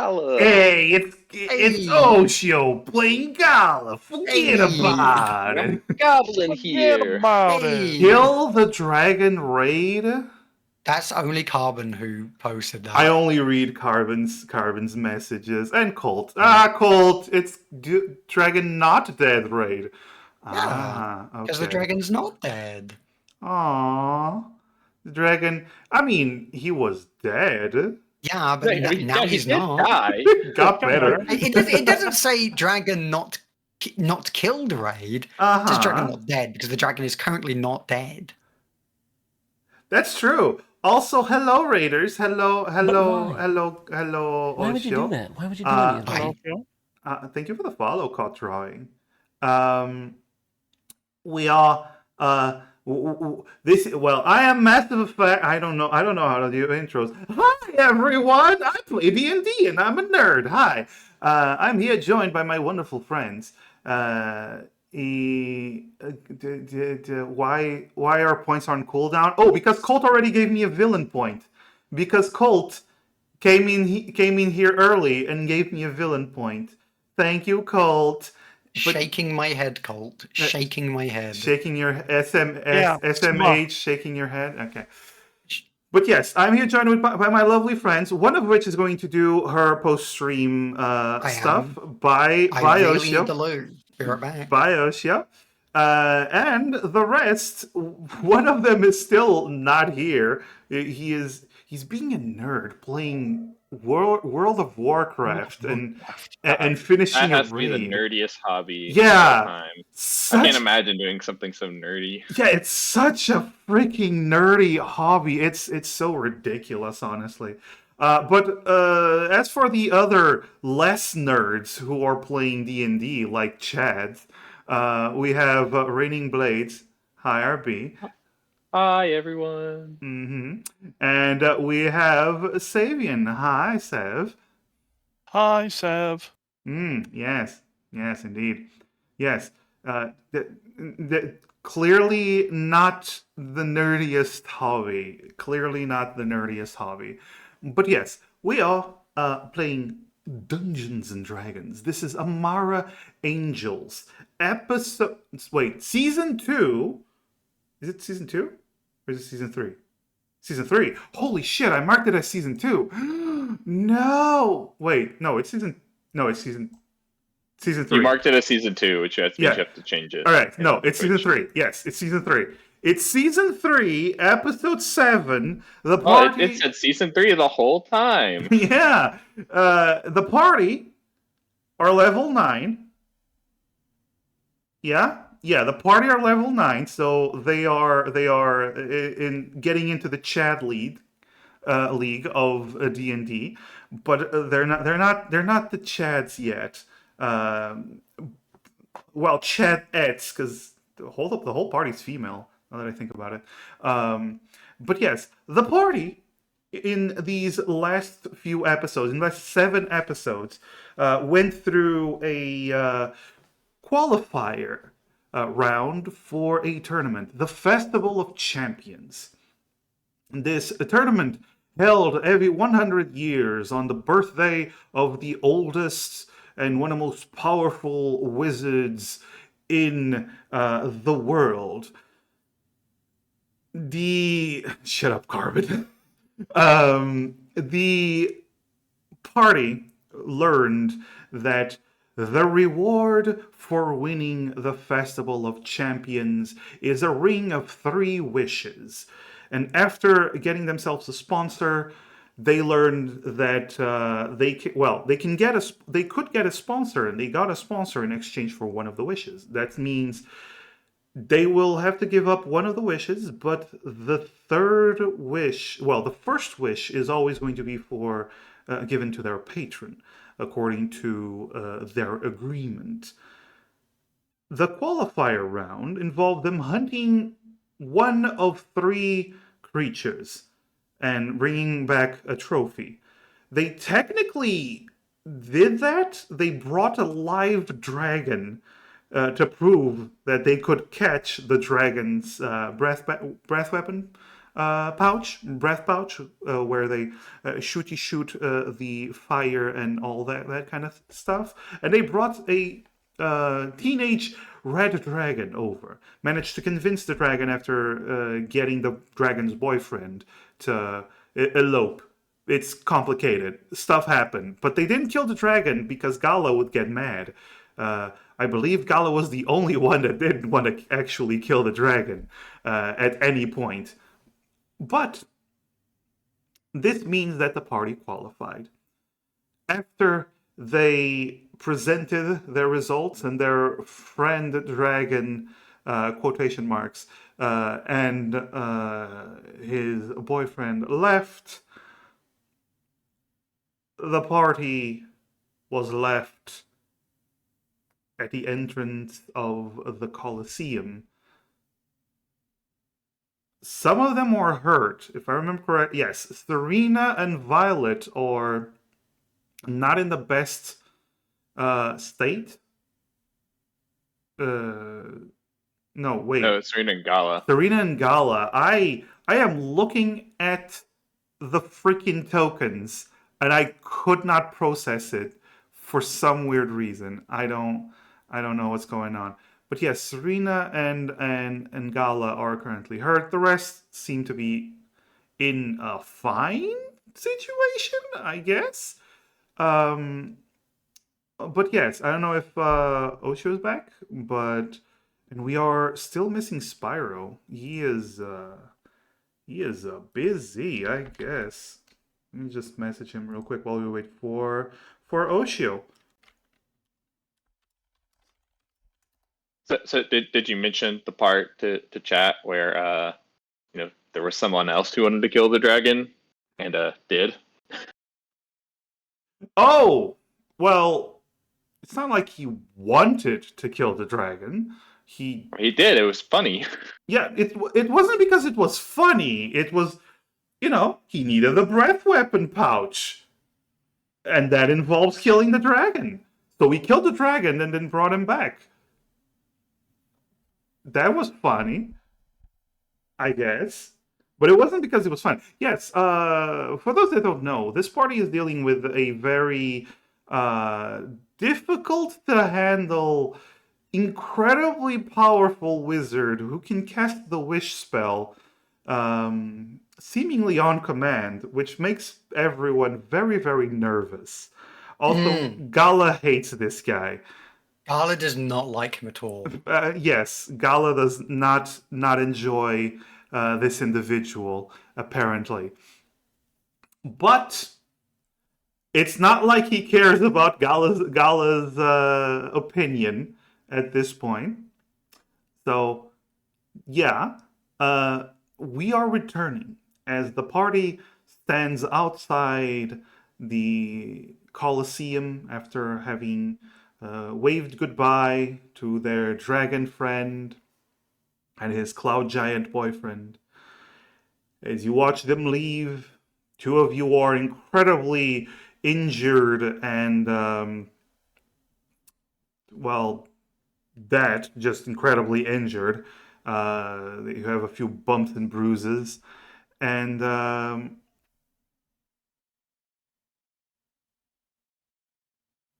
Gala. Hey, it's Oshio playing Gala. Forget about I'm it. Goblin Forget here. about it. Kill the Dragon Raid. That's only Carbon who posted that. I only read Carbon's messages and Colt. Colt, it's Dragon not dead raid. Because the Okay. dragon's not dead. Aww. The dragon. I mean, he was dead. Yeah, but now he he's did not. die. Got better. It doesn't say dragon not killed raid. It says dragon not dead because the dragon is currently not dead. That's true. Also, hello Raiders. Hello. Why would you do that? Why would you do that? Thank you for the follow, Caught Drawing. We are this. Well, I am Massive Effect. I don't know how to do intros. Hi everyone. I play D&D and I'm a nerd. Hi. I'm here joined by my wonderful friends. Why our points on cooldown? Oh, because Colt already gave me a villain point. Because Colt came in here early and gave me a villain point. Thank you, Colt. Shaking my head, Colt. Shaking my head. Shaking your SMH, shaking your head. Okay. But yes, I'm here joined by my lovely friends, one of which is going to do her post-stream stuff by Oshio. Be right back. By Oshio. And the rest, one of them is still not here. He's being a nerd, playing World of Warcraft and finishing that has a to be raid. the nerdiest hobby. Yeah, I can't imagine doing something so nerdy. Yeah, it's such a freaking nerdy hobby. It's so ridiculous, honestly. But as for the other less nerds who are playing D&D, like Chad, we have Raining Blades. Hi, RB. Hi, everyone. And we have Savian. Hi, Sev. Hi, Sev. Yes, indeed. Yes. Clearly not the nerdiest hobby. But yes, we are playing Dungeons and Dragons. This is Amara Angels. Season 2. Is it season 2? Or is it season 3? Season 3. Holy shit, I marked it as season 2. No! Wait, no, it's season 3. You marked it as season 2, which means you have to change it. All right, no, it's season 3. Yes, it's season 3. It's season 3, episode 7. The party. It said season 3 the whole time. Yeah, the party are level 9. Yeah, the party are level 9, so they are in getting into the Chad league of D&D, but they're not the Chads yet. Well, Chadettes, because the whole party's female. Now that I think about it, but yes, the party in these last few episodes, in the last 7 episodes, went through a qualifier round for a tournament, the Festival of Champions. This tournament held every 100 years on the birthday of the oldest and one of the most powerful wizards in the world. Shut up, Carbon. The party learned that the reward for winning the Festival of Champions is a ring of 3 wishes. And after getting themselves a sponsor, they learned that they could get a sponsor, and they got a sponsor in exchange for one of the wishes. That means they will have to give up one of the wishes, but the first wish is always going to be for given to their patron, according to their agreement. The qualifier round involved them hunting one of 3 creatures and bringing back a trophy. They technically did that. They brought a live dragon to prove that they could catch the dragon's breath weapon. breath pouch, where they shoot the fire and all that kind of stuff. And they brought a teenage red dragon over. Managed to convince the dragon after getting the dragon's boyfriend to elope. It's complicated. Stuff happened. But they didn't kill the dragon because Gala would get mad. I believe Gala was the only one that didn't want to actually kill the dragon at any point. But this means that the party qualified. After they presented their results and their friend dragon, quotation marks, and his boyfriend left, the party was left at the entrance of the Colosseum. Some of them were hurt, if I remember correct. Yes, Serena and Violet are not in the best state. No, wait. No, it's Serena and Gala. Serena and Gala. I am looking at the freaking tokens, and I could not process it for some weird reason. I don't know what's going on. But yes, Serena and Gala are currently hurt. The rest seem to be in a fine situation, I guess. But yes, I don't know if Osho is back, and we are still missing Spyro. He is busy, I guess. Let me just message him real quick while we wait for Osho. So did you mention the part to chat where there was someone else who wanted to kill the dragon and did? Oh, well, it's not like he wanted to kill the dragon. He did. It was funny. Yeah, it wasn't because it was funny. It was, he needed a breath weapon pouch, and that involves killing the dragon. So we killed the dragon and then brought him back. That was funny, I guess. But it wasn't because it was fun. Yes, for those that don't know, this party is dealing with a very difficult to handle, incredibly powerful wizard who can cast the wish spell seemingly on command, which makes everyone very, very nervous. Also, Gala hates this guy. Gala does not like him at all. Yes, Gala does not enjoy this individual, apparently. But it's not like he cares about Gala's opinion at this point. So, yeah, we are returning as the party stands outside the Colosseum after having waved goodbye to their dragon friend and his cloud giant boyfriend. As you watch them leave, two of you are incredibly injured and, just incredibly injured. You have a few bumps and bruises. And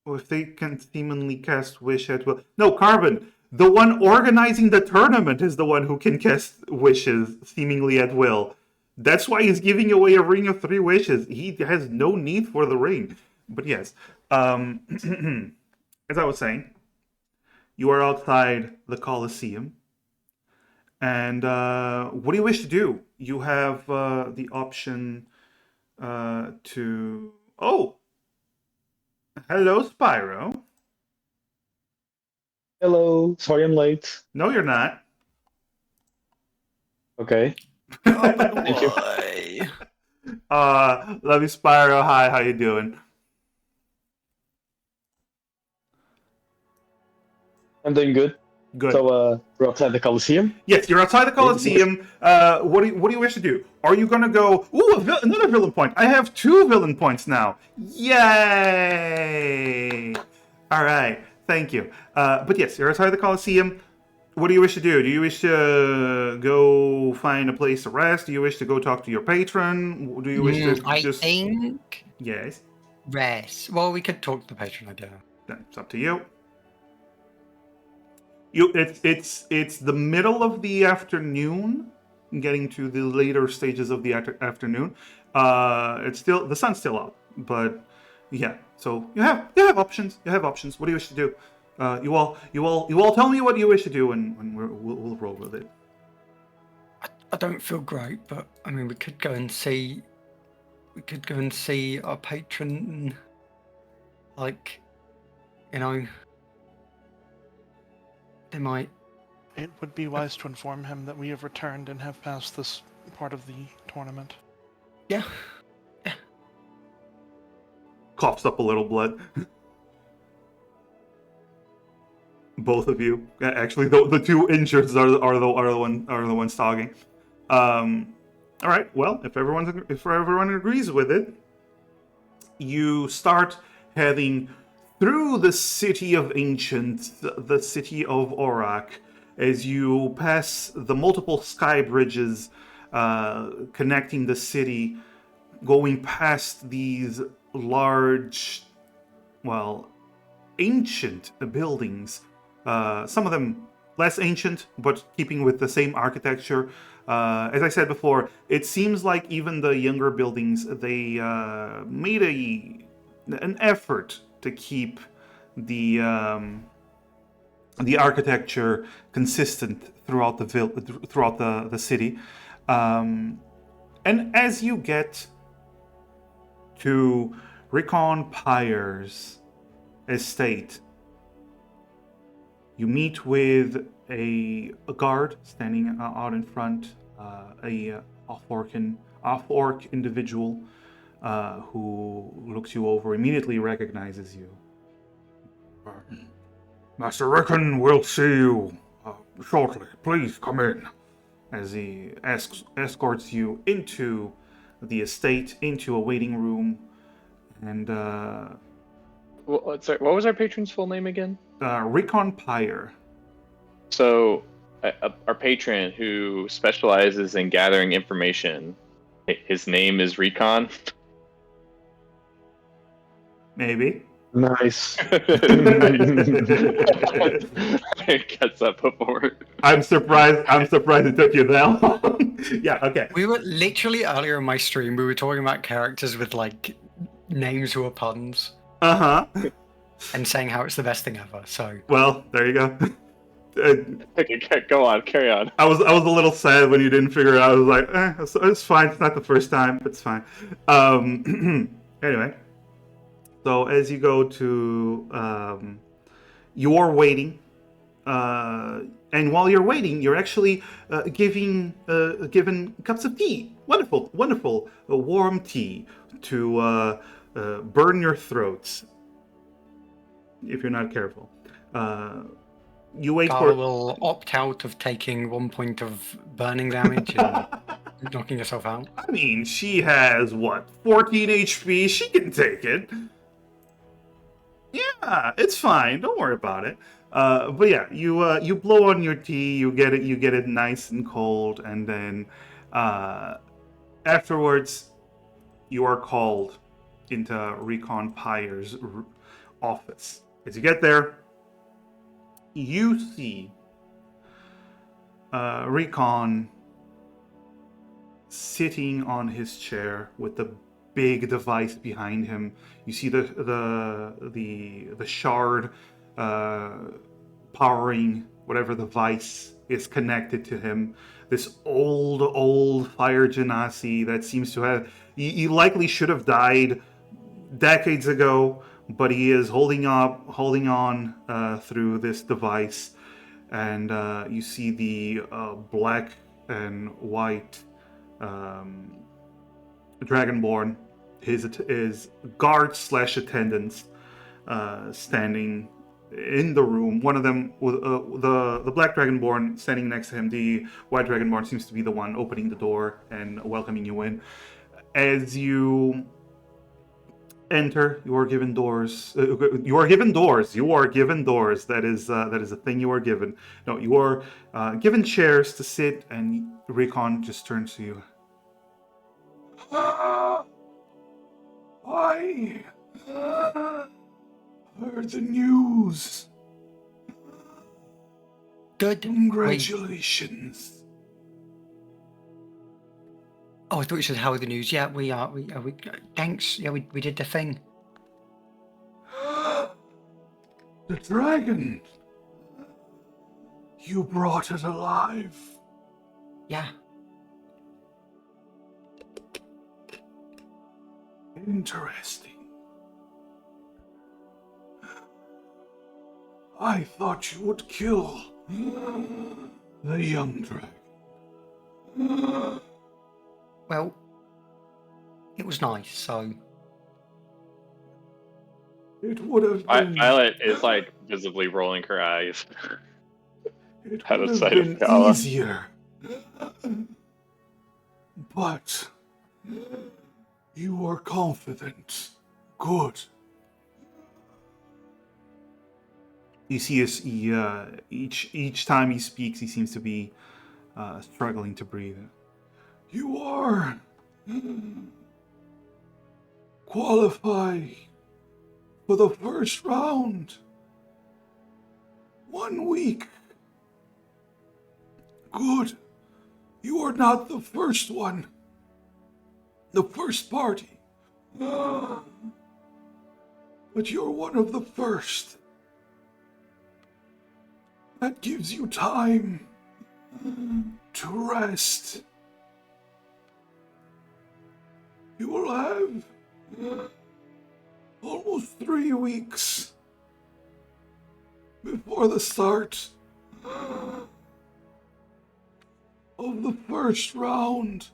if they can seemingly cast wish at will. No, Carbon, the one organizing the tournament is the one who can cast wishes seemingly at will. That's why he's giving away a ring of 3 wishes. He has no need for the ring. But yes, as I was saying, you are outside the Colosseum. And what do you wish to do? You have the option to... Oh! Hello, Spyro. Hello. Sorry I'm late. No, you're not. Okay. Thank you. Love you, Spyro. Hi, how you doing? I'm doing good. Good. So we're outside the Colosseum? Yes, you're outside the Colosseum. What do you wish to do? Are you gonna go... Ooh, another villain point. I have 2 villain points now. Yay! All right, thank you. But yes, you're outside the Colosseum. What do you wish to do? Do you wish to go find a place to rest? Do you wish to go talk to your patron? Do you wish to I just... think Yes, rest. Well, we could talk to the patron, I guess. that's up to you. It's the middle of the afternoon, getting to the later stages of the afternoon. It's still the sun's still out, but yeah. So you have options. You have options. What do you wish to do? You all tell me what you wish to do, and we'll roll with it. I don't feel great, but I mean, we could go and see. We could go and see our patron. Like, you know, they might. It would be wise to inform him that we have returned and have passed this part of the tournament. Yeah. Coughs up a little blood. Both of you, actually, the two injures are the ones talking. All right. Well, if everyone agrees with it, you start heading through the city of Ancient, the city of Orak, as you pass the multiple sky bridges connecting the city, going past these large, well, ancient buildings. Some of them less ancient, but keeping with the same architecture. As I said before, it seems like even the younger buildings, they made an effort to keep the architecture consistent throughout the city. And as you get to Rickon Pyre's estate, you meet with a guard standing out in front, a off-orc individual who looks you over, immediately recognizes you. Master Rickon will see you shortly. Please come in. As he escorts you into the estate, into a waiting room, and Well, sorry, what was our patron's full name again? Rickon Pyre. So, our patron who specializes in gathering information, his name is Recon. Maybe. Nice. Gets that put forward. I'm surprised it took you that long. Yeah, okay. We were literally earlier in my stream. We were talking about characters with like names who are puns Uh-huh. and saying how it's the best thing ever. So Well, there you go. Okay, go on, carry on. I was a little sad when you didn't figure it out. I was like, it's fine. It's not the first time. It's fine. Anyway, so as you go to, you're waiting, and while you're waiting, you're actually given cups of tea. Wonderful, warm tea to burn your throats if you're not careful. You wait Carl for. will opt out of taking 1 point of burning damage and knocking herself out. I mean, she has, 14 HP? She can take it. Yeah, it's fine. Don't worry about it. But yeah, you blow on your tea, you get it nice and cold, and then afterwards, you are called into Recon Pyre's office. As you get there, you see Recon sitting on his chair with the big device behind him. You see the shard powering whatever device is connected to him. This old fire genasi that seems to have he likely should have died decades ago, but he is holding on through this device, and you see the black and white Dragonborn, his guards / attendants, standing in the room. One of them, the black Dragonborn, standing next to him. The white Dragonborn seems to be the one opening the door and welcoming you in. As enter, you are given doors. You are given doors. You are given doors. That is a thing you are given. No, you are given chairs to sit, and Rickon just turns to you. I heard the news. Good. Congratulations. Oh, I thought you said how are the news. Yeah, we are. We thanks. Yeah, we did the thing. The dragon. You brought it alive. Yeah. Interesting. I thought you would kill the young dragon. Well, it was nice. So It would have been. Violet is like visibly rolling her eyes. It out would of have sight of been Gala. easier. But you are confident. Good. You see, each time he speaks, he seems to be struggling to breathe. You are qualified for the first round. 1 week. Good. You are not the first one. The first party. But you're one of the first. That gives you time to rest. You will have almost 3 weeks before the start of the first round.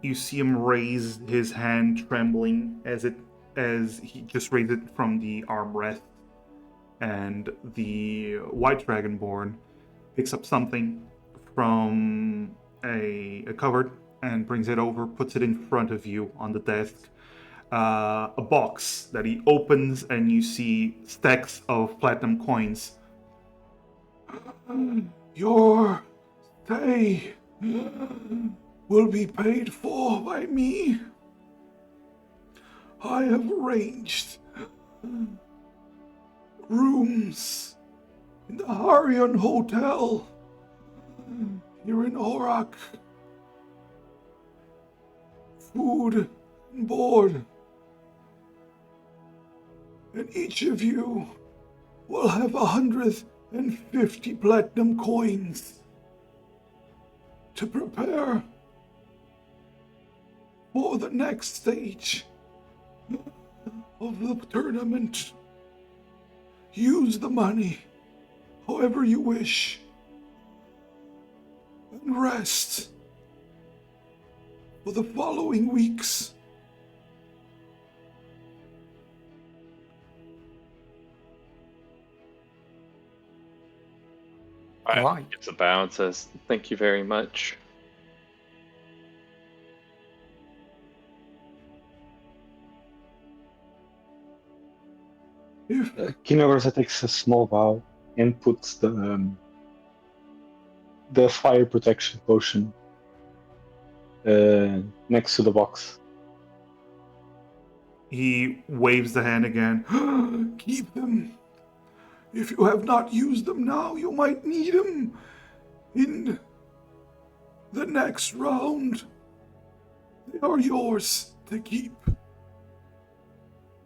You see him raise his hand, trembling as he just raised it from the armrest, and the white dragonborn picks up something from a cupboard and brings it over, puts it in front of you on the desk. A box that he opens, and you see stacks of platinum coins. Your stay will be paid for by me. I have arranged rooms in the Harion Hotel here in Orak. Food and board. And each of you will have 150 platinum coins to prepare for the next stage of the tournament. Use the money however you wish and rest for the following weeks. Right. It's a bow and says, "Thank you very much." Kinogorza takes a small bow and puts the fire protection potion next to the box. He waves the hand again. Keep them. If you have not used them now, you might need them in the next round. They are yours to keep.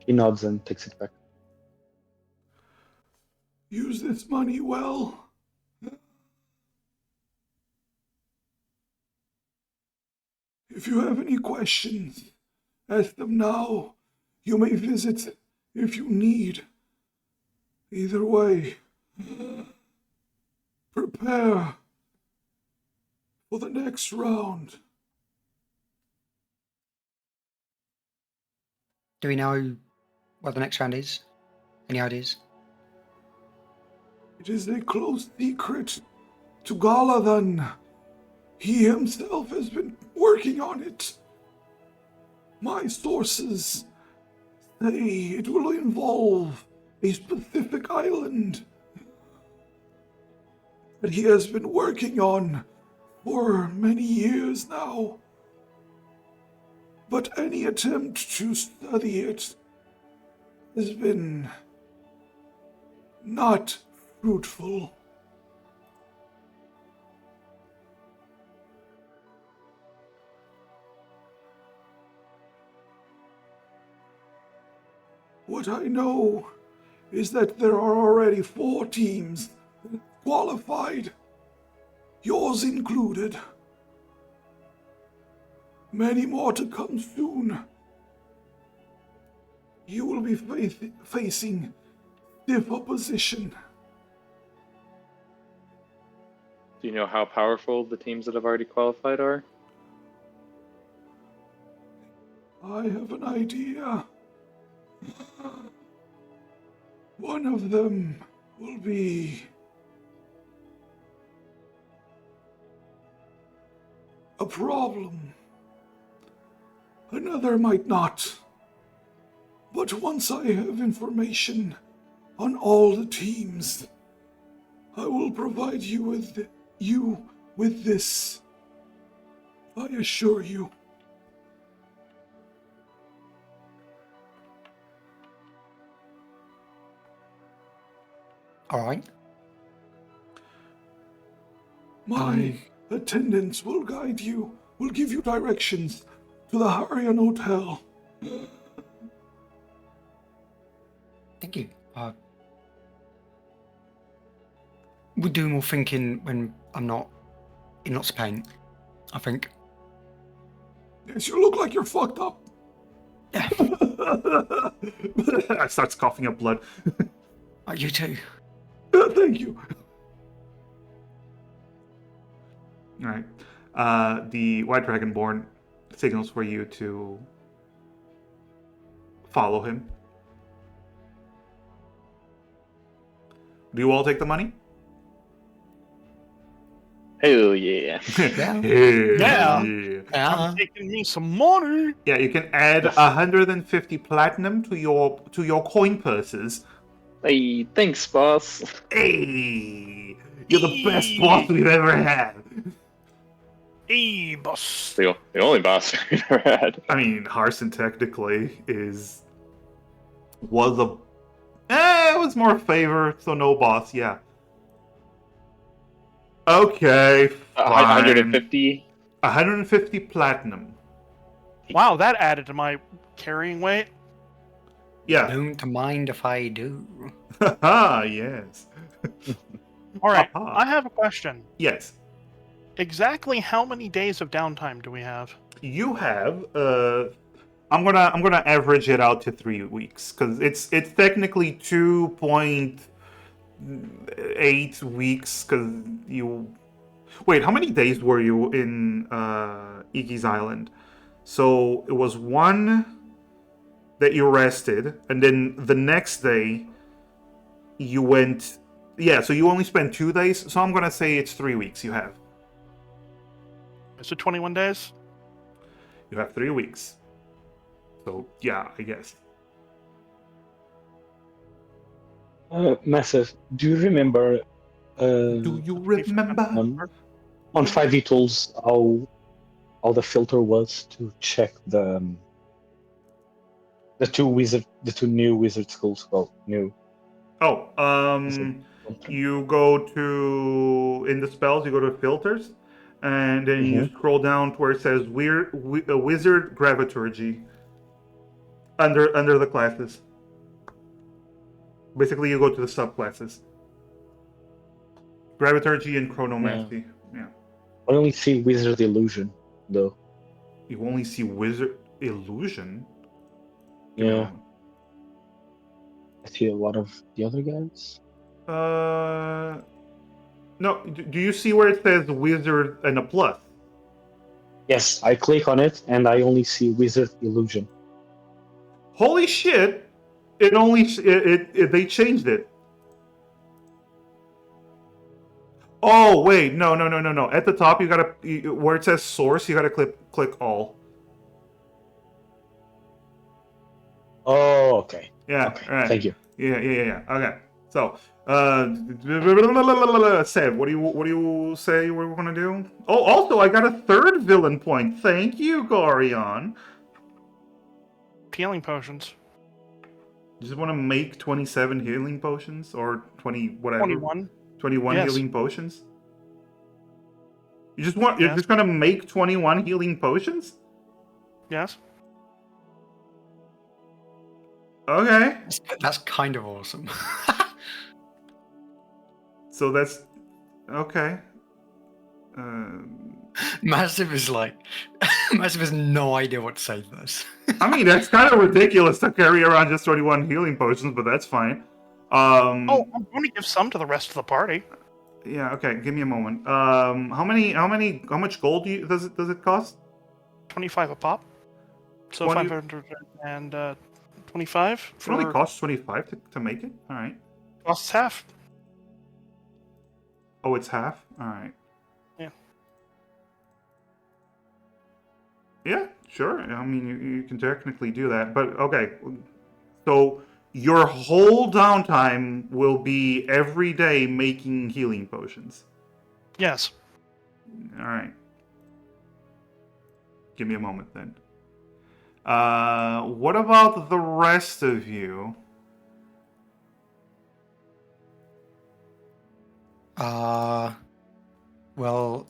He nods and takes it back. Use this money well. If you have any questions, ask them now. You may visit if you need. Either way, prepare for the next round. Do we know what the next round is? Any ideas? It is a close secret to Galathan. He himself has been working on it. My sources say it will involve a specific island that he has been working on for many years now. But any attempt to study it has been not fruitful. What I know is that there are already 4 teams qualified, yours included. Many more to come soon. You will be facing stiff opposition. Do you know how powerful the teams that have already qualified are? I have an idea. One of them will be a problem. Another might not. But once I have information on all the teams, I will provide you with this. I assure you. All right. My attendants will guide you, will give you directions to the Harian Hotel. Thank you. We'll do more thinking when I'm not in lots of pain, I think. Yes, you look like you're fucked up. Yeah. I starts coughing up blood. You too. Thank you. All right. The White Dragonborn signals for you to follow him. Do you all take the money? Hell yeah. Yeah. Yeah. Yeah. I'm taking me some money. Yeah, you can add 150 platinum to your coin purses. Hey, thanks, boss. Hey, you're the best boss we've ever had. Hey, boss. The only boss we've ever had. I mean, Harson technically was it was more favor, so no boss. Yeah. Okay, fine. 150. 150 platinum. Wow, that added to my carrying weight. Yeah. Don't mind if I do. Haha, yes. All right, Aha. I have a question. Yes. Exactly how many days of downtime do we have? You have I'm gonna average it out to 3 weeks because it's technically 2.8 weeks because you wait. How many days were you in Iki's Island? So it was 1 that you rested, and then the next day you went. Yeah, so you only spent 2 days. So I'm gonna say it's 3 weeks. You have. Is it 21 days? You have 3 weeks. So yeah, I guess. Massive. Do you remember? Do you remember? On 5e tools, how the filter was to check the two new wizard schools. Well, new. Oh, you go to in the spells. You go to filters, and then you scroll down to where it says wizard graviturgy. Under the classes. Basically, you go to the subclasses. Graviturgy and chronomancy. Yeah. I only see wizard illusion, though. You only see wizard illusion. Yeah. I see a lot of the other guys. No. Do you see where it says wizard and a plus? Yes, I click on it and I only see wizard illusion. Holy shit! They changed it. Oh wait, no. At the top, where it says source, you gotta click all. Oh, okay. Yeah. Okay. All right. Thank you. Yeah. Okay. So, Seb, what do you say we're gonna do? Oh, also, I got a third villain point. Thank you, Gorion. Healing potions. You just want to make 27 healing potions or 20 whatever. 21. 21 Yes. healing potions. You're Yes. just gonna make 21 healing potions? Yes. Okay. That's kind of awesome. So that's okay. Massive is like, Massive has no idea what to say to this. I mean, that's kind of ridiculous to carry around just 21 healing potions, but that's fine. Oh, I'm going to give some to the rest of the party. Yeah. Okay. Give me a moment. How much gold does it cost? 25 a pop. So 20 525 It only for costs 25 to make it. All right. costs half. Oh, it's half. All right. Yeah. Yeah, sure. I mean, you can technically do that, but okay. So your whole downtime will be every day making healing potions. Yes. All right. Give me a moment then. What about the rest of you? Well,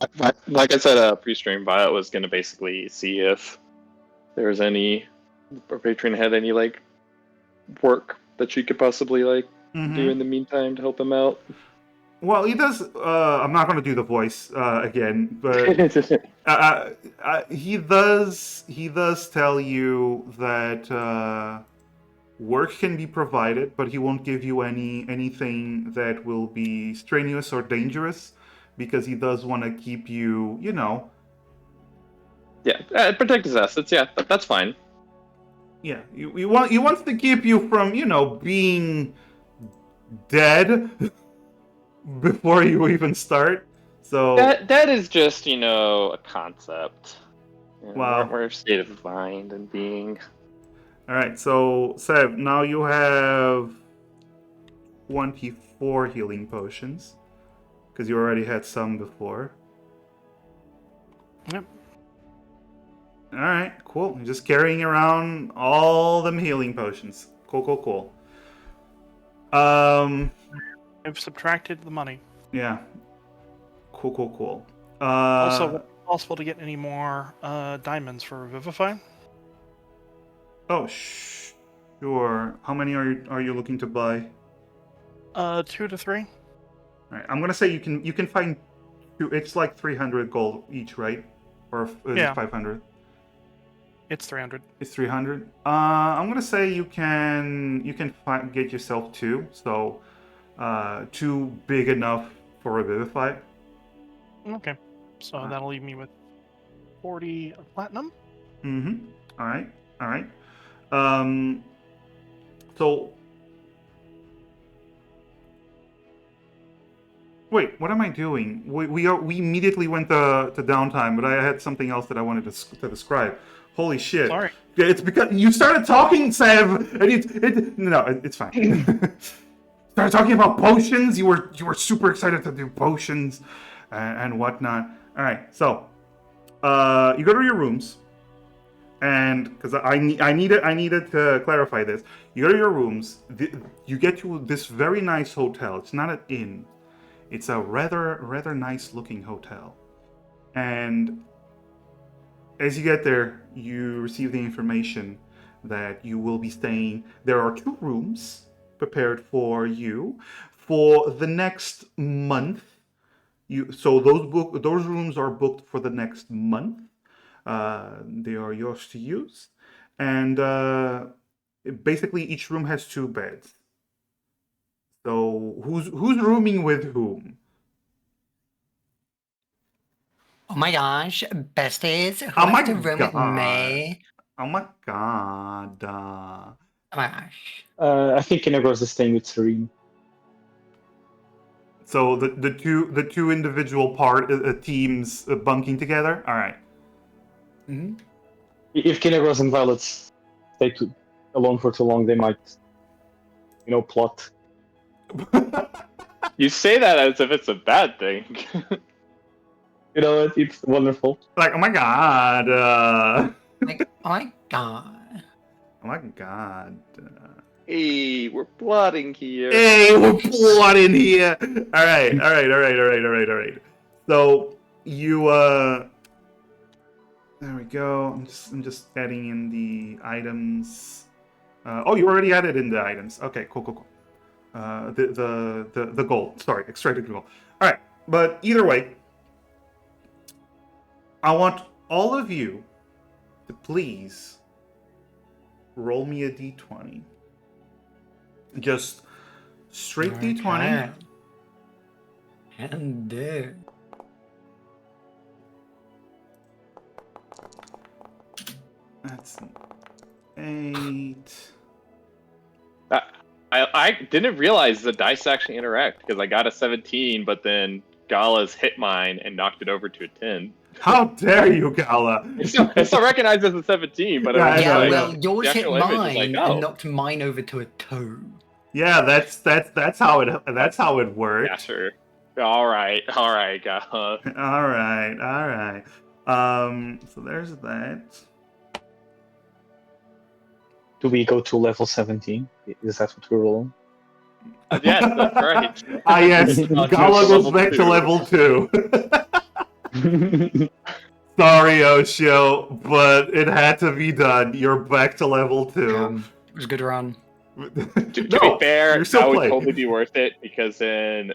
Like I said, pre-stream, Violet was gonna basically see if there was any, or patron had any like work that she could possibly like do in the meantime to help him out. Well, he does. I'm not going to do the voice again, but he does. He does tell you that work can be provided, but he won't give you anything that will be strenuous or dangerous, because he does want to keep you, Yeah, protect his assets. Yeah, that's fine. Yeah, he wants to keep you from, being dead before you even start. So That is just a concept. Wow. We're state of mind and being. All right, so Seb, now you have 24 healing potions because you already had some before. Yep. All right, cool. You're just carrying around all them healing potions. Cool. I've subtracted the money. Yeah. Cool. Also, would it be possible to get any more diamonds for Revivify? Oh, sure. How many are you looking to buy? 2 to 3. All right, I'm gonna say you can find two. It's like 300 gold each, right? Or Yeah. 500. It's 300. It's 300. I'm gonna say you can get yourself two. So, two big enough for Revivify. Okay. So that'll leave me with 40 platinum. Mm-hmm. All right. So, wait, what am I doing? We immediately went to downtime, but I had something else that I wanted to describe. Holy shit! Sorry. It's because you started talking, Sev, and it's fine. Started talking about potions. You were super excited to do potions and whatnot. All right, so you go to your rooms, and because I needed to clarify this. You go to your rooms. You get to this very nice hotel. It's not an inn. It's a rather nice looking hotel, and as you get there, you receive the information that you will be staying. There are 2 rooms prepared for you for the next month. Those rooms are booked for the next month. They are yours to use, and basically each room has 2 beds. So who's rooming with whom? oh my gosh, besties, who Oh my wants to room with God. me? Oh my god. Oh my gosh. I think Inagros is staying with Serene. So the two individual teams bunking together. All right. Mm-hmm. If Kinegros and Violets stay alone for too long, they might, plot. You say that as if it's a bad thing. It's wonderful. Like, oh my god. Like, oh my god. Oh my god. Hey, we're plotting here. Hey, we're plotting here. All right. So you there we go. I'm just adding in the items. Oh, you already added in the items. Okay, cool. The gold. Sorry, extracted gold. All right, but either way, I want all of you to please roll me a d20. Just straight d20. And there. That's an 8. I didn't realize the dice actually interact because I got a 17, but then Gala's hit mine and knocked it over to a 10. How dare you, Gala? It's still recognized as a 17, but Yours hit mine like, and knocked mine over to a 2. Yeah, that's how it works. Yeah, sure. All right, Gala. All right. So there's that. Do we go to level 17? Is that what we're rolling? Yes, that's right. Yes, Gala goes back to level 2. Sorry, Oshio, but it had to be done. You're back to level 2. It was a good run. To be fair, that would playing. totally be worth it because then,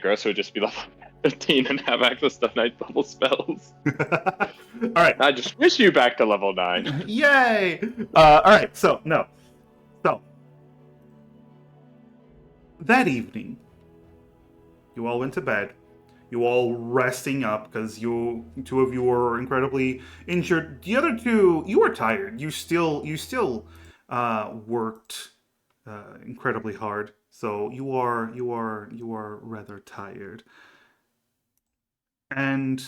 Grosso would just be level 15 and have access to night bubble spells. All right. I just wish you back to level 9. Yay! All right. So that evening, you all went to bed. You all resting up because two of you were incredibly injured. The other two, you were tired. You still worked incredibly hard. So you are rather tired. And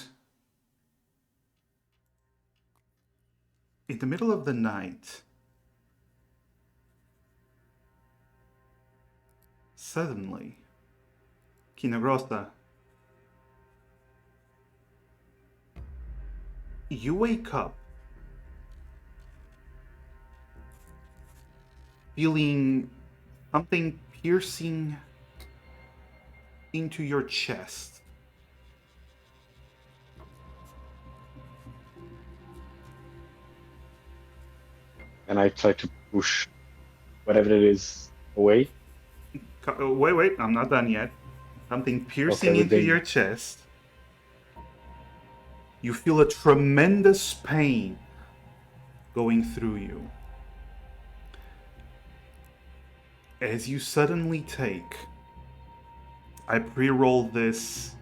in the middle of the night, suddenly, Kinagrosa, you wake up feeling something piercing into your chest. And I try to push whatever it is away. Wait, I'm not done yet. Something piercing into your chest. You feel a tremendous pain going through you. As you suddenly take... I pre-rolled this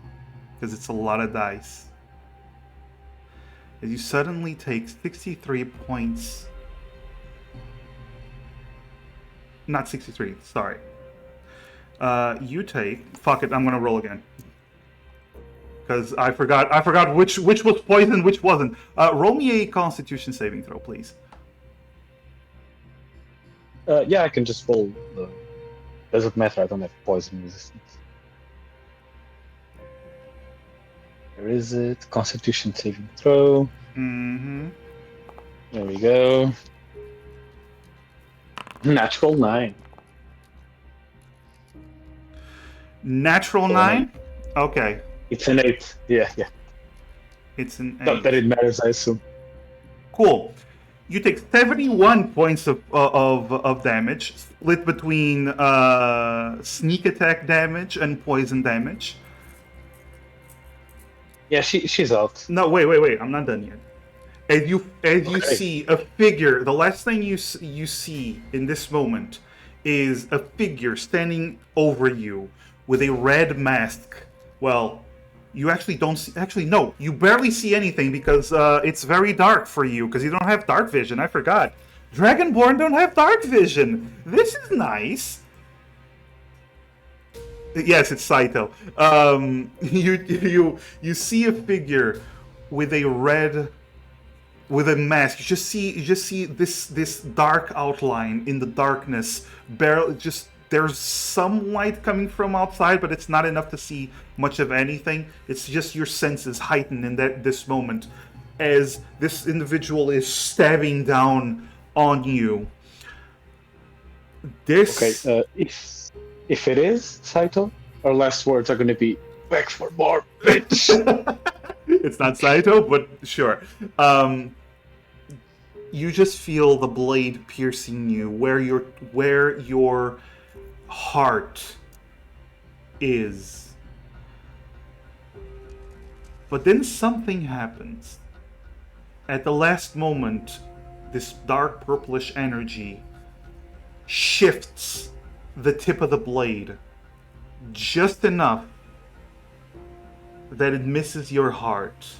because it's a lot of dice. As you suddenly take 63 points... Not 63, sorry. You take... Fuck it, I'm gonna roll again. Because I forgot which was poison, which wasn't. Roll me a Constitution saving throw, please. Yeah, I can just roll. Doesn't matter, I don't have poison resistance. Where is it? Constitution saving throw. Mm-hmm. There we go. Natural 9. Natural 9? Okay. It's an 8. Yeah. It's an 8. Not that it matters, I assume. Cool. You take 71 points of damage, split between sneak attack damage and poison damage. Yeah, she's out. No, wait. I'm not done yet. As you see a figure, the last thing you see in this moment is a figure standing over you with a red mask. Well, you actually don't see... Actually, no. You barely see anything because it's very dark for you because you don't have dark vision. I forgot. Dragonborn don't have dark vision. This is nice. Yes, it's Saito. You see a figure with a mask. You just see this dark outline in the darkness. Barely, just there's some light coming from outside, but it's not enough to see much of anything. It's just your senses heightened in this moment as this individual is stabbing down on you. This Okay, if it is Saito, our last words are going to be "back for more, bitch." It's not Saito, but sure. You just feel the blade piercing you where your heart is. But then something happens. At the last moment, this dark purplish energy shifts the tip of the blade just enough that it misses your heart.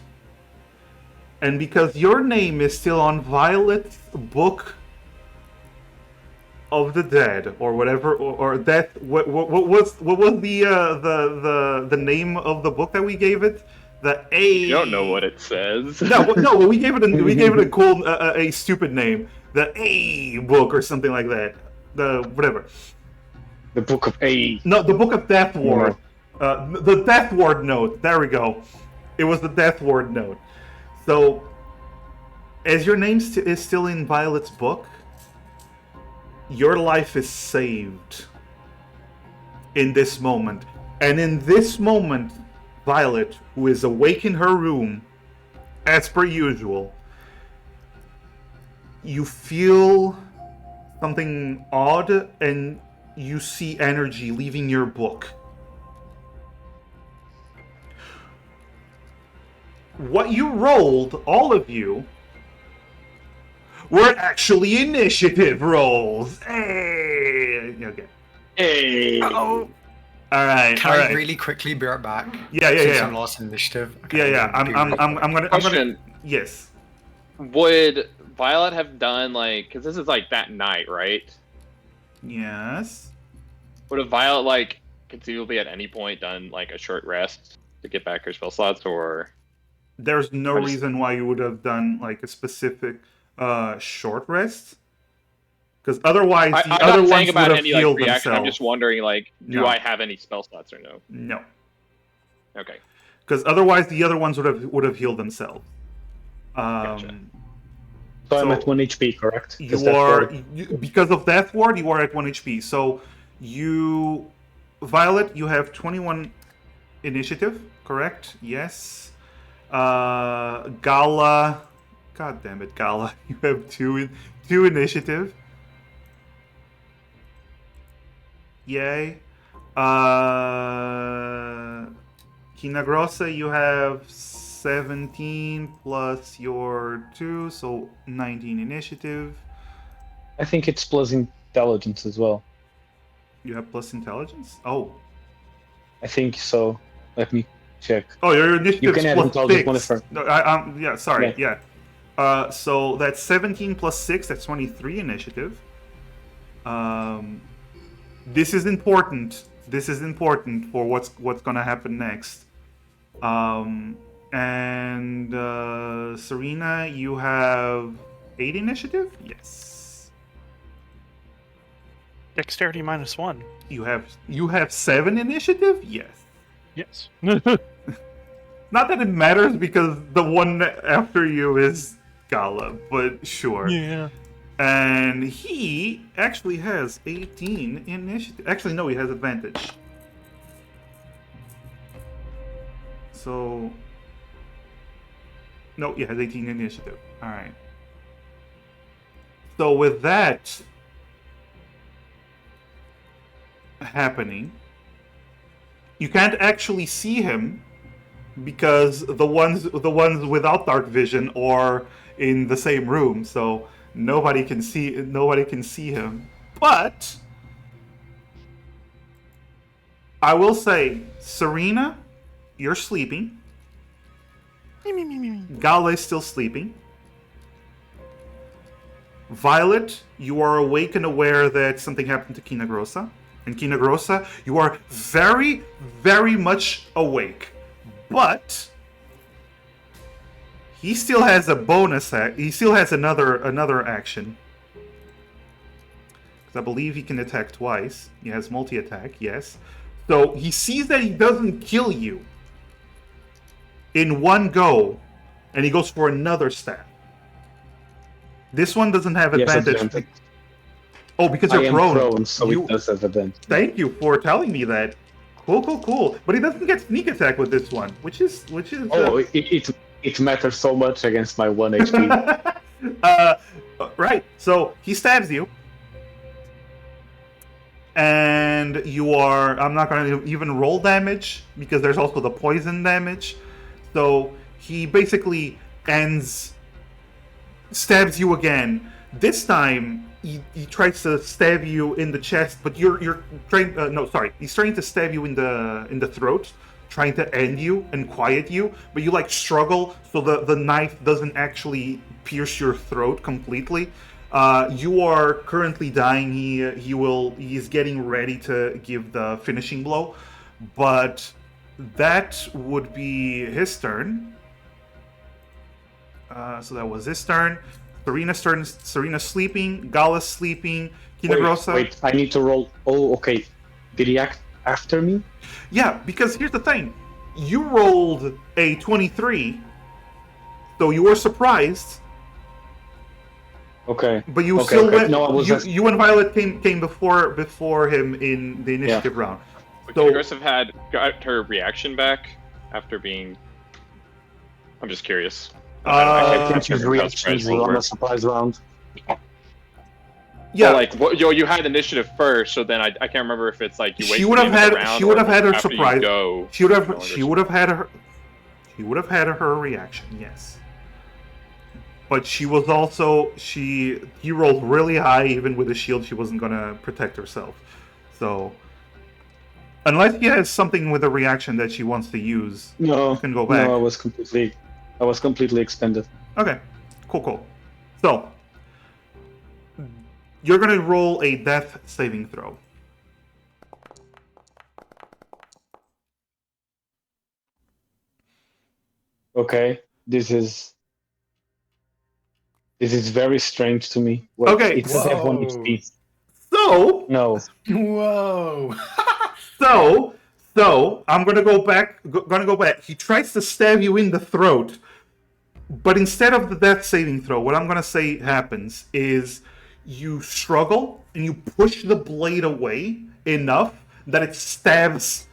And because your name is still on Violet's book of the dead, or whatever, or death, what was the name of the book that we gave it? The A. You don't know what it says. No, we gave it a cool, a stupid name. The A book or something like that. The whatever. The Book of A. No, the Book of Death Ward. The Death Ward note. There we go. It was the Death Ward note. So, as your name is still in Violet's book, your life is saved in this moment. And in this moment, Violet, who is awake in her room, as per usual, you feel something odd and you see energy leaving your book. What you rolled, all of you, were actually initiative rolls. Hey! Okay. Hey. Oh. Alright, Can alright. I really quickly be right back? Yeah. I'm lost in initiative. Okay, Yeah. I'm gonna. Question. Yes. Would Violet have done, like, because this is like that night, right? Yes. Would have Violet, like, conceivably at any point done, like, a short rest to get back her spell slots, or... There's no reason why you would have done, like, a specific short rest. Because otherwise, the other ones would have healed themselves. I'm just wondering, like, do I have any spell slots or no? No. Okay. Because otherwise, the other ones would have healed themselves. Gotcha. So I'm at 1 HP, correct? Because of Death Ward, you are at 1 HP. So Violet, you have 21 initiative, correct? Yes. Gala, god damn it, Gala, you have two initiative. Yay. Kinagrosa, you have 17 plus your 2, so 19 initiative. I think it's plus intelligence as well. You have plus intelligence? Oh. I think so. Let me check. Oh, your initiative You can add intelligence modifier. No, yeah, sorry, yeah. So that's 17 plus 6, that's 23 initiative. This is important. This is important for what's gonna happen next. And Serena, you have 8 initiative? Yes. Dexterity -1. You have 7 initiative? Yes. Yes. Not that it matters because the one after you is Gala, but sure. Yeah. And he actually has 18 initiative. Actually, no, he has advantage. So... No, he has 18 initiative. Alright. So with that happening, you can't actually see him because the ones without dark vision are in the same room, so nobody can see him. But I will say, Serena, you're sleeping. Gala is still sleeping. Violet, you are awake and aware that something happened to Kinagrosa. and Kinagrosa, you are very, very much awake. But he still has a bonus he still has another action. Because I believe he can attack twice. He has multi-attack, yes. So he sees that he doesn't kill you in one go, and he goes for another stab. This one doesn't have advantage. Oh, because you're prone. So it does have advantage. Thank you for telling me that. Cool. But he doesn't get sneak attack with this one, which is. Oh, it matters so much against my 1 HP. Right. So he stabs you, and you are. I'm not going to even roll damage because there's also the poison damage. So he basically stabs you again. This time he tries to stab you in the chest, but you're trying. He's trying to stab you in the throat, trying to end you and quiet you. But you like struggle, so the knife doesn't actually pierce your throat completely. You are currently dying. He's getting ready to give the finishing blow, but that would be his turn. So that was his turn. Serena's turn. Serena's sleeping. Gala's sleeping. Kinagrosa. Wait, I need to roll. Oh, okay. Did he act after me? Yeah, because here's the thing. You rolled a 23, so you were surprised. Okay. But you still went. No, you and Violet came before him in the initiative round. Would Kinagrosa have got her reaction back after being? I'm just curious. I can't use reactions on a surprise round. Yeah, well, like you had initiative first, so then I can't remember if it's like you wait. She would have had her surprise. She would have had her reaction. Yes, but she was also he rolled really high. Even with a shield, she wasn't gonna protect herself. So unless he has something with a reaction that she wants to use, you can go back. No, I was completely expended. Okay, cool. So, you're going to roll a death saving throw. Okay, this is very strange to me. Wait, Okay, it does have 1 HP. So, no. Whoa. So I'm gonna go back. He tries to stab you in the throat, but instead of the death saving throw, what I'm gonna say happens is you struggle and you push the blade away enough that it stabs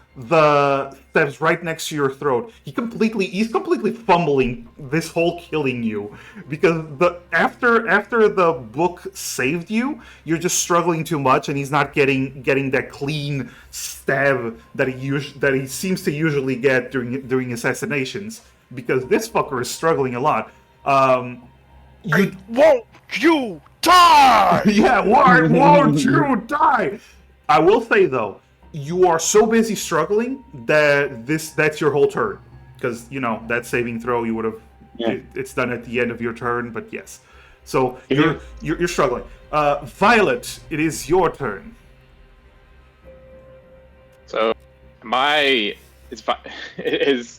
right next to your throat. He's completely fumbling this whole killing you because after the book saved you, you're just struggling too much and he's not getting that clean stab that he seems to usually get during assassinations because this fucker is struggling a lot. Won't you die? Yeah, why won't you die? I will say though, you are so busy struggling that's your whole turn. Because, that saving throw you would have... Yeah. It's done at the end of your turn, but yes. So, you're struggling. Violet, it is your turn. So, is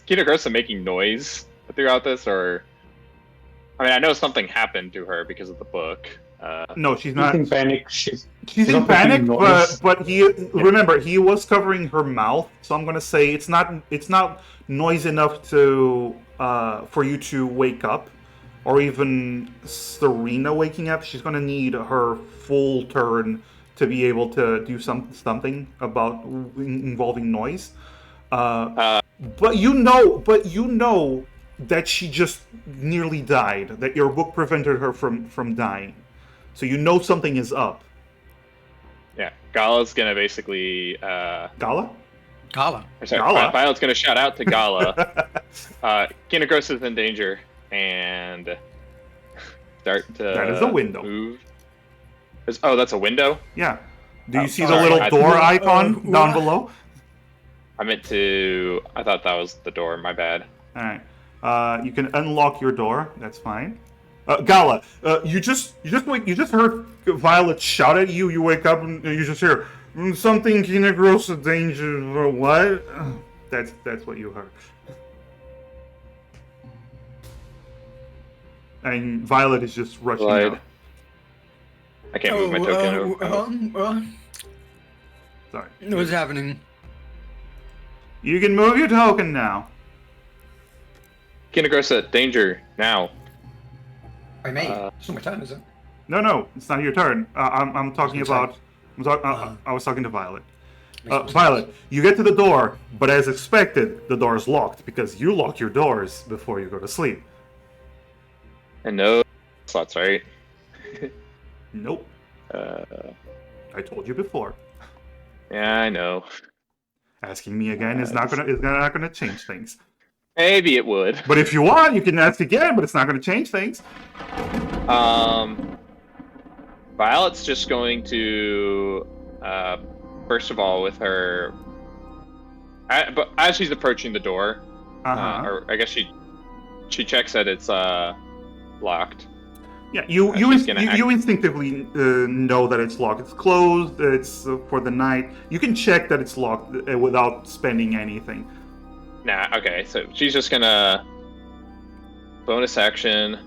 Kinagrosa making noise throughout this, or... I mean, I know something happened to her because of the book. No, she's not in panic. She's in panic, but he was covering her mouth, so I'm gonna say it's not noise enough to for you to wake up, or even Serena waking up. She's gonna need her full turn to be able to do something about involving noise. But you know that she just nearly died. That your book prevented her from dying. So you know something is up. Yeah, Gala's gonna basically... Gala? Gala. Sorry, Gala. Violet's gonna shout out to Gala. Kinagrosa's in danger, and start to That is a window. Move. Oh, that's a window? Yeah. Do you see the little door icon down below? I thought that was the door, my bad. Alright. You can unlock your door, that's fine. Gala, you just heard Violet shout at you. You wake up and you just hear, Something gross danger or what? That's what you heard. And Violet is just rushing out. I can't move my token over. Sorry. What's happening? You can move your token now. Kinagrosa, danger, now. By me? It's not my turn, is it? No, it's not your turn. I'm talking about... I was talking to Violet. Violet, you get to the door, but as expected, the door is locked because you lock your doors before you go to sleep. And no slots, right? Nope. I told you before. Yeah, I know. Asking me again is not gonna change things. Maybe it would. But if you want, you can ask again, but it's not gonna change things. Violet's just going to, first of all, with her, but as she's approaching the door, or I guess she checks that it's locked. Yeah, you instinctively know that it's locked. It's closed. It's for the night. You can check that it's locked without spending anything. Nah, okay. So she's just gonna bonus action,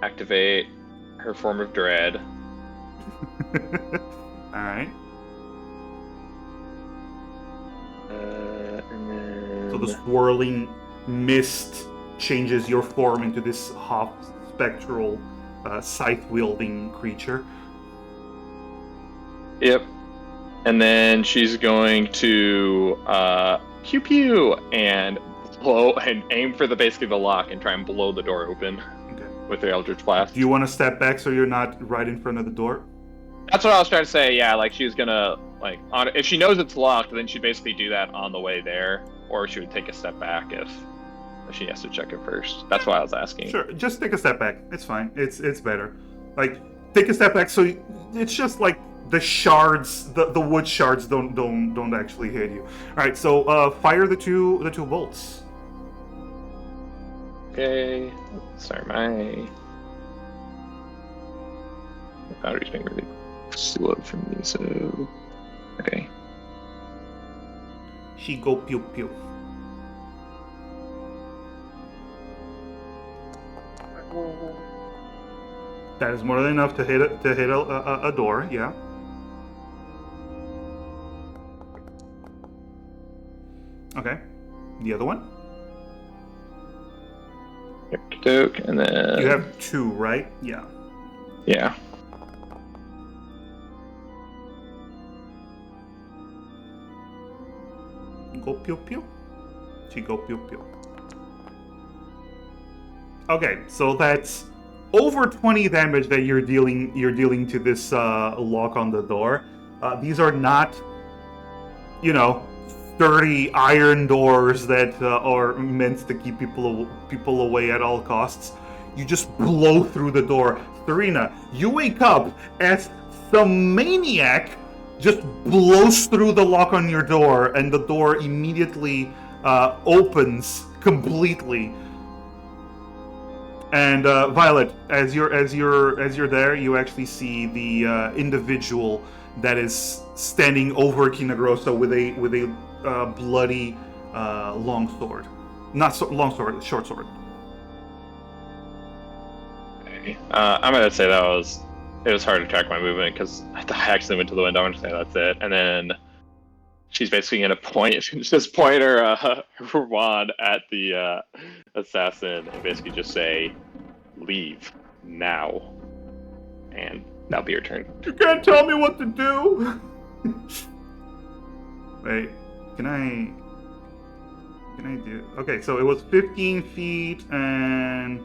activate her form of dread. All right. And then... So the swirling mist changes your form into this half spectral, scythe-wielding creature. Yep. And then she's going to pew pew and blow and aim for basically the lock and try and blow the door open. Okay. With her Eldritch Blast. Do you want to step back so you're not right in front of the door? That's what I was trying to say. Yeah, like she's gonna if she knows it's locked, then she'd basically do that on the way there, or she would take a step back if she has to check it first. That's why I was asking. Sure, just take a step back. It's fine. It's better. Like, take a step back so it's just like the shards, the wood shards don't actually hit you. All right, so fire the two bolts. Okay. Sorry, my battery's being really slow for me. So, okay. She go pew pew. That is more than enough to hit a door. Yeah. Okay. The other one? And then you have two, right? Yeah. Yeah. Go pew pew. She go pew pew. Okay, so that's over 20 damage that you're dealing to this lock on the door. These are not, 30 iron doors that are meant to keep people away at all costs. You just blow through the door. Serena, you wake up as some maniac just blows through the lock on your door, and the door immediately opens completely. And Violet, as you're there, you actually see the individual that is standing over Kinagrosa with a bloody long sword, long sword, short sword. Okay. I'm gonna say it was hard to track my movement because I actually went to the window. I'm gonna say that's it, and then she's basically gonna point her wand at the assassin and basically just say, "Leave now," and that'll be your turn. You can't tell me what to do. Wait, can I do? Okay, so it was 15 feet and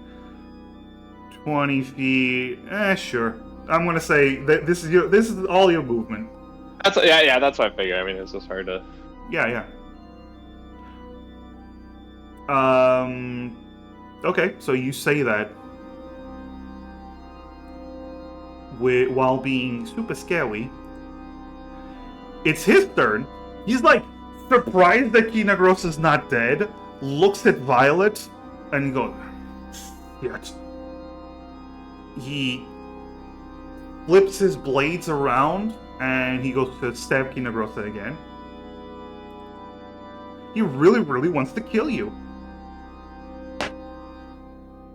20 feet. Sure. I'm gonna say that this is all your movement. That's what I figured. I mean, it's just hard to. Yeah. Okay, so you say that while being super scary. It's his turn. He's like surprised that Kinagrosa's not dead. Looks at Violet and goes, "Yes." He flips his blades around And he goes to stab Kinagrosa again. He really, really wants to kill you.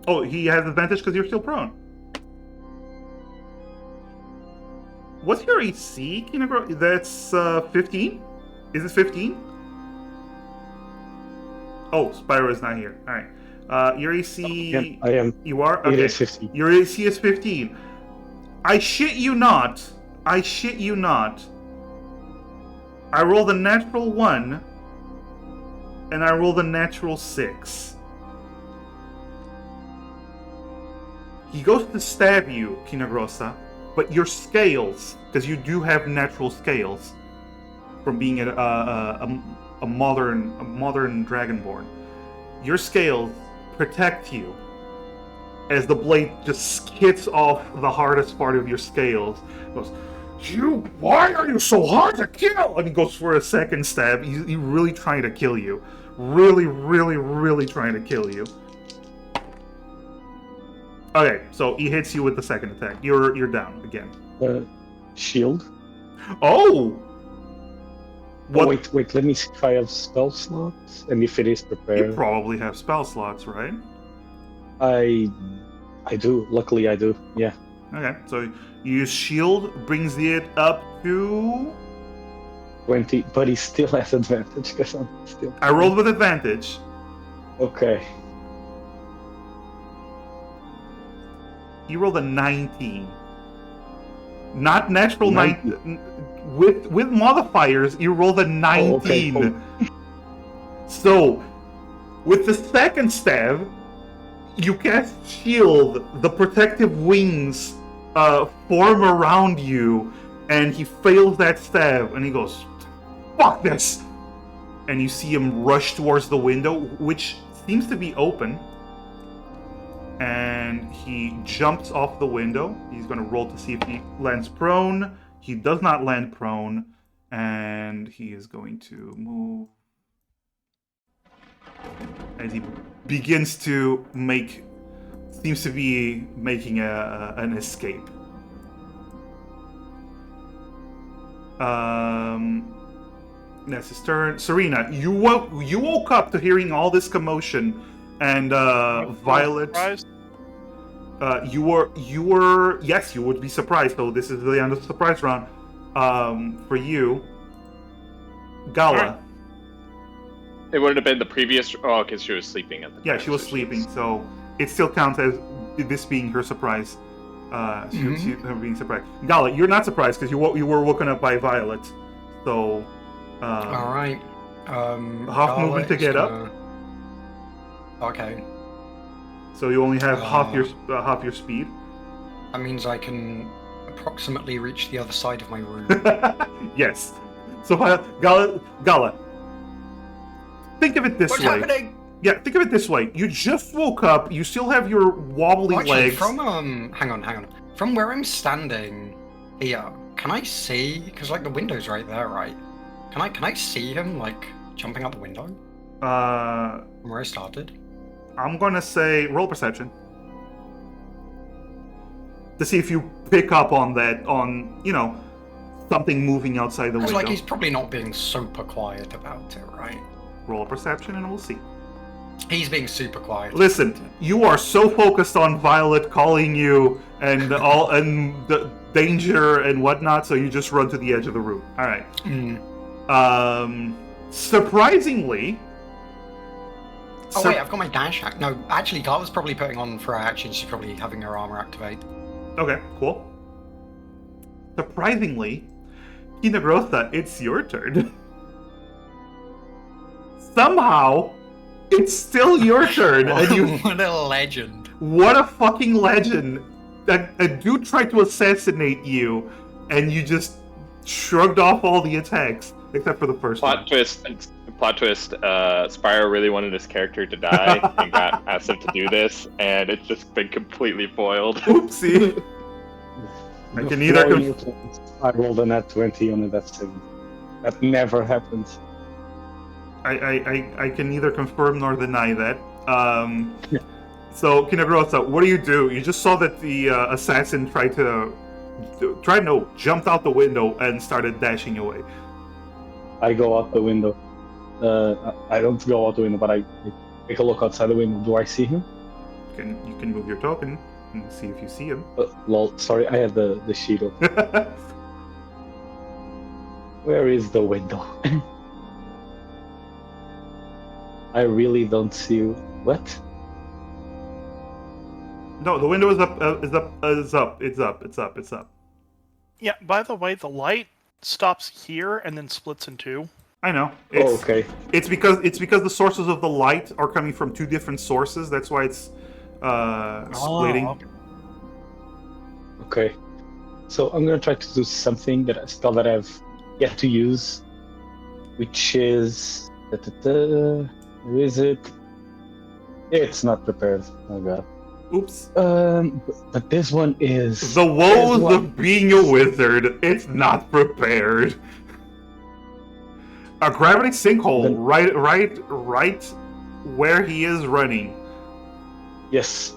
Oh, he has advantage because you're still prone. What's your AC, Kinagrosa? That's 15? Is it 15? Oh, Spyro is not here. Alright. Your AC... I am. You are? Okay. It is 15. Your AC is 15. I shit you not. I shit you not. I rolled a natural 1. And I rolled a natural 6. He goes to stab you, Kinagrosa, but your scales, because you do have natural scales from being a modern dragonborn, your scales protect you as the blade just skids off the hardest part of your scales. It goes, why are you so hard to kill? And he goes for a second stab. He's really trying to kill you. Really, really, really trying to kill you. Okay, so he hits you with the second attack. You're down again. Shield. Oh! What? Oh, wait, let me see if I have spell slots and if it is prepared. You probably have spell slots, right? I do. Luckily, I do. Yeah. Okay, so you use shield, brings it up to 20, but he still has advantage because I'm still. I rolled with advantage. Okay. You rolled a 19. Not natural 19. With modifiers, you rolled a 19. Oh, okay, cool. So, with the second stab, you cast shield. The protective wings form around you, and he fails that stab, and he goes, "Fuck this!" And you see him rush towards the window, which seems to be open. And he jumps off the window. He's going to roll to see if he lands prone. He does not land prone. And he is going to move. As he begins to make... Seems to be making an escape. That's his turn. Serena, you woke up to hearing all this commotion. And Violet, you were yes, you would be surprised. So this is the end of the surprise round. For you, Gala. It wouldn't have been the previous. Oh, because she was sleeping at the time. Yeah, she was sleeping, so it still counts as this being her surprise. Her being surprised. Gala, you're not surprised because you were woken up by Violet. So, all right. half movement to get up. Okay. So you only have half your speed. That means I can approximately reach the other side of my room. Yes. So Gala, think of it this way. What's happening? Yeah, think of it this way. You just woke up. You still have your wobbly legs. From hang on. From where I'm standing here, can I see? Because like the window's right there, right? Can I see him like jumping out the window? From where I started. I'm gonna say roll perception to see if you pick up on that, something moving outside the window. Like he's probably not being super quiet about it, right? Roll perception and we'll see. He's being super quiet. Listen, you are so focused on Violet calling you and the danger and whatnot, so you just run to the edge of the room. All right. Surprisingly. Oh wait, I've got my dash hack. No, actually, Carla's probably putting on for her action. She's probably having her armor activate. Okay, cool. Surprisingly, Kinagrosa, it's your turn. Somehow, it's still your turn, and you. What a legend! What a fucking legend! A dude tried to assassinate you, and you just shrugged off all the attacks except for the first one. Plot twist, Spyro really wanted his character to die and asked him to do this, and it's just been completely foiled. Oopsie. I can either I rolled a nat 20 on that 7. That never happens. I can neither confirm nor deny that. So, Kinagrosa, what do? You just saw that the assassin tried to jumped out the window and started dashing away. I go out the window. I don't go out the window, but I take a look outside the window. Do I see him? You can move your token and see if you see him. Lol, sorry, I had the sheet open. Where is the window? I really don't see you. What? No, the window is up. It's up. Yeah, by the way, the light stops here and then splits in two. I know. Okay. It's because the sources of the light are coming from two different sources. That's why it's splitting. Okay. So I'm gonna try to do something that I've yet to use, which is where is it? It's not prepared. Oh god. Oops. But this one is the woes of being a wizard. It's not prepared. A gravity sinkhole, right where he is running. Yes.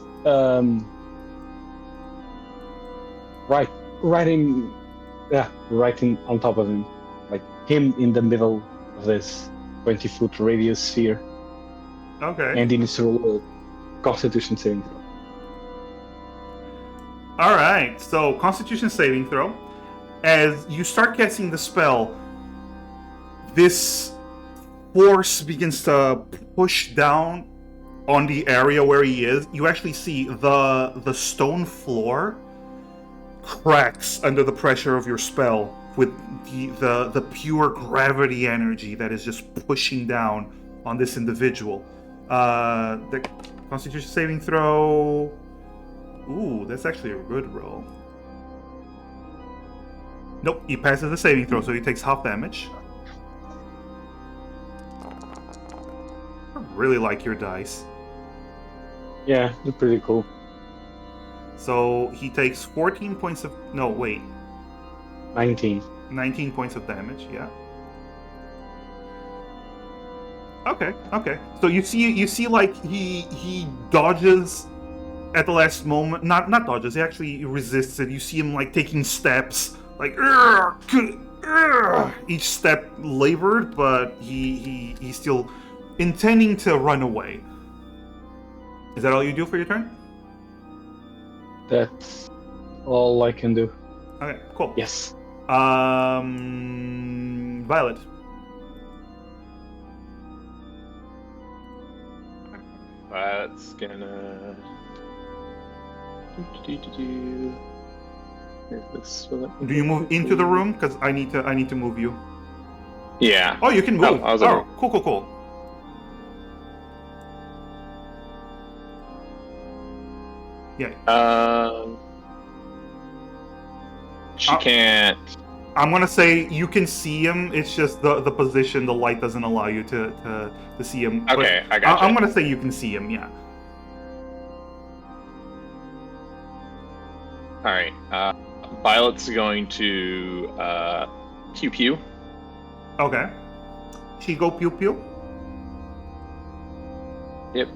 Right on top of him, like him in the middle of this 20-foot radius sphere. Okay. And he needs to roll a Constitution saving throw. All right. So Constitution saving throw. As you start casting the spell, this force begins to push down on the area where he is. You actually see the stone floor cracks under the pressure of your spell with the pure gravity energy that is just pushing down on this individual. The Constitution saving throw. Ooh, that's actually a good roll. Nope, he passes the saving throw, so he takes half damage. I really like your dice. Yeah, they're pretty cool. So he takes 14 points of... No, wait. 19. 19 points of damage, yeah. Okay. So you see like he dodges at the last moment. Not dodges, he actually resists it. You see him like taking steps, like each step labored, but he's still intending to run away. Is that all you do for your turn? That's all I can do. Okay, cool. Yes. Violet. That's gonna. Do you move into the room? Because I need to move you. Yeah. Oh, you can move. Oh, cool. Yeah. She can't. I'm gonna say you can see him. It's just the position, the light doesn't allow you to see him. Okay, but I got you. I'm gonna say you can see him. Yeah. All right. Violet's going to pew pew. Okay. She go pew pew. Yep.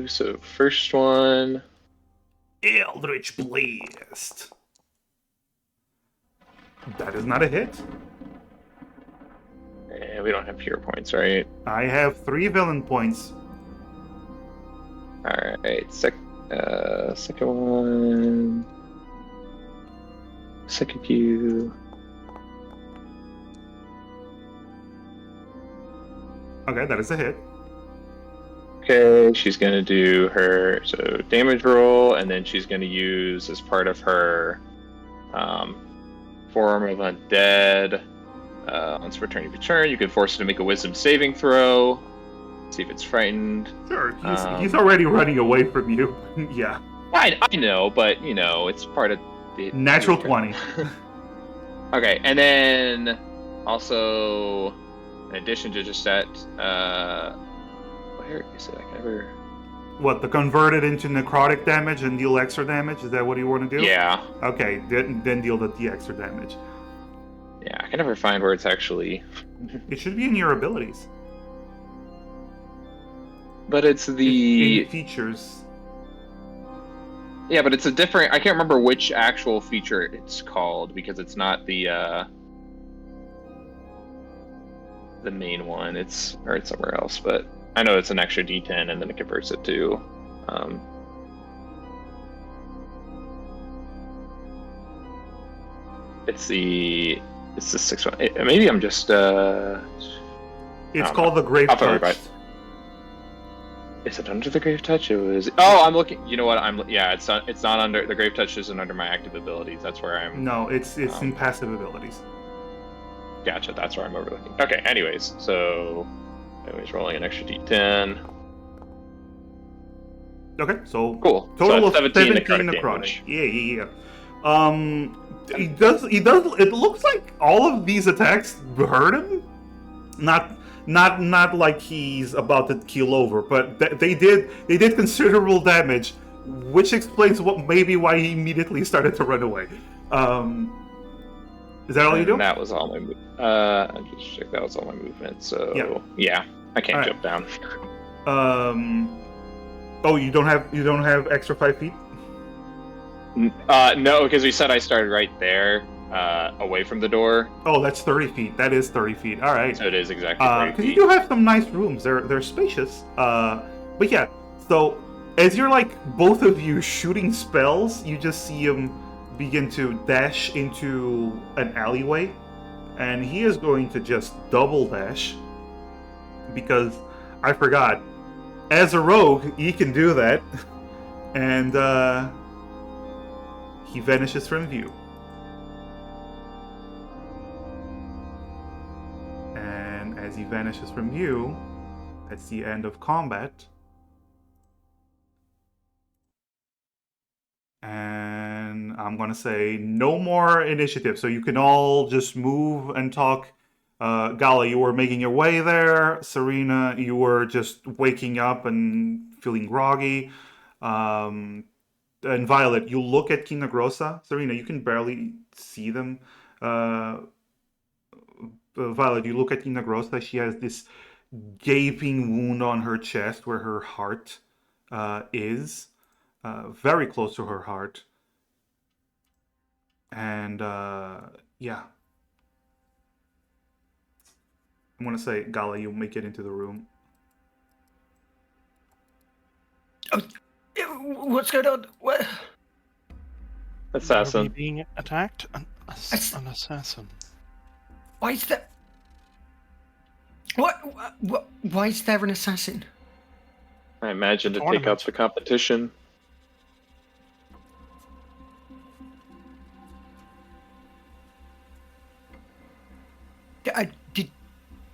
So first one. Eldritch Blast. That is not a hit. And we don't have hero points, right? I have 3 villain points. All right. Second one. Second pew. Okay, that is a hit. Okay, she's gonna do her damage roll, and then she's gonna use as part of her form of undead. Once returning to turn, you can force it to make a wisdom saving throw. See if it's frightened. Sure, he's already running away from you. Yeah. I know, but it's part of the natural 20. Okay, and then also in addition to just that, where is it? I can never. What, the convert it into necrotic damage and deal extra damage? Is that what you want to do? Yeah. Okay, then deal the extra damage. Yeah, I can never find where it's actually. It should be in your abilities. But it's the in features. Yeah, but it's a different. I can't remember which actual feature it's called because it's not the main one. It's somewhere else, but I know it's an extra D10, and then it converts it to. It's the 6th one. Maybe I'm just. It's called the Grave Touch. Is it under the Grave Touch? It was. Oh, I'm looking. You know what? It's not. It's not under the Grave Touch. Isn't under my active abilities. That's where I'm. No, it's in passive abilities. Gotcha. That's where I'm overlooking. Okay. Anyways, rolling an extra D10. Okay, so cool. Total so of 17 necrotic. Yeah. He does. It looks like all of these attacks hurt him. Not like he's about to keel over, but they did considerable damage, which explains why he immediately started to run away. Is that all you do? That was all my I just checked. That was all my movement. So yeah I can't jump down. Oh, you don't have extra 5 feet? No, because we said I started right there, away from the door. Oh, that's 30 feet. That is 30 feet. All right. So it is exactly 30 feet. Because you do have some nice rooms. They're spacious. But yeah. So as you're both of you shooting spells, you just see him begin to dash into an alleyway, and he is going to just double dash because I forgot. As a rogue, he can do that, and he vanishes from view. And as he vanishes from view, that's the end of combat. And I'm gonna say no more initiative, so you can all just move and talk. Gala, you were making your way there. Serena, you were just waking up and feeling groggy. And Violet, you look at Kinagrosa. Serena, you can barely see them. Violet, you look at Kinagrosa. She has this gaping wound on her chest where her heart is. Very close to her heart. And yeah. I'm gonna say, Gala, you make it into the room. Oh, what's going on? What? Assassin. Are we being attacked? An assassin. Why is there? What? Why is there an assassin? I imagine to take up the competition.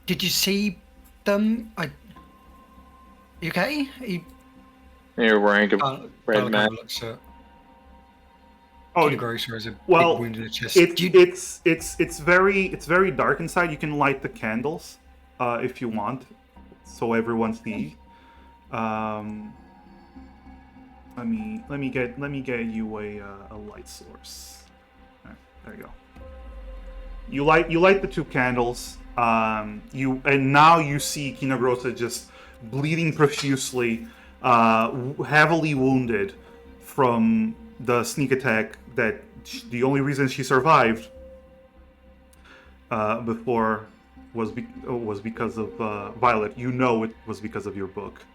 Did you see them? You okay? You're wearing a red mask. Oh, Grocer has a big wound in the chest. It's very dark inside. You can light the candles if you want, so everyone sees. Let me get you a light source. Right, there you go. You light the 2 candles. And now you see Kinagrosa just bleeding profusely, heavily wounded from the sneak attack that the only reason she survived before was because of Violet. You know it was because of your book.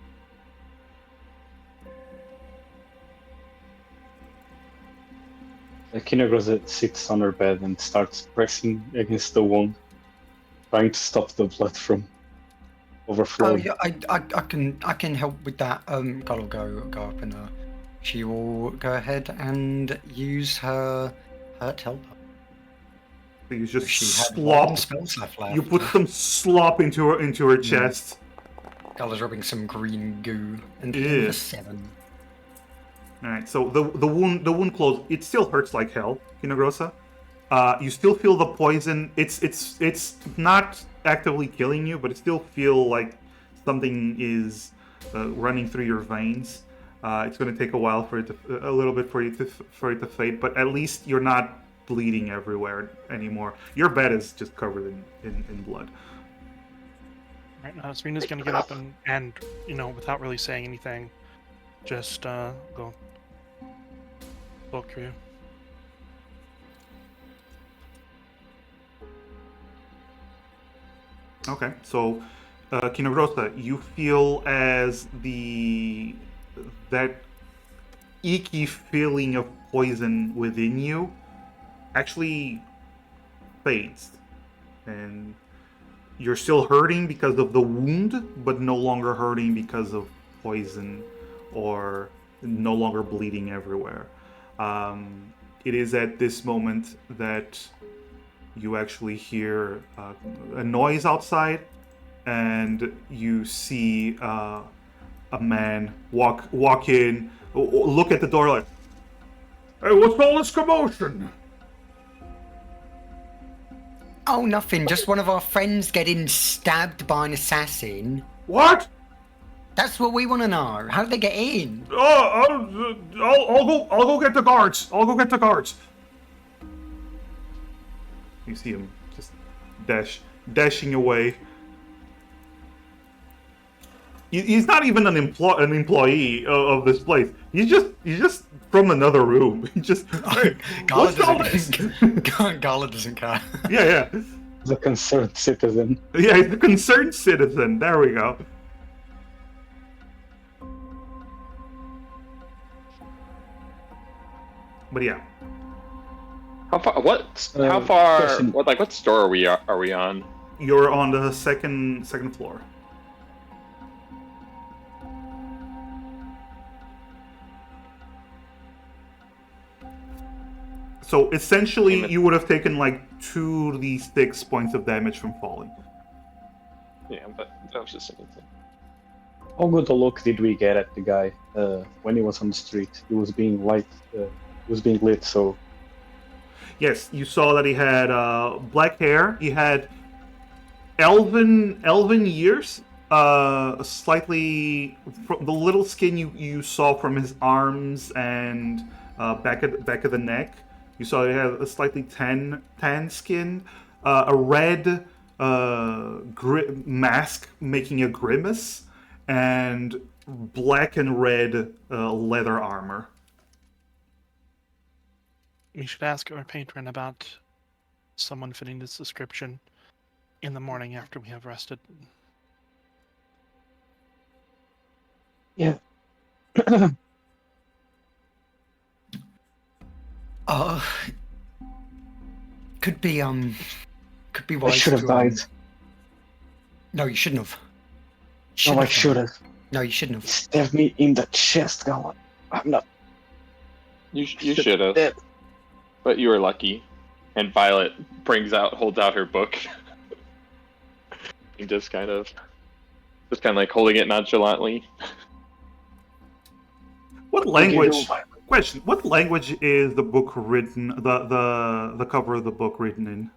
Kinagrosa sits on her bed and starts pressing against the wound, trying to stop the blood from overflowing. Oh yeah, I can help with that. God will go up and she will go ahead and use her hurt help. You just slop. You put some slop into her chest. Gala's rubbing some green goo and 7. All right, so the wound closed. It still hurts like hell, Kinagrosa. You still feel the poison. It's not actively killing you, but it still feel like something is running through your veins. It's going to take a while for it a little bit for it to fade, but at least you're not bleeding everywhere anymore. Your bed is just covered in blood. Right now, Serena's going to get up and without really saying anything, just go. book for you. Okay, so Kinogrosa, you feel as that icky feeling of poison within you actually fades, and you're still hurting because of the wound, but no longer hurting because of poison or no longer bleeding everywhere. It is at this moment that you actually hear a noise outside, and you see a man walk in, look at the door like, "Hey, what's all this commotion?" Oh, nothing. Just one of our friends getting stabbed by an assassin. What? That's what we want to know. How did they get in? I'll go get the guards. I'll go get the guards. You see him just dashing away. He's not even an employee of this place. He's just from another room. He just what's all this? Gala doesn't care. Yeah. He's a concerned citizen. Yeah, he's a concerned citizen. There we go. But yeah. How far? What store are we on? You're on the second floor. So essentially, you would have taken like 2d6 points of damage from falling. Yeah, but that was just anything. How good a look did we get at the guy when he was on the street? He was being lit. So yes, you saw that he had black hair. He had elven years. Slightly from the little skin you saw from his arms and back of the neck. You saw he had a slightly tan skin, a red mask making a grimace, and black and red leather armor. We should ask our patron about someone fitting this description in the morning after we have rested. yeah. Could be I wise should have to, died. No, you shouldn't have. No, I should have. No, you shouldn't He have. stabbed me in the chest, Gala. I'm not. You should have. Dead. But you were lucky. And Violet holds out her book. And just kind of like holding it nonchalantly. What language? Question: what language is the book written? The cover of the book written in?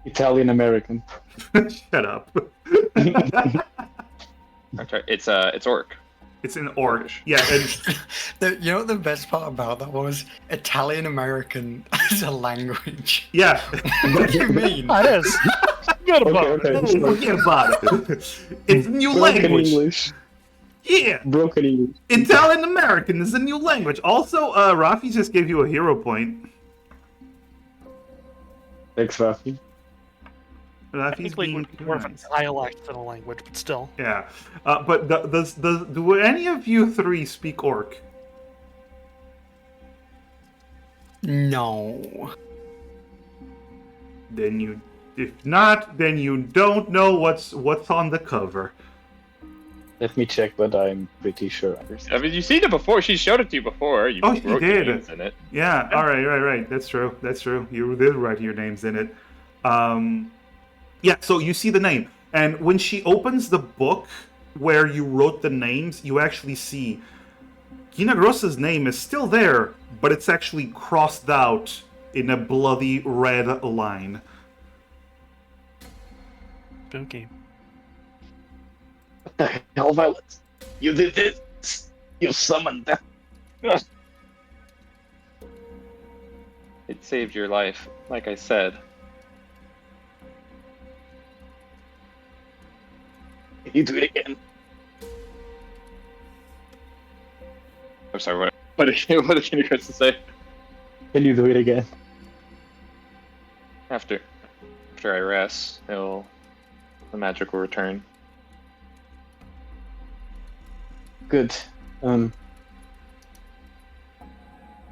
Italian American. Shut up. Okay, it's Orc. It's in Orc. Yeah, and You know what the best part about that was? Italian American as a language. yeah. What do you mean? That is. Forget about Okay. Forget about it. It's a new Broken language. English. Yeah. Broken English. Italian American is a new language. Also, Rafi just gave you a hero point. Thanks, Rafi. Rafi's Technically, being would be more of a nice. dialect than a language, but still. Yeah. But do any of you three speak Orc? No. If not, then you don't know what's on the cover. Let me check, but I'm pretty sure. I mean, you've seen it before. She showed it to you before. You Oh, she wrote your did. names in it. Yeah. All right. Right. That's true. You did write your names in it. Yeah. So you see the name, and when she opens the book where you wrote the names, you actually see Ginagrossa's name is still there, but it's actually crossed out in a bloody red line. Spooky. What the hell, Violet? You did this! You summoned them! It saved your life, like I said. You do it again. I'm sorry, what? What did King Chris say? Can you do it again? After I rest, the magic will return. Good. I'm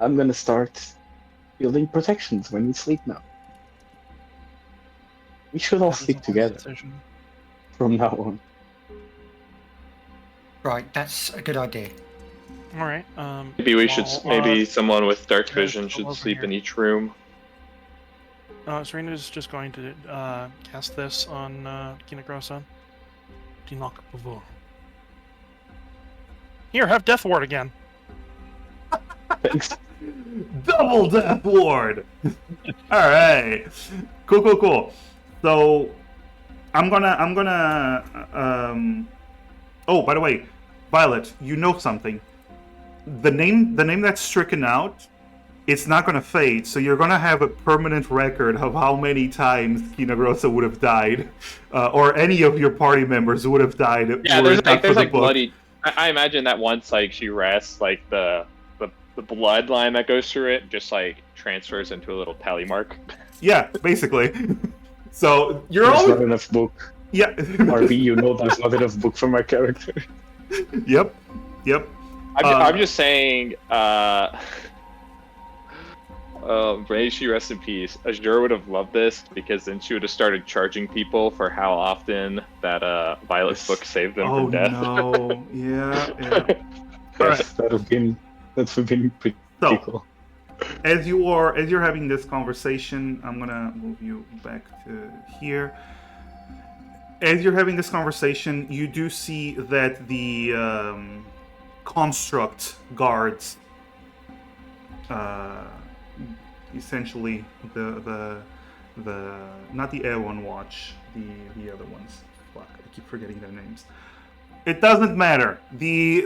gonna start building protections when we sleep now. We should all sleep together from now on. Right, that's a good idea. All right. Maybe we should. Maybe someone with dark vision should sleep in each room. Serena's just going to cast this on Kinagrosa. Dinok Pavor. Here, have Death Ward again. Thanks. Double Death Ward! Alright. Cool. So, I'm gonna, oh, by the way, Violet, you know something. The name that's stricken out, it's not gonna fade, so you're gonna have a permanent record of how many times Kinagrosa would have died, or any of your party members would have died. Yeah, there's bloody. I imagine that once she rests, the bloodline that goes through it just transfers into a little tally mark. Yeah, basically. So you're there's always not enough book. Yeah. RB, there's not enough book for my character. Yep. I'm just saying. May she rest in peace. Azure would have loved this because then she would have started charging people for how often that Violet's book saved them from death. Oh no! Yeah. Yes, that would have been pretty cool. As you're having this conversation, I'm gonna move you back to here. As you're having this conversation, you do see that the construct guards, essentially the not the Airone Watch, the other ones. Fuck, I keep forgetting their names. It doesn't matter. The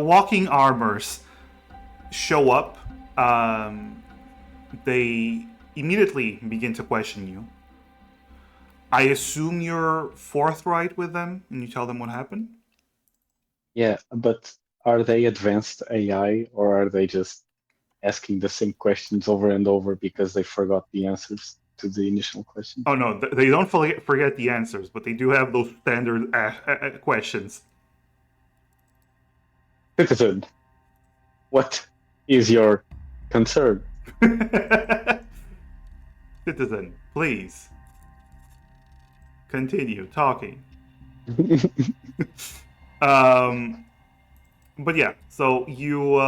walking armors show up. They immediately begin to question you. I assume you're forthright with them and you tell them what happened? Yeah, but are they advanced AI or are they just asking the same questions over and over because they forgot the answers to the initial question? Oh no, they don't forget the answers, but they do have those standard questions. Citizen, what is your concern? Citizen, please continue talking. But yeah, so you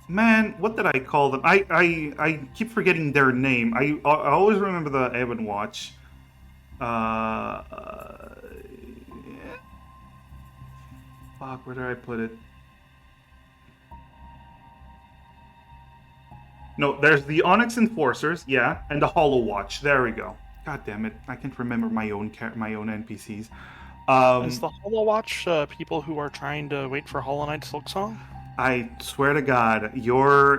man, what did I call them? I keep forgetting their name. I always remember the Airone Watch. Fuck, where did I put it? No, there's the Onyx Enforcers, yeah, and the Hollow Watch. There we go. God damn it, I can't remember my own NPCs. Is the Hollow Watch people who are trying to wait for Hollow Knight's Silksong? I swear to God, your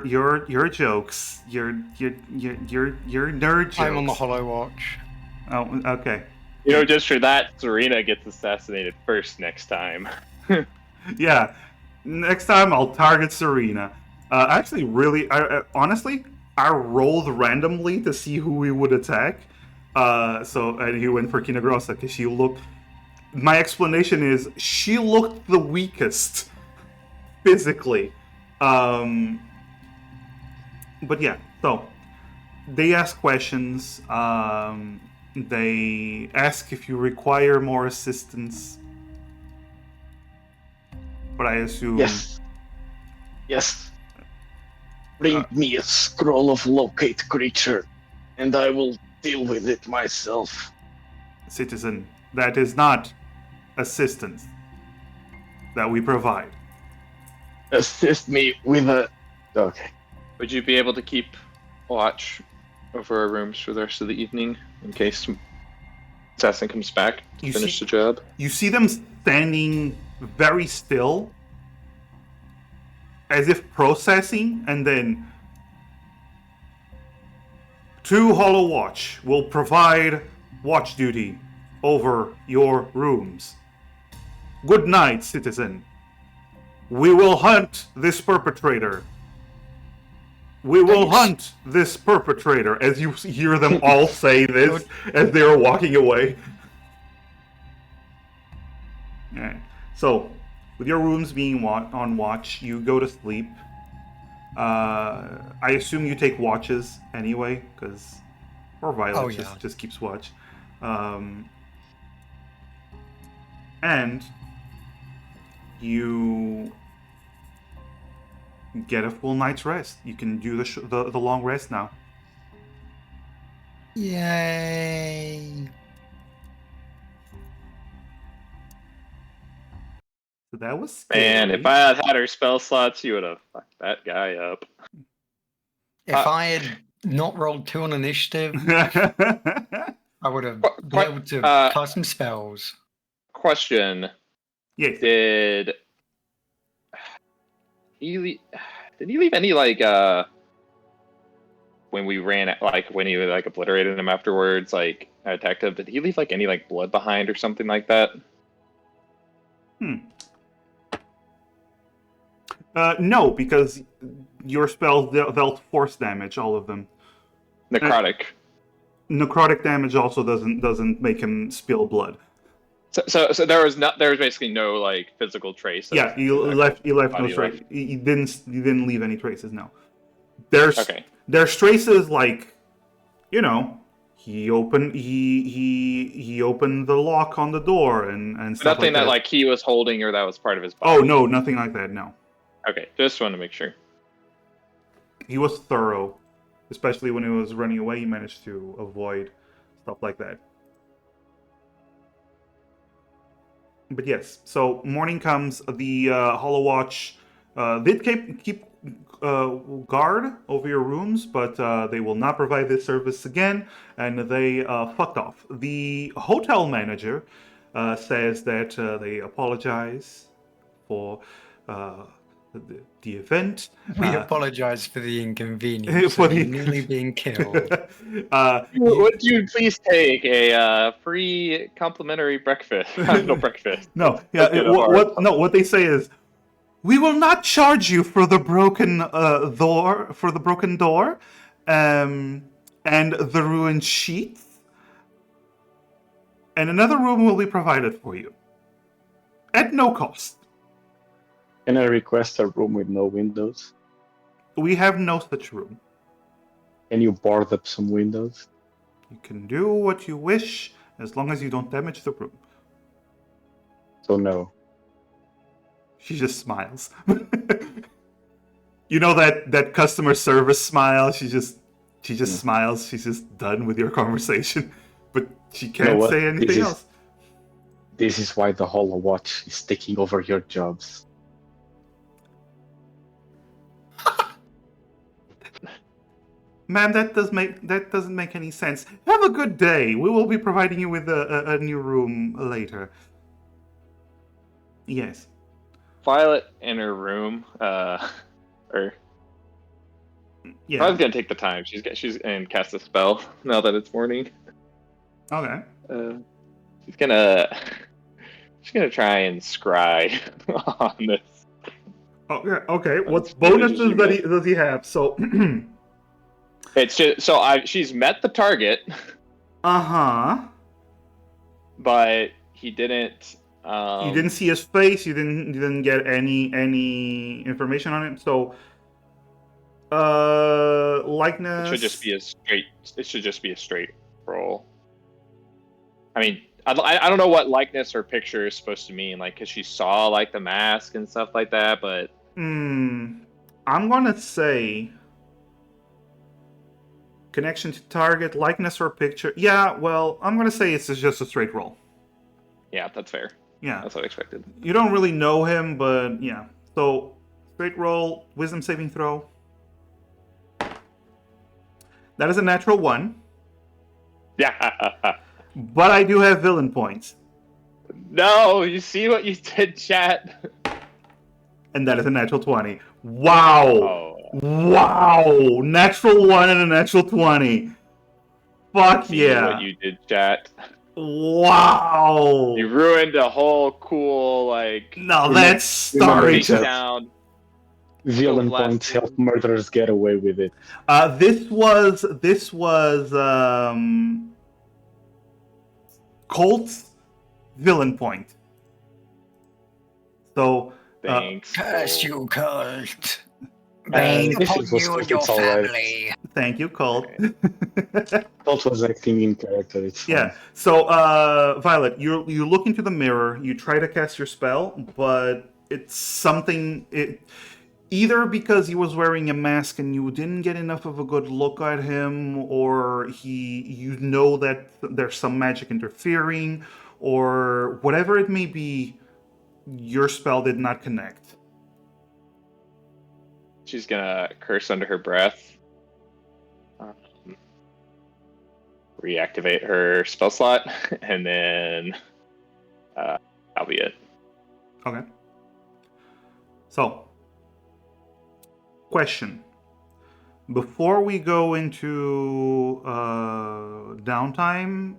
jokes, your nerd jokes. I'm on the Hollow Watch. Oh, okay. Just for that, Serena gets assassinated first next time. Yeah, next time I'll target Serena. Actually, really, honestly, I rolled randomly to see who we would attack. And he went for Kinagrosa because she looked. My explanation is she looked the weakest physically. But yeah, so they ask questions. They ask if you require more assistance. But I assume. Yes. Bring me a scroll of locate creature, and I will deal with it myself. Citizen, that is not assistance that we provide. Assist me with a... Okay. Would you be able to keep watch over our rooms for the rest of the evening in case Assassin comes back to finish the job? You see them standing very still, as if processing, and then 2 Hollow Watch will provide watch duty over your rooms. Good night, citizen. We will hunt this perpetrator. We will hunt this perpetrator. As you hear them all say this as they are walking away. Alright. So, with your rooms being on watch, you go to sleep. I assume you take watches anyway, because... Or Violet just keeps watch. And you get a full night's rest. You can do the long rest now. Yay! So that was scary. Man, if I had her spell slots, you would have fucked that guy up. If I had not rolled 2 on initiative, I would have been able to cast some spells. Question. Yes. Did he leave any, like, when we ran, like, when he, like, obliterated him afterwards, like, I attacked him, did he leave, like, any, like, blood behind or something like that? No, because your spells dealt force damage, all of them. Necrotic. Necrotic damage also doesn't make him spill blood. So there was basically no, like, physical trace. Yeah, you left no trace. You didn't leave any traces. No. There's traces, like, you know, he opened the lock on the door and stuff nothing like that like he was holding or that was part of his body. Oh no, nothing like that. No. Okay, just wanted to make sure. He was thorough, especially when he was running away. He managed to avoid stuff like that. But yes, so morning comes. The Hollow Watch did keep guard over your rooms, but they will not provide this service again, and they fucked off. The hotel manager says that they apologize for the event. We apologize for the inconvenience of you nearly being killed. Would you please take a free complimentary breakfast? No breakfast. No, yeah. What they say is, we will not charge you for the broken door, and the ruined sheets, and another room will be provided for you at no cost. Can I request a room with no windows? We have no such room. Can you board up some windows? You can do what you wish, as long as you don't damage the room. So no. She just smiles. You know that customer service smile? She just smiles. She's just done with your conversation. But she can't say anything else. This is why the Hollow Watch is taking over your jobs. Ma'am, that doesn't make any sense. Have a good day. We will be providing you with a new room later. Yes. Violet in her room, I was gonna take the time. She's and cast a spell now that it's morning. Okay. She's gonna try and scry on this. Oh yeah. Okay. What bonuses does he have? So. It's just she's met the target. But he didn't. You didn't see his face. You didn't get any information on him. So, likeness. It should just be a straight roll. I mean, I don't know what likeness or picture is supposed to mean, like, because she saw like the mask and stuff like that. But I'm gonna say. Connection to target, likeness or picture. Yeah, well, I'm going to say it's just a straight roll. Yeah, that's fair. Yeah. That's what I expected. You don't really know him, but yeah. So, straight roll, wisdom saving throw. That is a natural 1. Yeah. But I do have villain points. No, you see what you did, chat? And that is a natural 20. Wow! Oh. Wow! Natural 1 and a natural 20. Fuck yeah! What you did, chat. Wow! You ruined a whole cool No, that's sound. Villain points help murderers get away with it. This was Colt's villain point. So thanks. Curse you, Colt. This Upon was you and your it's all right. family. Thank you, Colt. Colt was acting in character. It's fine. Yeah. So, Violet, you look into the mirror. You try to cast your spell, but it's something. Either because he was wearing a mask and you didn't get enough of a good look at him, or you know that there's some magic interfering, or whatever it may be, your spell did not connect. She's gonna curse under her breath. Reactivate her spell slot, and then that'll be it. Okay. So, question. Before we go into downtime,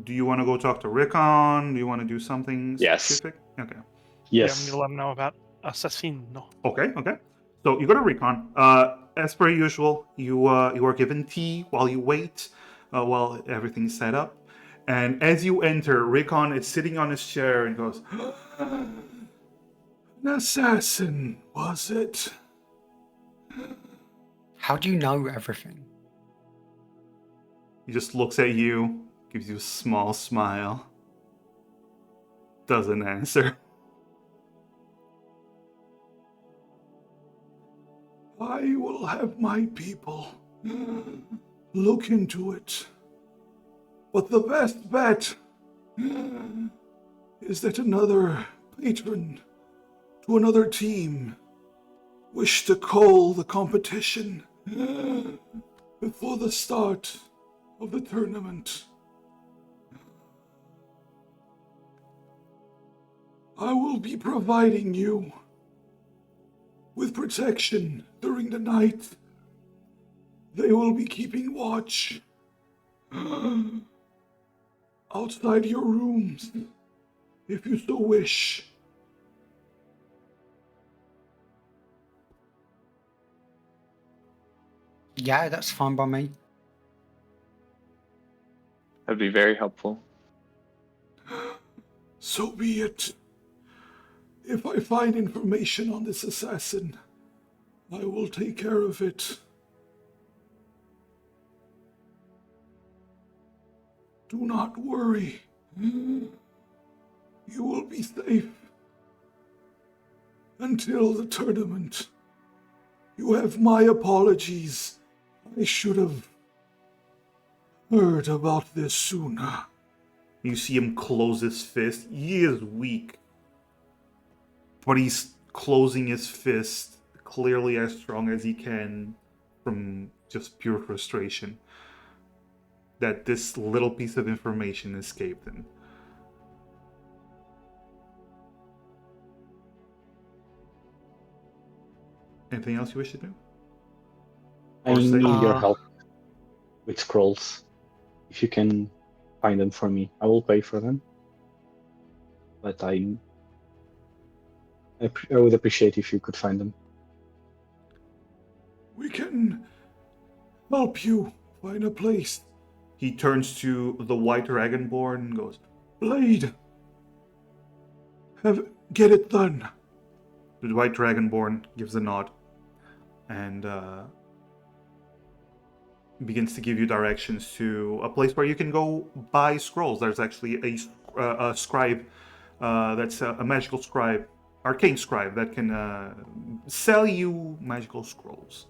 do you want to go talk to Rickon? Do you want to do something specific? Yes. Okay. Yeah, I'm gonna let him know about Assassino. Okay. So you go to Recon. As per usual, you are given tea while you wait, while everything's set up. And as you enter, Recon is sitting on his chair and goes, An assassin, was it? How do you know everything? he just looks at you, gives you a small smile, doesn't answer. I will have my people look into it. But the best bet is that another patron to another team wish to call the competition before the start of the tournament. I will be providing you with protection during the night. They will be keeping watch outside your rooms, if you so wish. Yeah, that's fine by me. That'd be very helpful. So be it. If I find information on this assassin, I will take care of it. Do not worry. You will be safe until the tournament. You have my apologies. I should have heard about this sooner. You see him close his fist. He is weak, but he's closing his fist clearly as strong as he can from just pure frustration that this little piece of information escaped him. Anything else you wish to do? I need your help with scrolls. If you can find them for me, I will pay for them. But I would appreciate if you could find them. We can help you find a place. He turns to the White Dragonborn and goes, Blade, get it done. The White Dragonborn gives a nod and begins to give you directions to a place where you can go buy scrolls. There's actually a scribe that's a magical scribe, arcane scribe, that can sell you magical scrolls.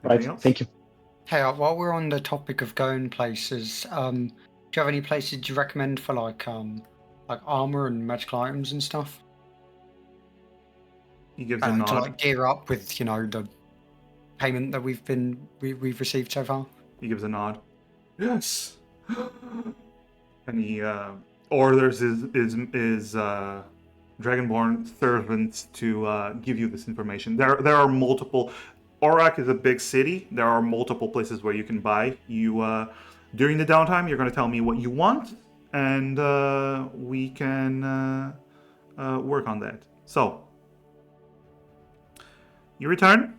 Right, thank you. Hey, while we're on the topic of going places, do you have any places you recommend for like armor and magical items and stuff? He gives a nod. To like gear up with, the payment that we've received so far. He gives a nod. Yes. And he orders his Dragonborn servants to give you this information. There are multiple. Orak is a big city. There are multiple places where you can buy. You during the downtime, you're going to tell me what you want, and we can work on that. So you return,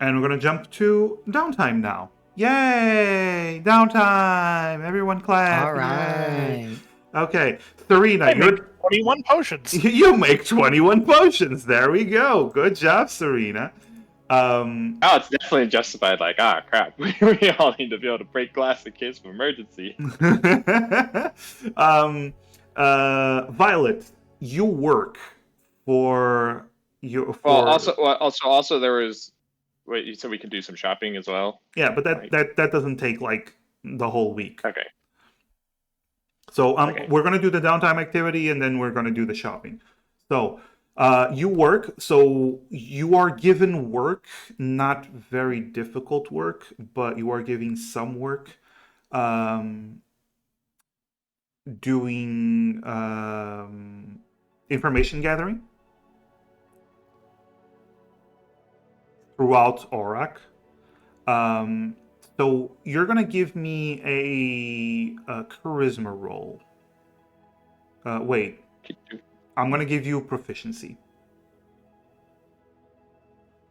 and we're going to jump to downtime now. Yay! Downtime! Everyone clap. All right. Yay. Okay, Serena, you're 21 potions. You make 21 potions. There we go. Good job, Serena. It's definitely justified. Like, crap, we all need to be able to break glass in case of emergency. Violet, you work for you. Well, also there was. Wait, you said we can do some shopping as well? Yeah, but that doesn't take like the whole week. Okay. So we're gonna do the downtime activity, and then we're gonna do the shopping. So you work. So you are given work, not very difficult work, but you are giving some work, doing information gathering throughout Orak. So you're gonna give me a charisma roll. Wait, I'm gonna give you proficiency.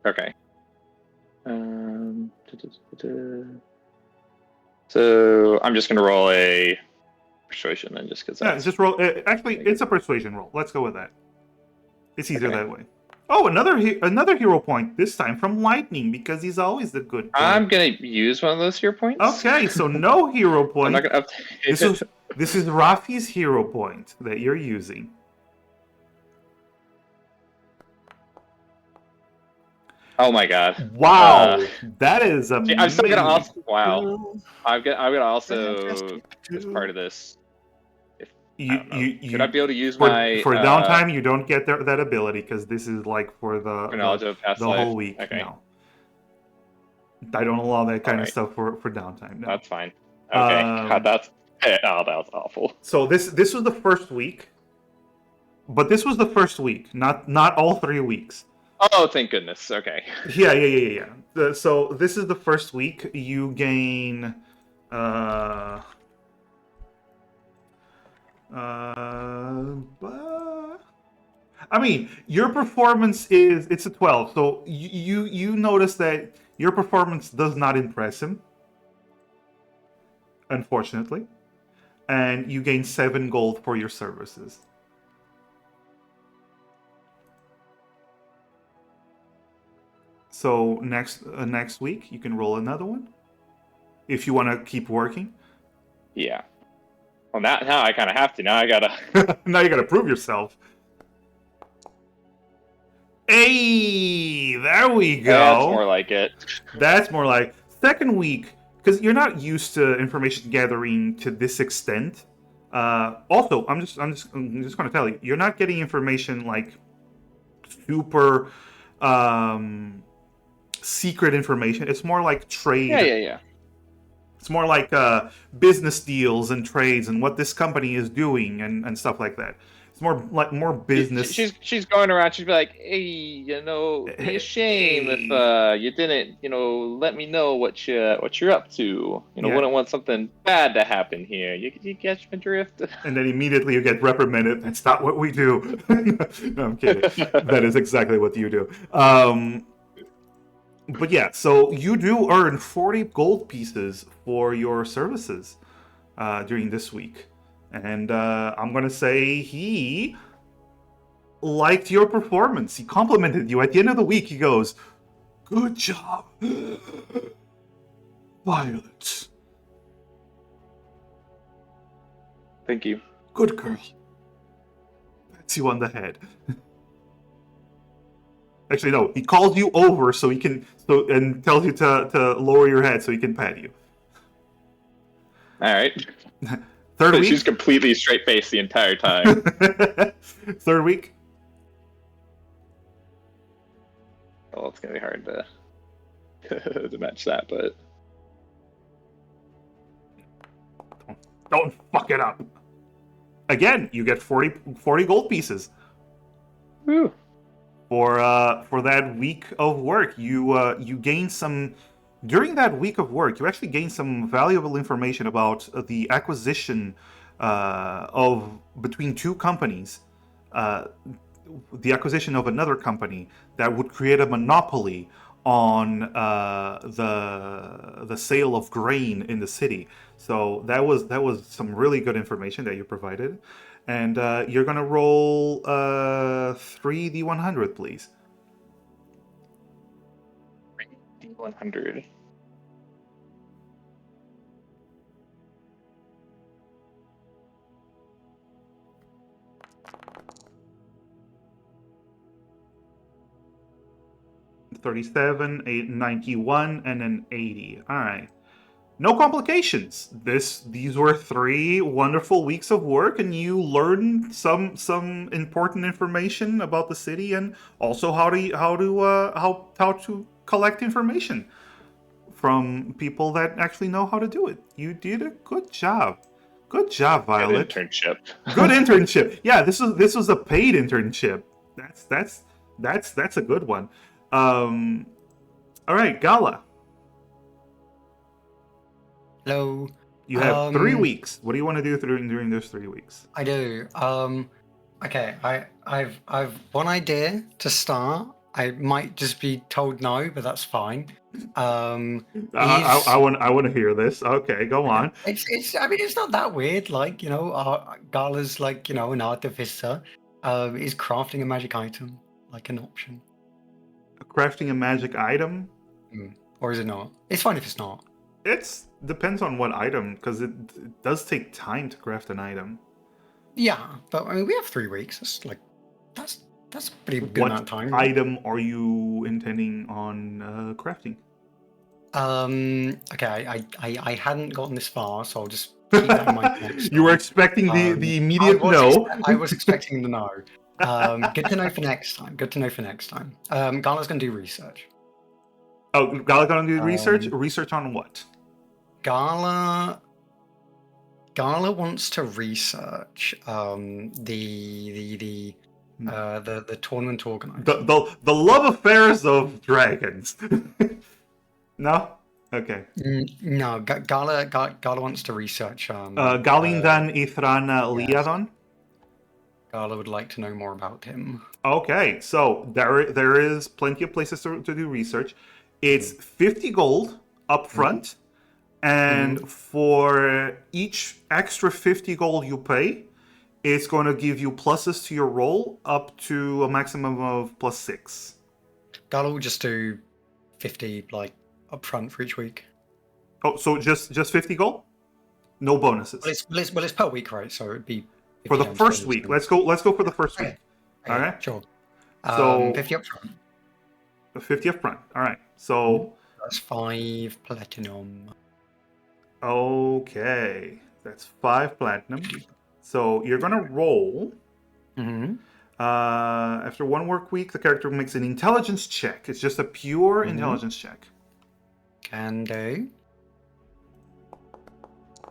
Okay. So I'm just gonna roll a persuasion then, just because. Yeah, just roll. Actually, it's a persuasion roll. Let's go with that. It's easier that way. Oh, another hero point. This time from Lightning, because he's always the good point. I'm gonna use one of those hero points. Okay, so no hero point. I'm not gonna update This is Rafi's hero point that you're using. Oh my god! Wow, that is amazing. I'm still gonna also. Wow, I'm gonna also as part of this. Should I be able to use for downtime? You don't get that ability because this is like for the whole week. Okay. No, I don't allow that kind of stuff for downtime. No. That's fine. Okay, God, that was awful. So this was the first week, but this was the first week, not all 3 weeks. Oh, thank goodness. Okay. Yeah. So this is the first week. You gain. I mean, your performance it's a 12. So you notice that your performance does not impress him, unfortunately, and you gain 7 gold for your services. So next week you can roll another one if you want to keep working. Yeah. Well, now I kind of have to. Now I gotta. Now you gotta prove yourself. Hey, there we go. That's more like it. That's more like second week, because you're not used to information gathering to this extent. Also, I'm just gonna tell you, you're not getting information like super secret information. It's more like trade. Yeah. It's more like business deals and trades and what this company is doing and stuff like that. It's more business. She's going around. She'd be like, "Hey, be a shame if you didn't, let me know what you're up to. Wouldn't want something bad to happen here. You catch my drift?" And then immediately you get reprimanded. That's not what we do. No, I'm kidding. That is exactly what you do. But yeah, so you do earn 40 gold pieces for your services during this week. And I'm going to say he liked your performance. He complimented you. At the end of the week, he goes, "Good job, Violet. Thank you. Good girl." Pats you on the head. Actually, no. He calls you over and tells you to lower your head so he can pat you. All right. Third week. She's completely straight faced the entire time. Third week. Well, it's gonna be hard to match that, but don't fuck it up. Again, you get 40 gold pieces. Woo. for that week of work. You gained some during that week of work. You actually gained some valuable information about the acquisition of between two companies. The acquisition of another company that would create a monopoly on the sale of grain in the city. So that was some really good information that you provided, and you're gonna roll 3d100, please. D100. $37, 91, and an 80. All right. No complications. These were 3 wonderful weeks of work, and you learned some important information about the city, and also how to collect information from people that actually know how to do it. You did a good job. Good job, Violet. Good internship. Good internship. Yeah, this was a paid internship. That's a good one. All right, Gala. Hello. You have 3 weeks. What do you want to do during those 3 weeks? I do. Okay. I've one idea to start. I might just be told no, but that's fine. I want to hear this. Okay, go on. It's. I mean, it's not that weird. Like, Gala's like, an artificer. Is crafting a magic item like an option? Crafting a magic item? Or is it not? It's fine if it's not. It depends on what item, because it does take time to craft an item. Yeah, but I mean, we have 3 weeks. That's a pretty good amount of time. What item are you intending on crafting? Okay, I hadn't gotten this far, so I'll just keep that in mind next time. You were expecting the immediate no. I was expecting the no. Good to know for next time. Gala's going to do research. Oh, Gala's going to do research? Research on what? Gala wants to research the tournament organizer. The love affairs of dragons. No? Okay. No, Gala wants to research Galindan Ithrana Liadon. Gala would like to know more about him. Okay, so there is plenty of places to do research. It's 50 gold up front, and for each extra 50 gold you pay, it's going to give you pluses to your roll up to a maximum of +6. Gala will just do 50 like up front for each week. Oh, so just 50 gold? No bonuses. Well, it's per week, right? So it'd be for the first week. Let's go for the first week. All right. Sure. So 50 up front. 50 up front. All right. So that's 5 platinum. Okay, that's 5 platinum. So you're gonna roll. After 1 work week, the character makes an intelligence check. It's just a pure intelligence check. Can do.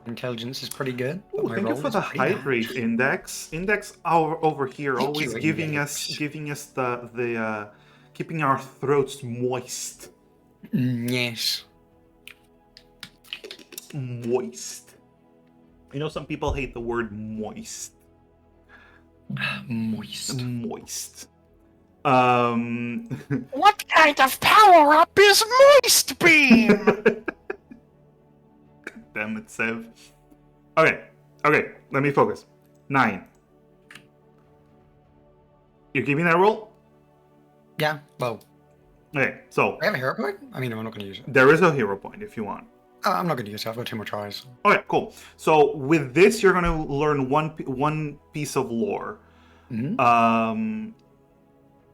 Intelligence is pretty good. Ooh, thank you for the height rate index. Index over here, always giving us the keeping our throats moist. Yes. Moist. You know, some people hate the word moist. Moist. What kind of power up is Moist Beam? Damn it, Sev. Okay, let me focus. 9. You're keeping that roll? Yeah, well. Okay, so. I have a hero point? I mean, I'm not going to use it. There is a hero point if you want. I'm not going to use it. I've got 2 more tries. Okay, cool. So with this, you're going to learn one piece of lore.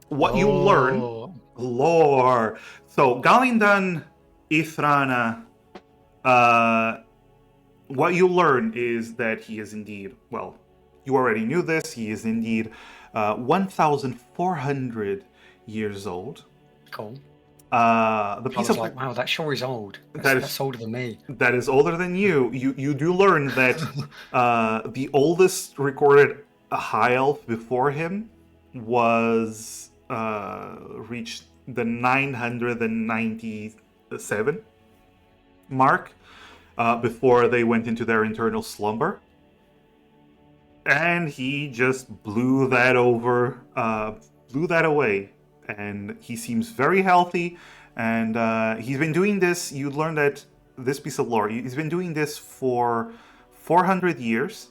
What you learn. Lore. So Galindan Ithrana. What you learn is that he is indeed, well, you already knew this, he is indeed 1,400 years old. Cool. The piece of like, wow, that sure is old. That's older than me. That is older than you. You do learn that the oldest recorded high elf before him was reached the 997 mark before they went into their internal slumber. And he just blew that away. And he seems very healthy. And he's been doing this. You learned that this piece of lore. He's been doing this for 400 years.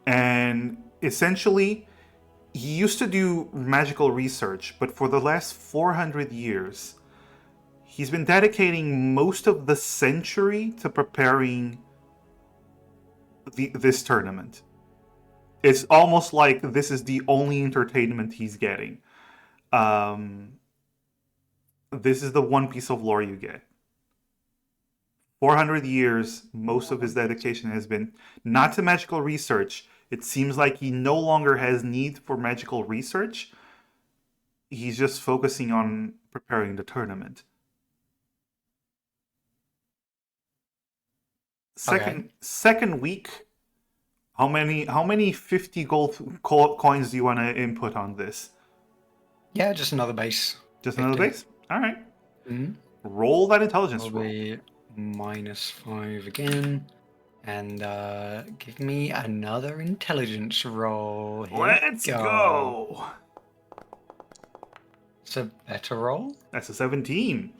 And essentially, he used to do magical research, but for the last 400 years, he's been dedicating most of the century to preparing this tournament. It's almost like this is the only entertainment he's getting. This is the one piece of lore you get. 400 years, most of his dedication has been not to magical research. It seems like he no longer has need for magical research. He's just focusing on preparing the tournament. Second week, how many 50 gold coins do you want to input on this? Yeah, just another base. Just 50. another base? All right. Mm-hmm. Roll that intelligence roll. -5 again. And give me another intelligence roll. Let's go. It's a better roll? That's a 17.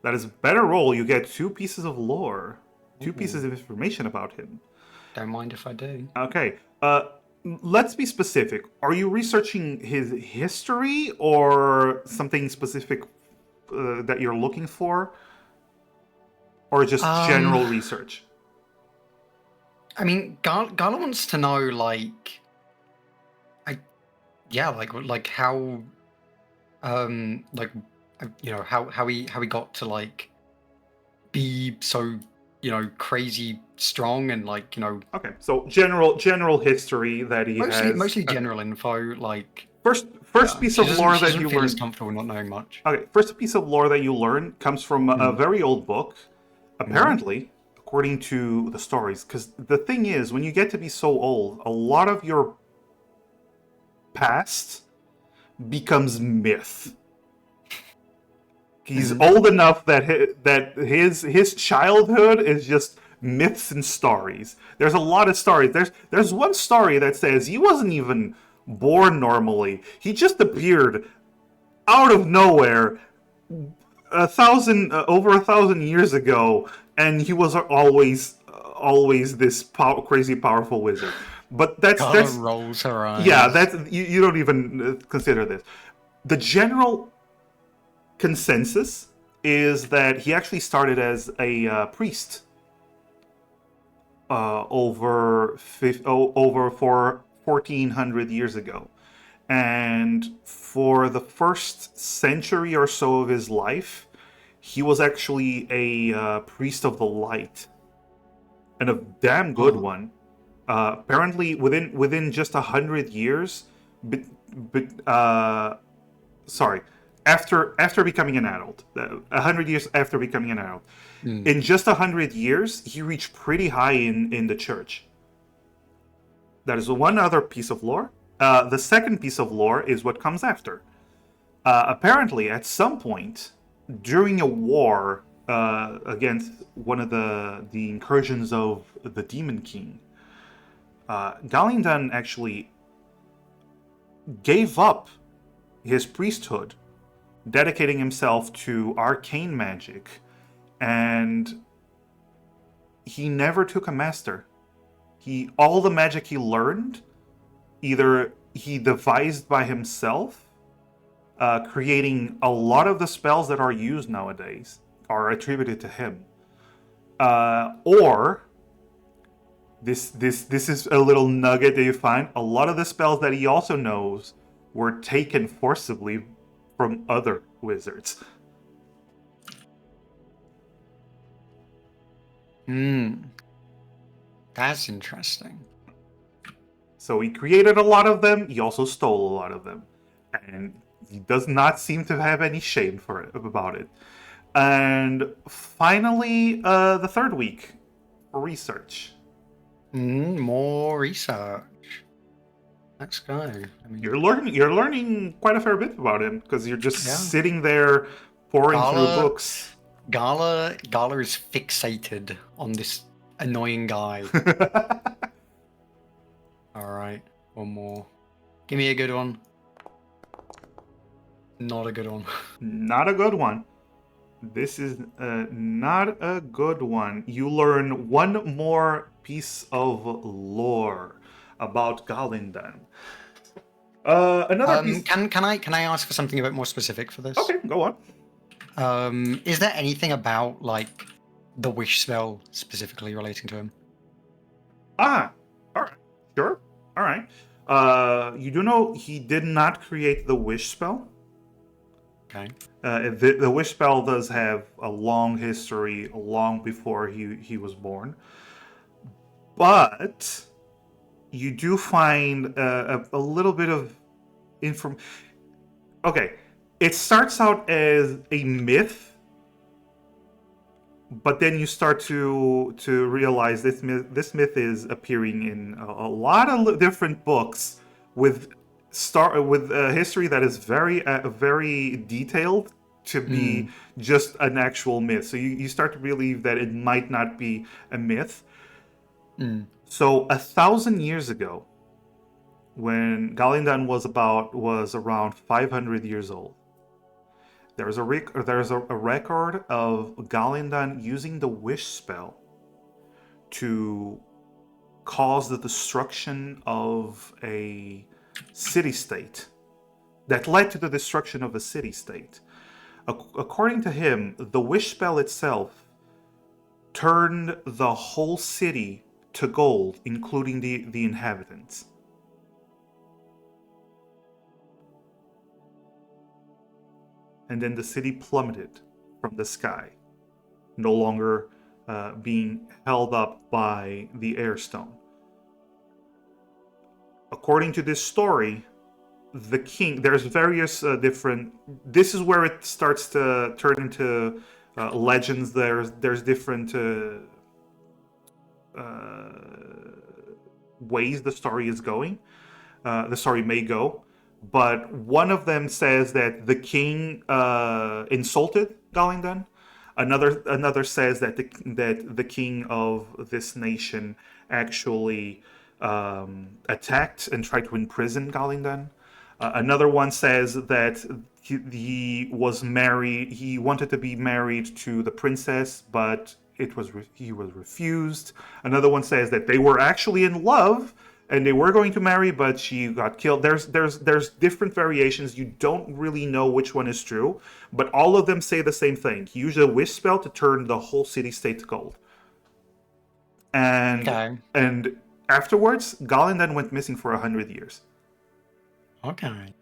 That is a better roll. You get 2 pieces of lore. 2 pieces of information about him. Don't mind if I do. Okay. Let's be specific. Are you researching his history or something specific that you're looking for? Or just general research? I mean, Gala wants to know, like how, how he got to like be so, crazy strong and like, Okay, so general history that he has. Mostly general info, like. First piece of lore that you learn. Comfortable not knowing much. Okay, first piece of lore that you learn comes from a very old book. Apparently, according to the stories, because the thing is, when you get to be so old, a lot of your past becomes myth. He's old enough that his childhood is just myths and stories. There's a lot of stories. There's one story that says he wasn't even born normally. He just appeared out of nowhere over 1,000 years ago, and he was always this crazy powerful wizard. But that's rolls her eyes. Yeah, that's you don't even consider this. The general consensus is that he actually started as a priest over 1,400 years ago. And for the first century or so of his life, he was actually a priest of the light. And a damn good one. Apparently, within just 100 years, after becoming an adult, 100 years after becoming an adult, in just 100 years, he reached pretty high in the church. That is one other piece of lore. The second piece of lore is what comes after. Apparently, at some point during a war against one of the incursions of the Demon King, Galindan actually gave up his priesthood, dedicating himself to arcane magic, and he never took a master. All the magic he learned, either he devised by himself, creating a lot of the spells that are used nowadays are attributed to him, or this is a little nugget that you find. A lot of the spells that he also knows were taken forcibly from other wizards. That's interesting. So he created a lot of them, he also stole a lot of them. And he does not seem to have any shame about it. And finally, the third week, for research. More research. Next guy. I mean, You're learning quite a fair bit about him because you're just sitting there poring through books. Gala is fixated on this annoying guy. Alright, one more. Give me a good one. Not a good one. Not a good one. This is not a good one. You learn one more piece of lore about Galindan. Another piece. Can I ask for something a bit more specific for this? Okay, go on. Is there anything about like the wish spell specifically relating to him? All right, sure, all right. You do know he did not create the wish spell. Okay. The wish spell does have a long history, long before he was born, but you do find a little bit of information. Okay, it starts out as a myth, but then you start to realize this myth is appearing in a lot of different books with history that is very detailed to be just an actual myth. So you start to believe that it might not be a myth. So 1,000 years ago, when Galindan was around 500 years old, there's a record of Galindan using the wish spell to cause the destruction of a city-state that led to the destruction of a city-state. According to him, the wish spell itself turned the whole city to gold, including the inhabitants. And then the city plummeted from the sky, no longer being held up by the air stone. According to this story, the king, there's various different, this is where it starts to turn into legends. There's different ways the story is going, the story may go, but one of them says that the king insulted Galindan. Another says that the king of this nation actually attacked and tried to imprison Galindan. Another one says that he was married. He wanted to be married to the princess, but he was refused. Another one says that they were actually in love and they were going to marry, but she got killed. There's different variations. You don't really know which one is true, but all of them say the same thing. He used a wish spell to turn the whole city-state to gold. And afterwards, Galindan went missing for 100 years. Okay.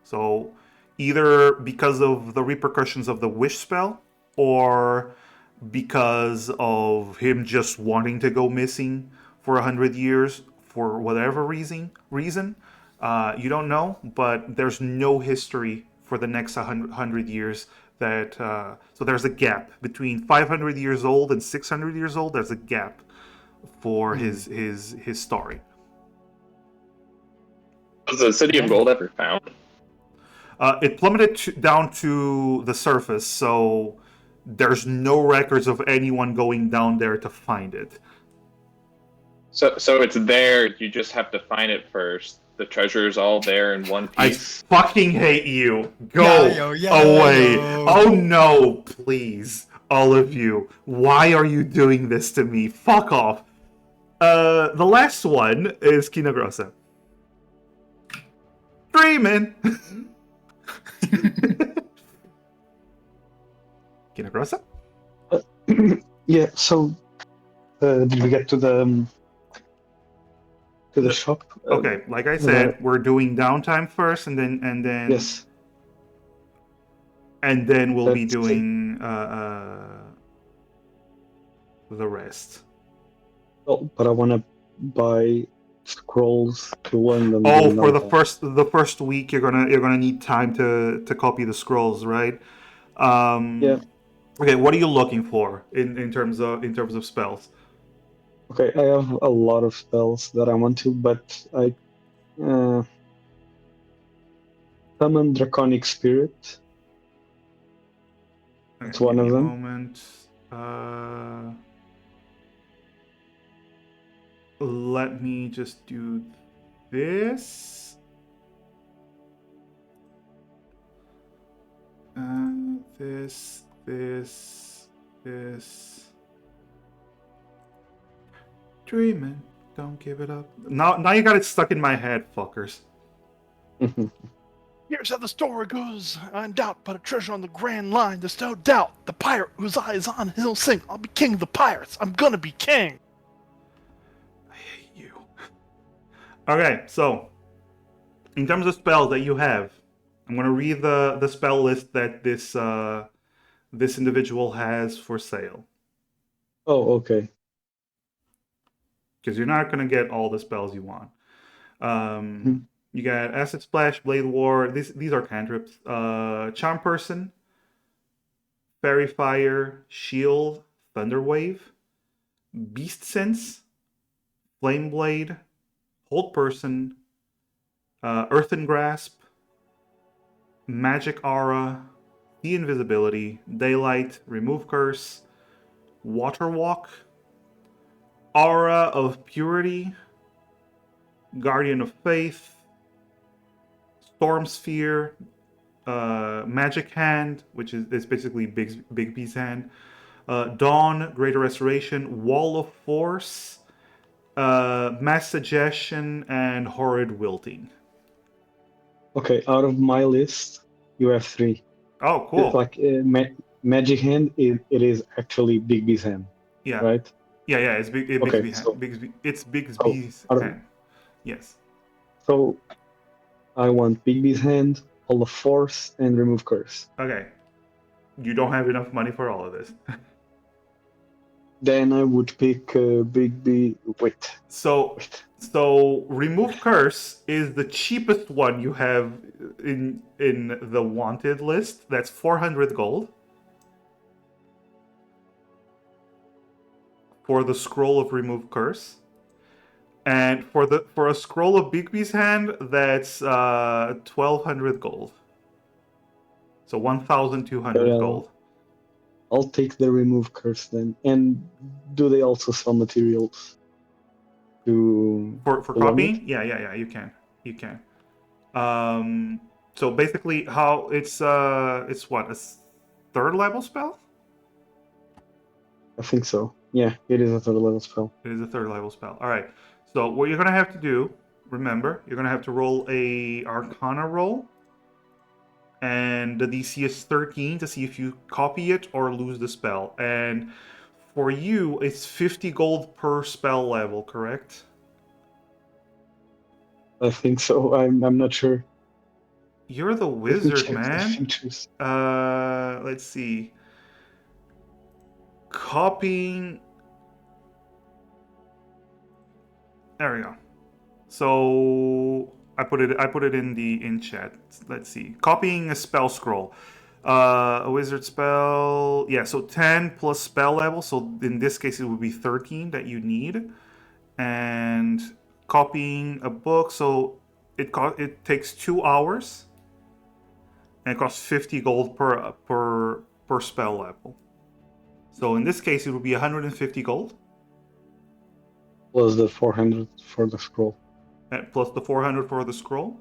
So either because of the repercussions of the wish spell, or because of him just wanting to go missing for 100 years for whatever reason, you don't know, but there's no history for the next 100 years that, so there's a gap between 500 years old and 600 years old. There's a gap for his story. Was the city of gold ever found? It plummeted down to the surface, so there's no records of anyone going down there to find it. So it's there, you just have to find it first. The treasure is all there in one piece. I fucking hate you. Go away. Oh no, please. All of you. Why are you doing this to me? Fuck off. The last one is Kinagrosa. Dreamin'. Kinagrosa? Yeah, so did we get to the shop? Okay, like I said, we're doing downtime first, and then yes, and then we'll be doing the rest. Oh, but I want to buy scrolls to one. Oh, for the first week, you're gonna need time to copy the scrolls, right? Yeah. Okay, what are you looking for in terms of spells? Okay, I have a lot of spells that I want to, but I Summon Draconic Spirit. That's one of them. Moment. Let me just do this. This. Dreaming, don't give it up. Now you got it stuck in my head, fuckers. Here's how the story goes. I'm doubt, but a treasure on the grand line. There's no doubt. The pirate whose eye is on, he'll sing. I'll be king of the pirates. I'm gonna be king. I hate you. Okay, so in terms of spells that you have, I'm gonna read the spell list that this individual has for sale. Oh, okay. Because you're not gonna get all the spells you want. You got Acid Splash, Blade War. These are cantrips. Charm Person, Fairy Fire, Shield, Thunder Wave, Beast Sense, Flame Blade, Hold Person, Earthen Grasp, Magic Aura, The Invisibility, Daylight, Remove Curse, Water Walk, Aura of Purity, Guardian of Faith, Storm Sphere, Magic Hand, which is basically Big B's hand, Dawn, Greater Restoration, Wall of Force, Mass Suggestion, and Horrid Wilting. Okay, out of my list, you have 3. Oh, cool. It's like Magic Hand, it is actually Big B's hand. Yeah. Right? Yeah, it's Big B's hand. It's Big B's hand. Yes. So I want Big B's hand, Wall of Force, and Remove Curse. Okay. You don't have enough money for all of this. Then I would pick Big B. Wait. So Remove Curse is the cheapest one you have in the wanted list. That's 400 gold. For the scroll of Remove Curse. And for a scroll of Bigby's hand, that's 1,200 gold. So 1,200 gold. I'll take the Remove Curse then. And do they also sell materials for copying? Yeah, you can. So basically, how it's what, a 3rd level spell? I think so. Yeah, it is a 3rd level spell. It is a 3rd level spell. All right. So what you're gonna have to do, remember, you're gonna have to roll a Arcana roll, and the DC is 13 to see if you copy it or lose the spell. And for you, it's 50 gold per spell level, correct? I think so. I'm not sure. You're the wizard, man. Let's see. Copying. There we go. So I put it in chat. Let's see. Copying a spell scroll. A wizard spell. Yeah, so 10 plus spell level. So in this case, it would be 13 that you need. And copying a book. So it takes 2 hours. And it costs 50 gold per spell level. So in this case, it would be 150 gold. Plus the 400 for the scroll. Plus the 400 for the scroll.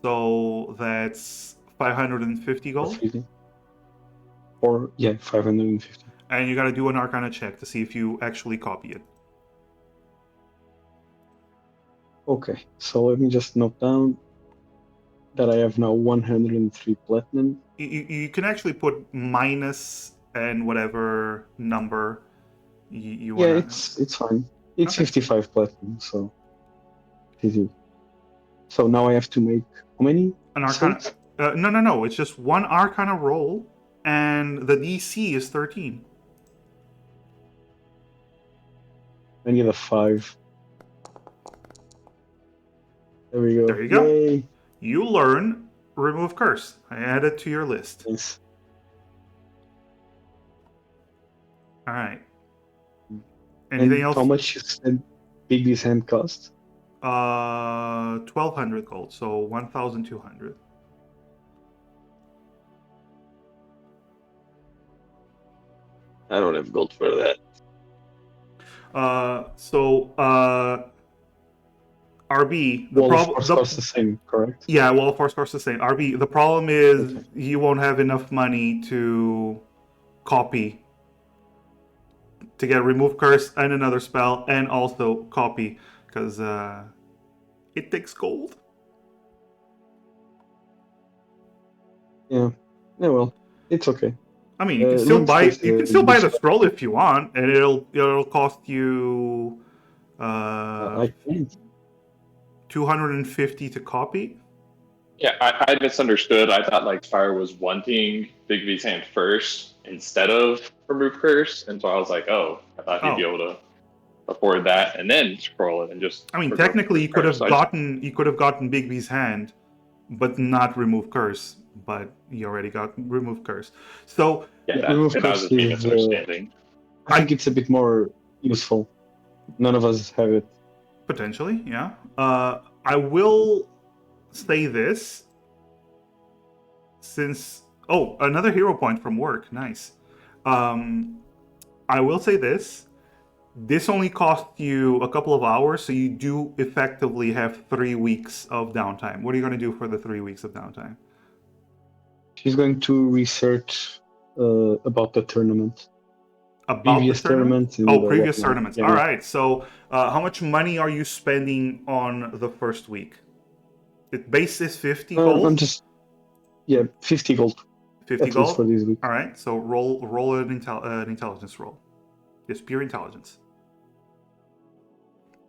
So that's 550 gold. 550. And you gotta do an Arcana check to see if you actually copy it. Okay, so let me just note down that I have now 103 platinum. You can actually put minus and whatever number you want. Yeah, it's fine. It's okay. 55 platinum, so easy. So now I have to make how many? An Arcana. No. It's just one Arcana roll, and the DC is 13. I need a 5. There we go. There you go. Yay. You learn Remove Curse. I add it to your list. Nice. All right. Anything else? How much you said Bigby's hand cost? 1,200 gold, so 1,200. I don't have gold for that. RB, Wall of Force costs the same, correct? Yeah, Wall of Force costs the same. RB, the problem is you won't have enough money to copy, to get Remove Curse and another spell, and also copy, because it takes gold. Yeah. Yeah, well, it's okay. I mean, you can still buy the scroll if you want, and it'll cost you I think 250 to copy. Yeah, I misunderstood. I thought like Spire was wanting Big V's hand first instead of Remove Curse, and so I was like, oh, I thought he'd be able to afford that and then scroll it and just. I mean, technically, you could have gotten Big V's hand, but not Remove Curse. But you already got Remove Curse, so Remove Curse was a misunderstanding. I think it's a bit more useful. None of us have it. Potentially, yeah. I will say this, since another hero point from work, nice. I will say this. This only costs you a couple of hours, so you do effectively have 3 weeks of downtime. What are you going to do for the 3 weeks of downtime? She's going to research about the tournament. Previous tournaments. Previous whatnot. tournaments. Yeah. All right. So, how much money are you spending on the first week? The base is 50 gold. I'm just 50 gold. 50 gold for these weeks. All right. So roll an intelligence roll. Just pure intelligence.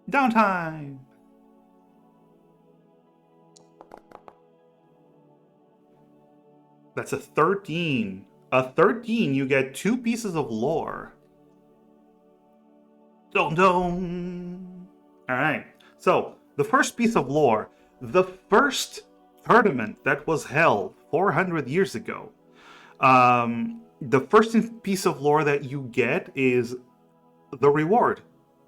Downtime. That's a 13. A 13, you get 2 pieces of lore. Dun-dun. All right. So, the first piece of lore, the first tournament that was held 400 years ago. The first piece of lore that you get is the reward,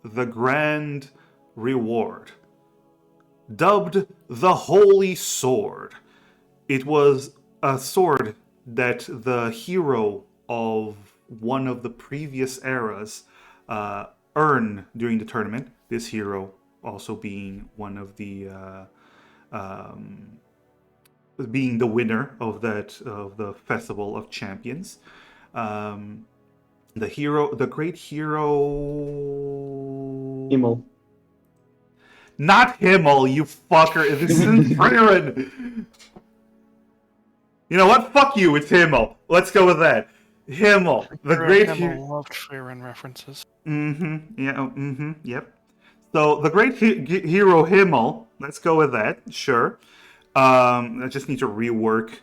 the grand reward, dubbed the Holy Sword. It was a sword that the hero of one of the previous eras earned during the tournament. This hero also being one of the being the winner of the Festival of Champions. The great hero. Himmel. Not Himmel, you fucker. This isn't Frieren. You know what? Fuck you. It's Himmel. Let's go with that. Himmel, the great hero. Loved Frieren references. Yep. So the great hero Himmel. Let's go with that. Sure. I just need to rework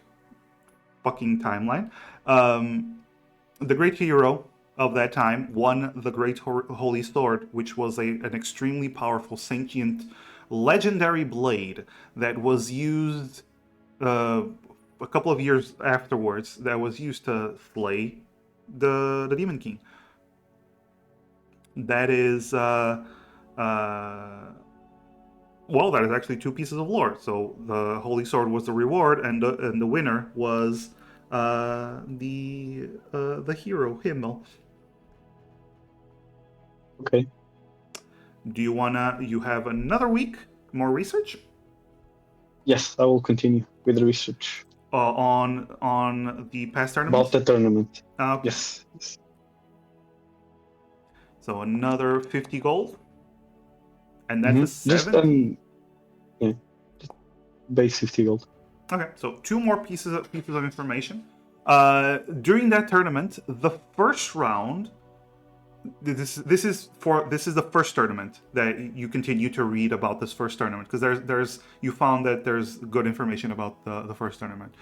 fucking timeline. The great hero of that time won the Great Holy Sword, which was an extremely powerful, sentient, legendary blade that was used a couple of years afterwards. That was used to slay the Demon King. That is that is actually 2 pieces of lore. So the Holy Sword was the reward, and the winner was the hero Himmel. Okay. Do you you have another week more research? Yes, I will continue with the research. On the past tournament? About the tournament. Okay. Yes. So another 50 gold? And that's a 7? Just base 50 gold. Okay, so 2 more pieces of information. During that tournament, the first round. This is the first tournament that you continue to read about this first tournament, because you found that there's good information about the first tournament.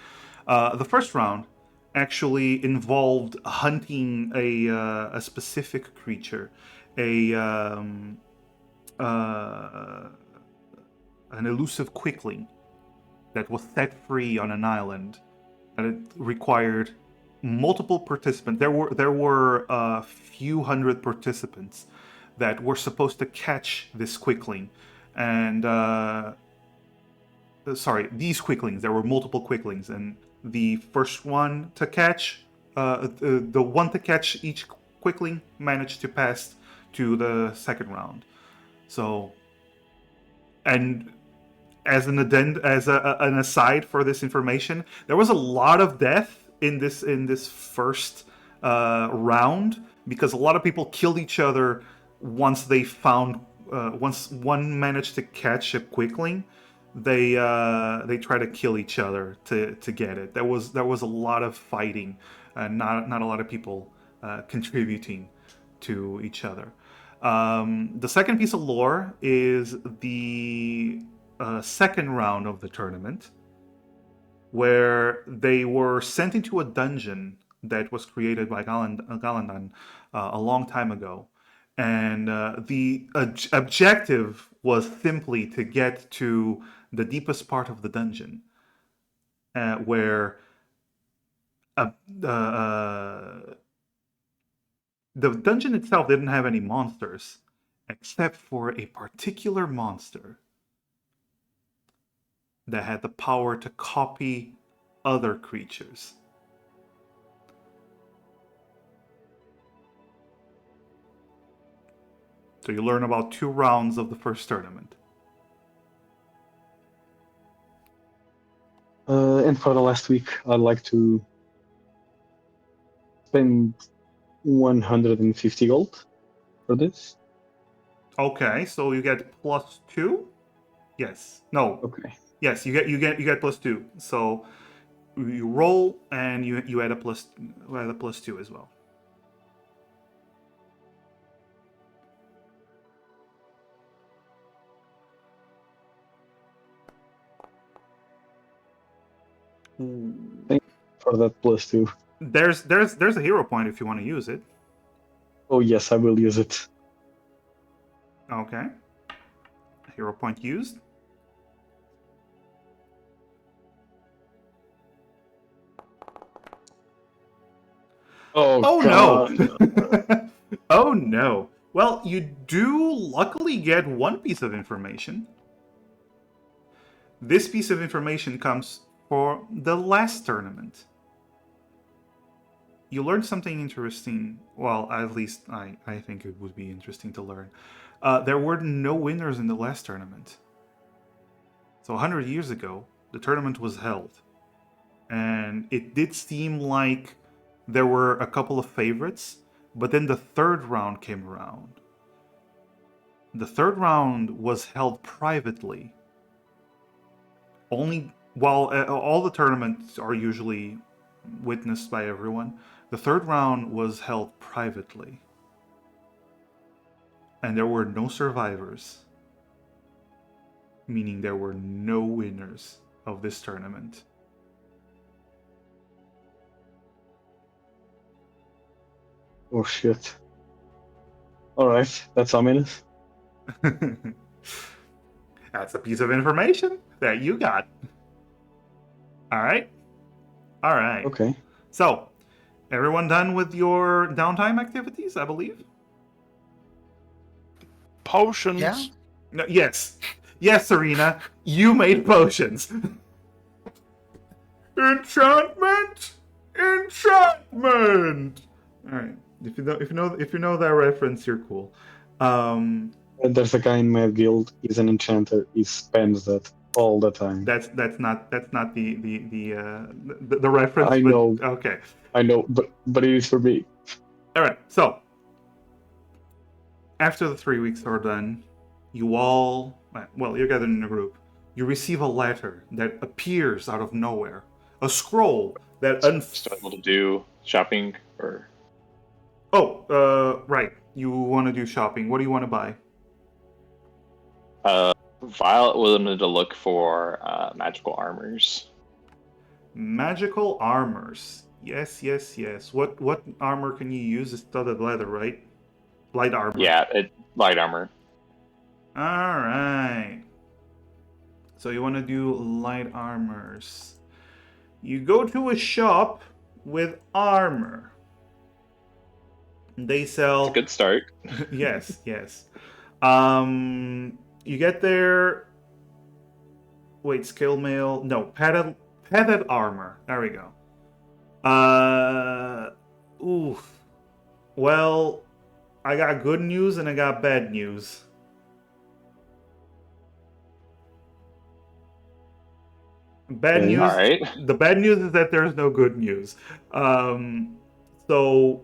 The first round actually involved hunting a specific creature, an elusive quickling that was set free on an island, and it required multiple participants. There were a few hundred participants that were supposed to catch this quickling, and sorry, these quicklings. There were multiple quicklings, and the first one to catch, the one to catch each quickling managed to pass to the second round. So, and as an an aside for this information, there was a lot of death in this first round because a lot of people killed each other once they found once one managed to catch a quickling. They try to kill each other to get it. There was a lot of fighting, not a lot of people contributing to each other. The second piece of lore is the second round of the tournament, where they were sent into a dungeon that was created by Galandan a long time ago. And the objective was simply to get to the deepest part of the dungeon, where the dungeon itself didn't have any monsters, except for a particular monster that had the power to copy other creatures. So you learn about 2 rounds of the first tournament. And for the last week, I'd like to spend 150 gold for this. Okay, so you get +2? Yes. No. Okay. Yes, you get +2. So you roll and you add a +2 as well. Thank you for that +2. There's a hero point if you want to use it. Oh yes, I will use it. Okay. Hero point used. Oh no! Oh no. Well, you do luckily get one piece of information. This piece of information comes for the last tournament. You learned something interesting. Well, at least I think it would be interesting to learn. There were no winners in the last tournament. So 100 years ago, the tournament was held. And it did seem like there were a couple of favorites, but then the third round came around. The third round was held privately. Only while all the tournaments are usually witnessed by everyone, the third round was held privately. And there were no survivors, meaning there were no winners of this tournament. Oh shit. Alright, that's ominous. That's a piece of information that you got. Alright? Alright. Okay. So, everyone done with your downtime activities, I believe? Potions. Yeah. No, yes. Yes, Serena. You made potions. Enchantment! Enchantment! Alright. If you know that reference, you're cool. There's a guy in my guild. He's an enchanter. He spends that all the time. That's not the reference. I know. Okay. I know, but it is for me. All right. So after the 3 weeks are done, you all you're gathered in a group. You receive a letter that appears out of nowhere. A scroll that Still able to do shopping or. Right. You want to do shopping. What do you want to buy? Violet wanted to look for magical armors. Magical armors. Yes. What armor can you use? It's studded leather, right? Light armor. Yeah, light armor. All right. So you want to do light armors. You go to a shop with armor. They sell. It's a good start. Yes. You get there. Wait, scale mail. No, padded armor. There we go. Oof. Well, I got good news and I got bad news. Bad news. All right. The bad news is that there's no good news. So,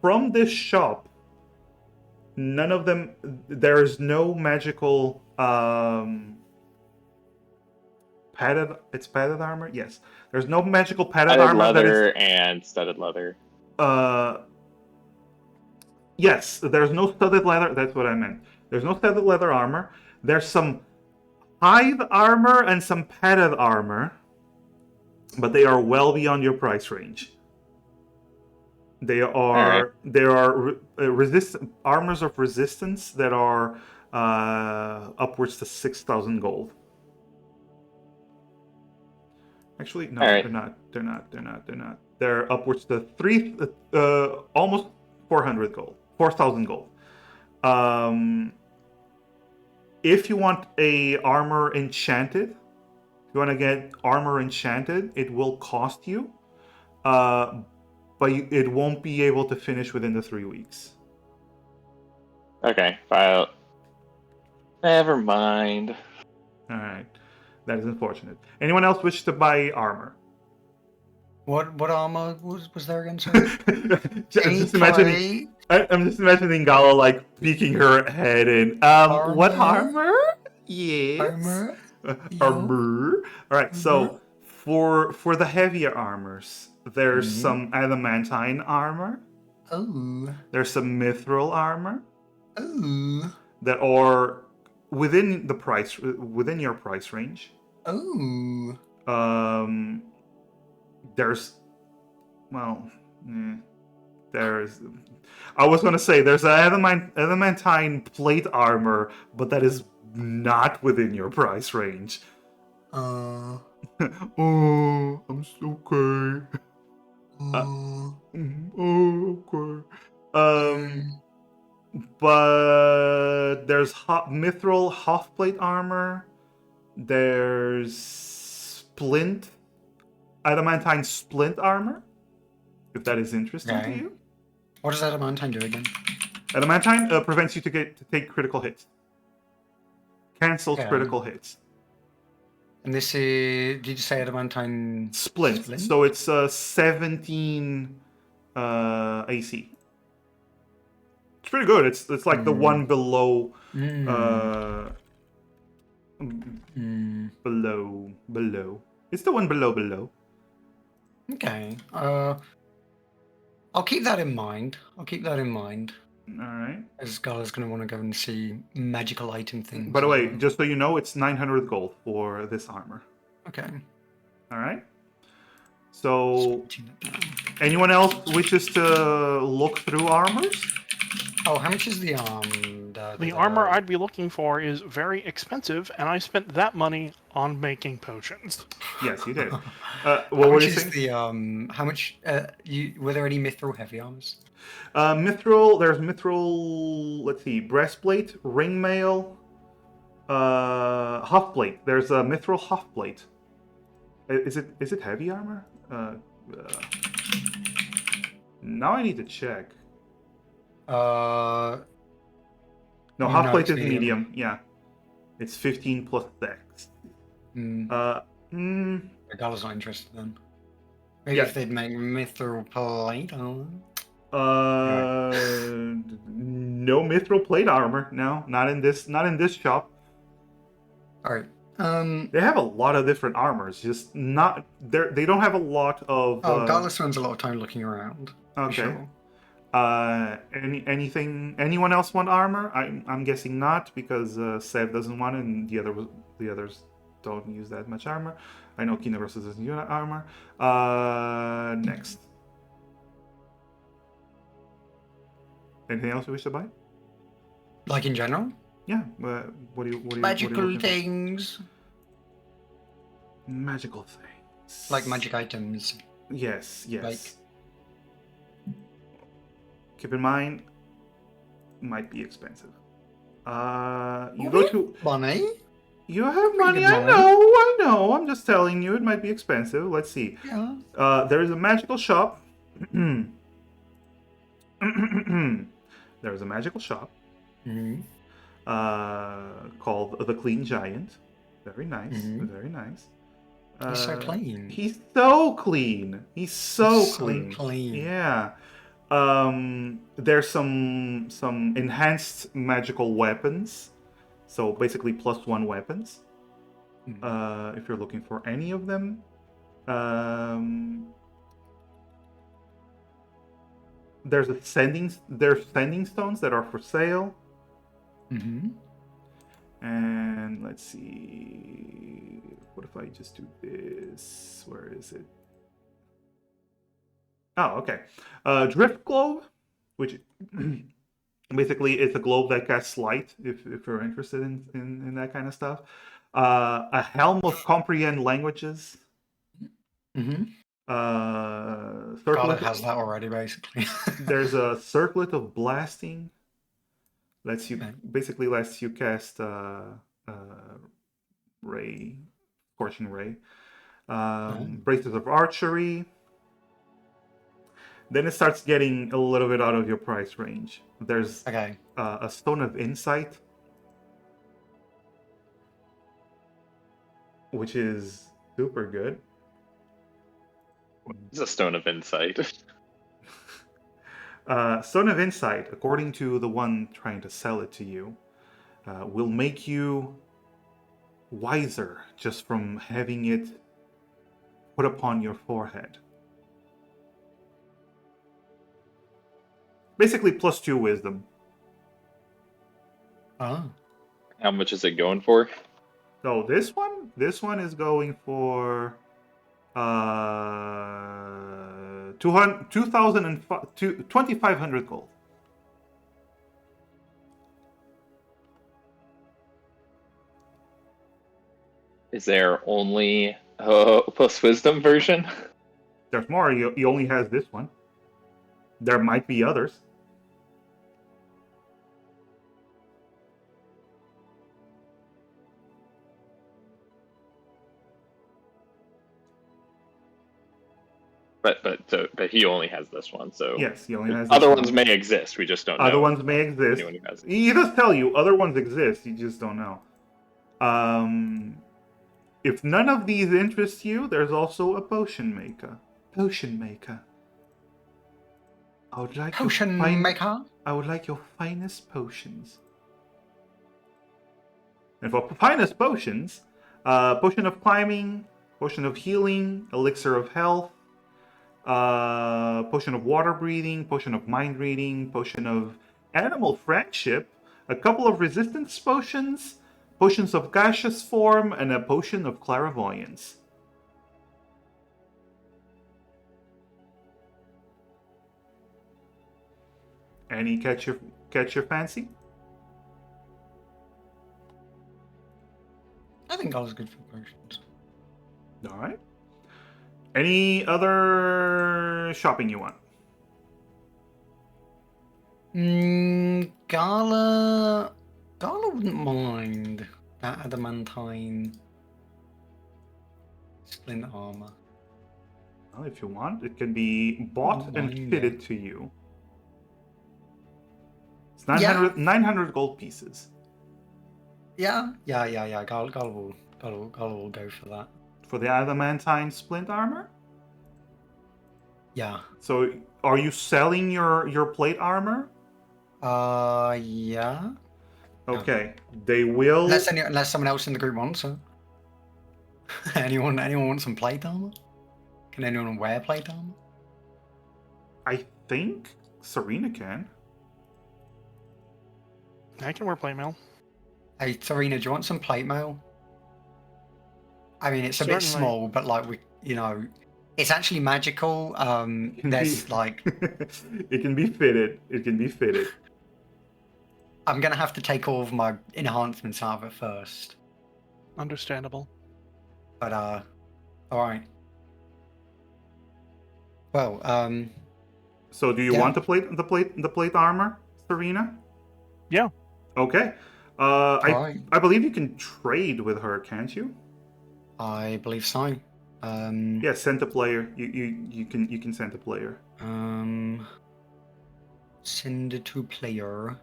from this shop, none of them. There is no magical padded. It's padded armor. Yes, there's no magical padded Padded armor leather and studded leather. Yes, there's no studded leather. That's what I meant. There's no studded leather armor. There's some hide armor and some padded armor, but they are well beyond your price range. There are armors of resistance that are upwards to 6,000 gold. Actually, no, right. They're not. They're upwards to almost 400 gold, 4,000 gold. If you want a armor enchanted, if you want to get armor enchanted, it will cost you, but it won't be able to finish within the 3 weeks. Okay, file. Never mind. All right, that is unfortunate. Anyone else wish to buy armor? What armor was there again? Sorry? I'm just imagining Gala like peeking her head in. What armor? Yes. Armor. Armor. All right. So for the heavier armors, there's some adamantine armor. Oh. There's some mithril armor. Oh. That are within your price range. Oh. There's I was gonna say there's adamantine plate armor, but that is not within your price range. Oh, I'm so okay. Okay. But there's mithril half-plate armor. There's adamantine splint armor, if that is interesting to you. What does adamantine do again? Adamantine prevents you to take critical hits. Cancels critical hits. And this is, did you say adamantine splint? So it's 17 AC. It's pretty good. It's like the one below below. It's the one below. Okay. I'll keep that in mind. All right. As Gala's going to want to go and see magical item things. By the way, just so you know, it's 900 gold for this armor. Okay. All right. So, anyone else wishes to look through armors? Oh, how much is the The armor I'd be looking for is very expensive, and I spent that money on making potions. Yes, you did. What were you saying? How much? Were there any mithril heavy armors? There's mithril. Let's see, breastplate, ring mail, huff plate. There's a mithril huff plate. Is it heavy armor? Now I need to check. No, half plate is medium. Yeah, it's 15 plus dex. Gala's not interested then. Maybe if they'd make mithril plate. No mithril plate armor. No, not in this shop. All right. They have a lot of different armors. Just not they don't have a lot of. Gala spends a lot of time looking around. Okay. Sure. Anyone else want armor? I'm guessing not, because Sev doesn't want it, and the others don't use that much armor. I know Kinagros doesn't use armor. Next. Anything else you wish to buy? Like in general? Yeah. What do you Magical things. Magical things. Like magic items. Yes. Like. Keep in mind, might be expensive. You go to money. You have money. good money. I know. I'm just telling you, it might be expensive. Let's see. Yeah. There is a magical shop. There's a magical shop called the Clean Giant. Very nice. Very nice. He's so clean. He's so clean. He's so clean. clean. Yeah. There's some enhanced magical weapons. So basically +1 weapons. If you're looking for any of them. There's sending stones that are for sale. And let's see. What if I just do this? Where is it? Oh, okay. Drift globe, which basically it's a globe that casts light. If you're interested in that kind of stuff. A helm of comprehend languages. Scarlet has that already, basically. There's a circlet of blasting. Basically lets you cast ray, scorching ray. Braces of archery. Then it starts getting a little bit out of your price range. There's a stone of insight, which is super good. It's a stone of insight. Stone of Insight, according to the one trying to sell it to you, will make you wiser just from having it put upon your forehead. Basically, +2 wisdom. Oh. How much is it going for? So this one is going for 2,500 gold. Is there only a +wisdom version? There's more. He only has this one. There might be others. But he only has this one, so yes, he only has this other one. ones may exist. We just don't know. Other ones may exist. Anyone who has it. He does tell you other ones exist. You just don't know. If none of these interest you, there's also a potion maker. Potion maker. I would like I would like your finest potions. And for finest potions, potion of climbing, potion of healing, elixir of health, potion of water breathing, potion of mind reading, potion of animal friendship, a couple of resistance potions, potions of gaseous form, and a potion of clairvoyance. Any catch your fancy? I think I was good for potions. All right. Any other shopping you want? Gala wouldn't mind that adamantine splint armor. Well, if you want, it can be bought and fitted to you. It's 900 gold pieces. Yeah. Gala will go for that. For the adamantine splint armor? Yeah. So, are you selling your plate armor? Yeah. Okay. They will. Unless someone else in the group wants it. anyone want some plate armor? Can anyone wear plate armor? I think Serena can. I can wear plate mail. Hey, Serena, do you want some plate mail? I mean, it's a bit small, but it's actually magical. There's like... It can be fitted. It can be fitted. I'm going to have to take all of my enhancements out of it first. Understandable. But, alright. Well, So do you want the plate armor, Serena? Yeah. Okay. I believe you can trade with her, can't you? I believe so. Yeah, send a player. You can send a player. Send it to player.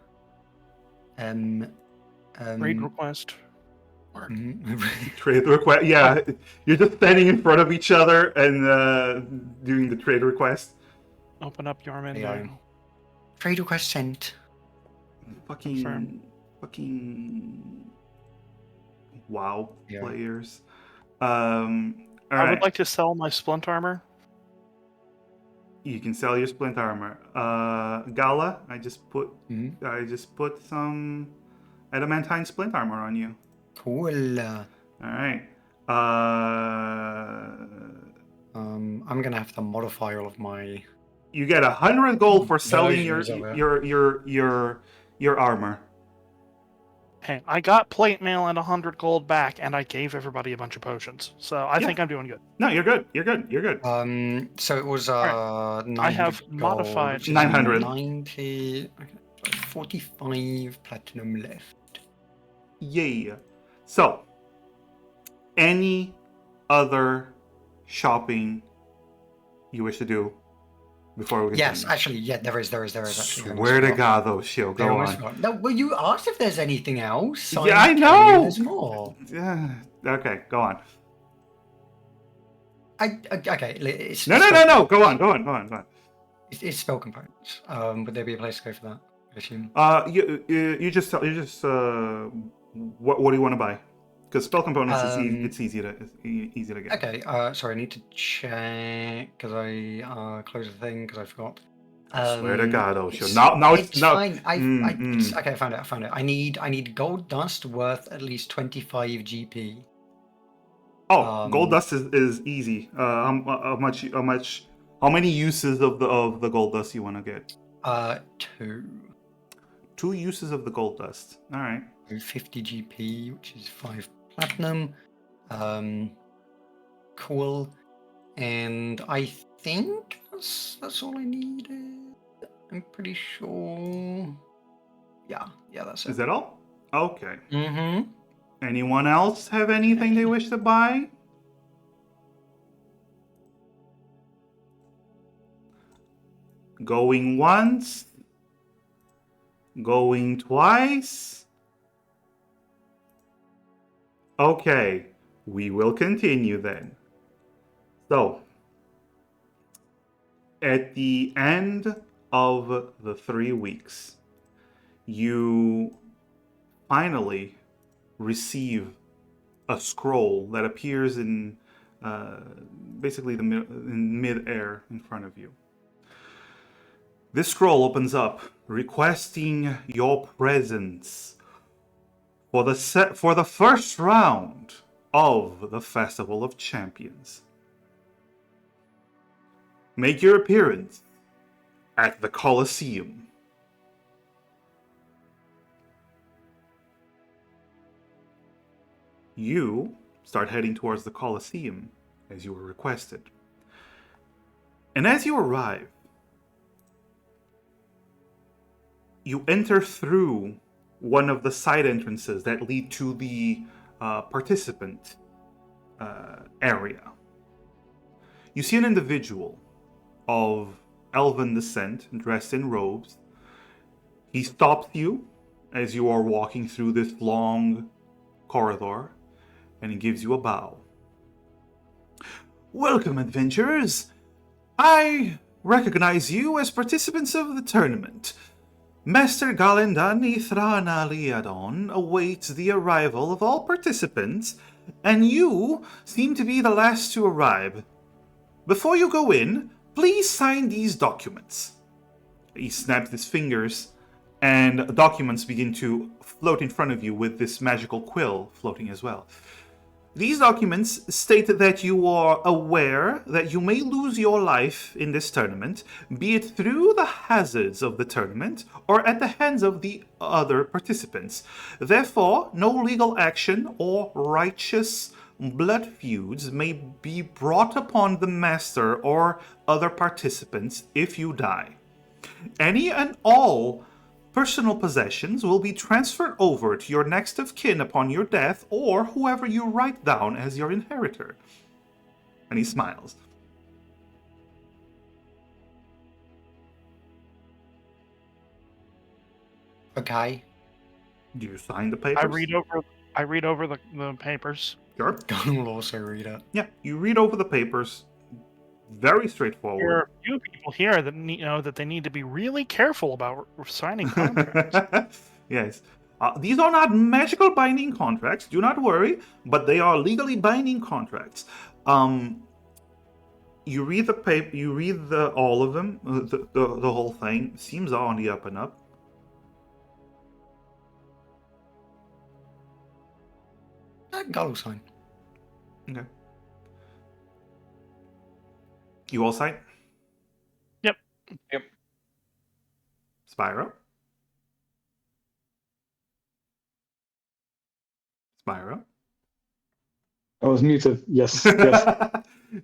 Raid request. Trade request. Yeah, you're just standing in front of each other and doing the trade request. Open up your menu. Yeah. Trade request sent. Fucking WoW players. I would like to sell my splint armor. You can sell your splint armor. Gala, I just put some adamantine splint armor on you. Cool. All right. I'm gonna have to modify all of my. You get 100 gold for selling your armor. Hey, I got plate mail and 100 gold back, and I gave everybody a bunch of potions. So I think I'm doing good. No, you're good. You're good. So it was 900 I have gold, modified 900. 90. Okay, 45 platinum left. Yeah. So, any other shopping you wish to do before we continue? Yes, actually, yeah, there is actually. Swear to God, though, Shio, go on. No, well, you asked if there's anything else. Yeah, I know. There's more. Yeah. Okay, go on. Okay. It's No. Go on. It's spell components. Would there be a place to go for that? I assume. You just what do you want to buy? Because spell components it's easy to get. Okay. Sorry, I need to check because I closed the thing because I forgot. Swear to God, Osho. Now it's fine. Okay, I found it. I need gold dust worth at least 25 GP. Oh, gold dust is easy. How many uses of the gold dust you want to get? 2. 2 uses of the gold dust. All right. 50 GP, which is 5 platinum. Cool. And I think that's all I needed. I'm pretty sure. Yeah, that's it. Is that all? Okay. Mm-hmm. Anyone else have anything they wish to buy? Going once? Going twice? Okay, we will continue then. So, at the end of the 3 weeks, you finally receive a scroll that appears in basically in mid-air in front of you. This scroll opens up, requesting your presence for the first round of the Festival of Champions. Make your appearance at the Colosseum. You start heading towards the Colosseum as you were requested. And as you arrive, you enter through one of the side entrances that lead to the participant area. You see an individual of elven descent, dressed in robes. He stops you as you are walking through this long corridor, and he gives you a bow. Welcome, adventurers. I recognize you as participants of the tournament. Master Galendani Thrana Liadon awaits the arrival of all participants, and you seem to be the last to arrive. Before you go in, please sign these documents. He snaps his fingers, and documents begin to float in front of you with this magical quill floating as well. These documents state that you are aware that you may lose your life in this tournament, be it through the hazards of the tournament or at the hands of the other participants. Therefore, no legal action or righteous blood feuds may be brought upon the master or other participants if you die. Any and all personal possessions will be transferred over to your next of kin upon your death, or whoever you write down as your inheritor. And he smiles. Okay. Do you sign the papers? I read over the papers. Sure. Gunn will also read it. Yeah, you read over the papers. Very straightforward. There are a few people here that know that they need to be really careful about signing contracts. Yes. These are not magical binding contracts, do not worry, but they are legally binding contracts. You read the paper, you read all of them, the whole thing. Seems all on the up and up. Gunn will sign. Okay. You all sign? Yep. Spyro? Spyro? I was muted. Yes, yes.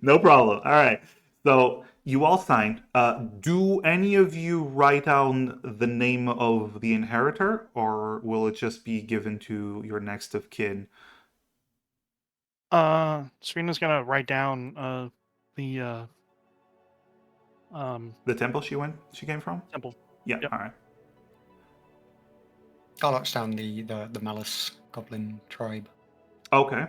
No problem. All right. So you all signed. Do any of you write down the name of the inheritor, or will it just be given to your next of kin? Serena's gonna write down the temple she came from? temple. Yeah, Yep. all right. Garlock's down the Malice Goblin tribe. Okay.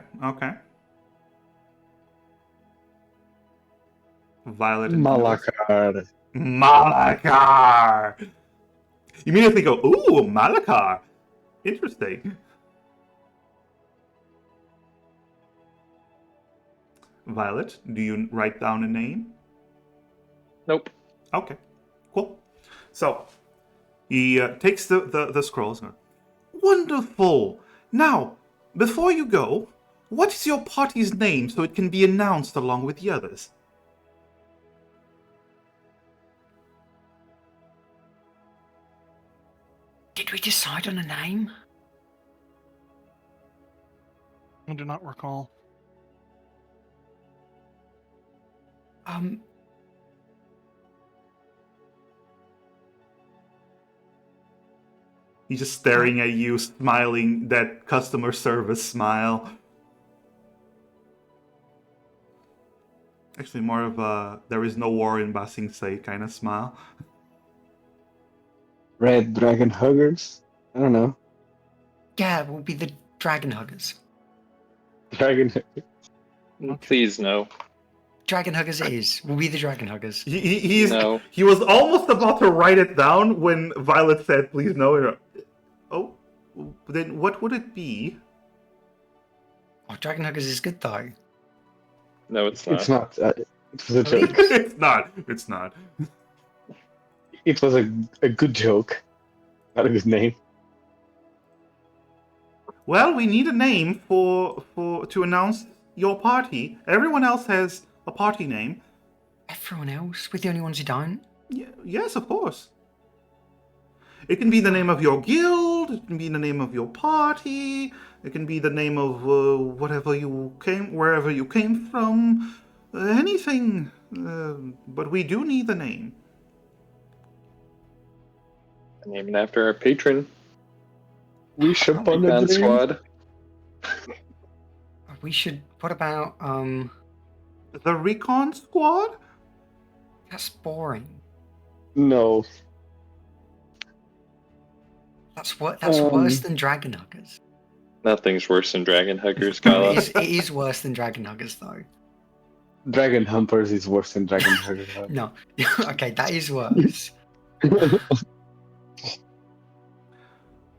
Violet and Malakar. Malakar! You immediately go, ooh, Malakar! Interesting. Violet, do you write down a name? Nope. Okay, cool. So, he takes the scrolls. Wonderful! Now, before you go, what is your party's name so it can be announced along with the others? Did we decide on a name? I do not recall. He's just staring at you, smiling that customer service smile. Actually, more of a there is no war in Ba Sing Se kind of smile. Red Dragon Huggers? I don't know. Yeah, we'll be the Dragon Huggers. Dragon. Please, no. Dragon Huggers it is. We'll be the Dragon Huggers. No. He was almost about to write it down when Violet said, please no. Oh, then what would it be? Oh, Dragon Huggers is good though. No, it's not. It's not. It was a joke. It's not. It's not. It was a good joke. Not a good name. Well, we need a name for to announce your party. Everyone else has a party name. Everyone else? We're the only ones who don't? Yes, of course. It can be the name of your guild. It can be the name of your party. It can be the name of wherever you came from. Anything. But we do need the name. Named after our patron. We should on the Recon dream. Squad. We should. What about The Recon Squad? That's boring. No. That's worse than Dragon Huggers. Nothing's worse than Dragon Huggers, It Gala. is, it is worse than Dragon Huggers though. Dragon Humpers is worse than Dragon Huggers. No. Okay, that is worse.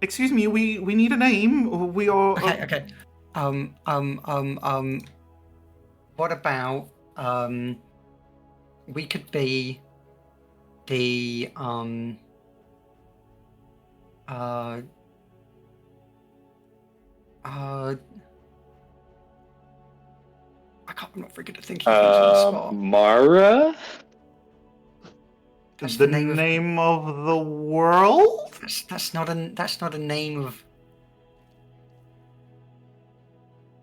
Excuse me, we need a name. We are. Okay. What about we could be the I'm not very good at thinking things on the spot. Amara? That's the name of the world? That's not a name of.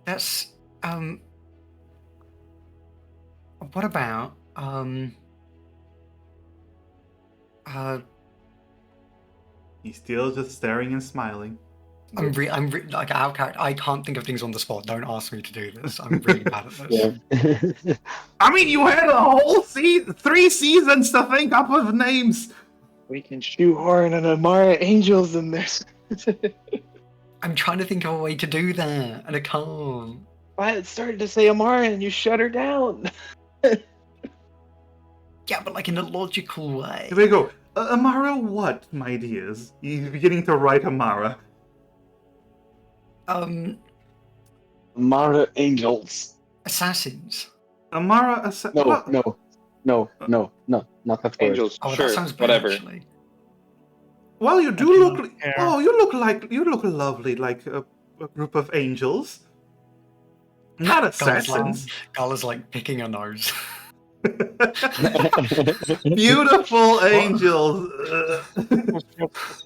That's What about He's still just staring and smiling. Like out of character. I can't think of things on the spot. Don't ask me to do this. I'm really bad at this. Yeah. I mean, you had a whole 3 seasons to think up of names. We can shoehorn an Amara Angels in this. I'm trying to think of a way to do that, and I can't. Violet started to say Amara and you shut her down. Yeah, but like in a logical way. Here we go. Amara what, my dears? He's beginning to write Amara. Amara Angels. Assassins. Amara... No, not that word. Angels, Oh, sure, that sounds good, whatever. actually. Well, you do I look... don't care. Oh, you look lovely, like a group of angels. Not assassins. Gala's like picking her nose. Beautiful angels.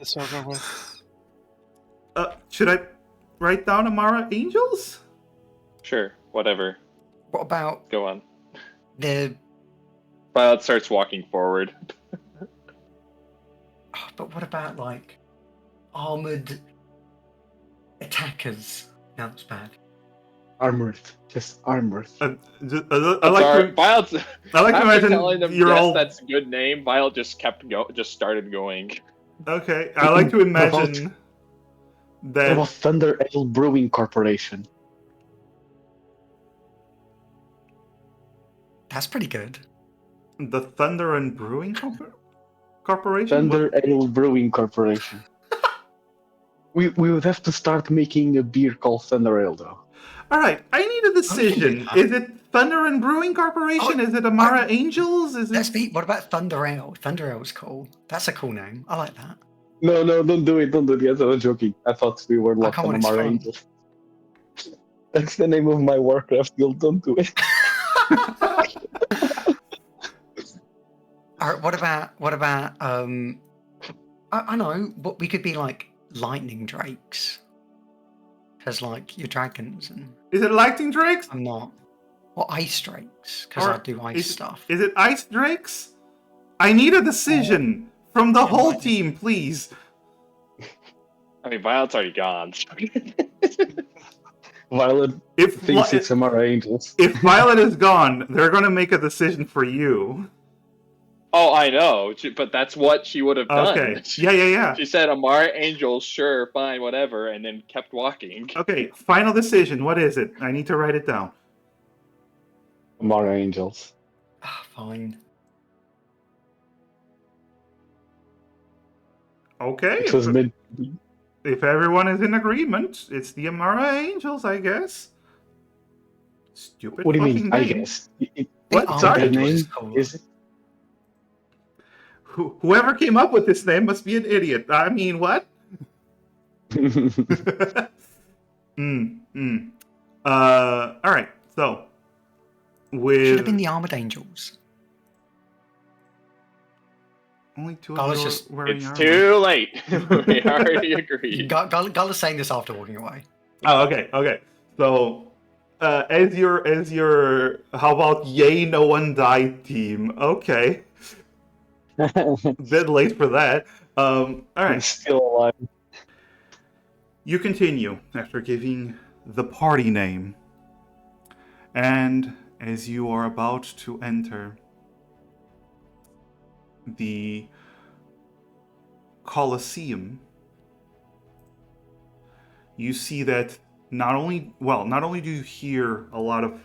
It's over with. Should I write down Amara Angels? Sure, whatever. What about Go on. the... Violet starts walking forward. But what about, like, armored attackers? No, that's bad. Armored. Just armored. I like to Violet's, I like to after imagine telling them you're yes, all that's a good name. Violet just just started going. okay. I like to imagine What that about Thunder Ale Brewing Corporation? That's pretty good. the Thunder and Brewing Corporation. Thunder Ale Brewing Corporation. we would have to start making a beer called Thunder Ale, though. All right, I need a decision. Is it Thunder and Brewing Corporation? Is it Amara Angels? Is Let's it? be. What about Thunder Ale? Thunder Ale's cool. That's a cool name. I like that. No, don't do it. Don't do it. I was joking. I thought we were locked come on on, it's Amara fun. Angels. That's the name of my Warcraft guild. Don't do it. All right. What about? I know, but we could be like lightning drakes. Because like you're dragons and Is it Lightning Drakes? I'm not. Or ice drakes because Or I do ice stuff. Is it Ice Drakes? I need a decision from the whole Lightning. team, please. I mean, Violet's already gone. Violet If thinks it's Amara Angels. if Violet is gone, they're gonna make a decision for you. Oh, I know, but that's what she would have done. Okay. Yeah. She said Amara Angels, sure, fine, whatever, and then kept walking. Okay. Final decision. What is it? I need to write it down. Amara Angels. Fine. Okay. It was mid. If everyone is in agreement, it's the Amara Angels, I guess. Stupid. What do you fucking mean? I name. guess. What? Oh, Sorry. The name Angels is cool. is it? Whoever came up with this name must be an idiot. I mean, what? All right. So, Should have been with the Armored Angels. only 2 Gala's of you just- wearing It's armor. too late. We already agreed. Gala's saying this after walking away. Oh, okay. So, as your how about yay no one died team? Okay, bit late for that. All right. Still alive. You continue after giving the party name, and as you are about to enter the Colosseum, you see that not only do you hear a lot of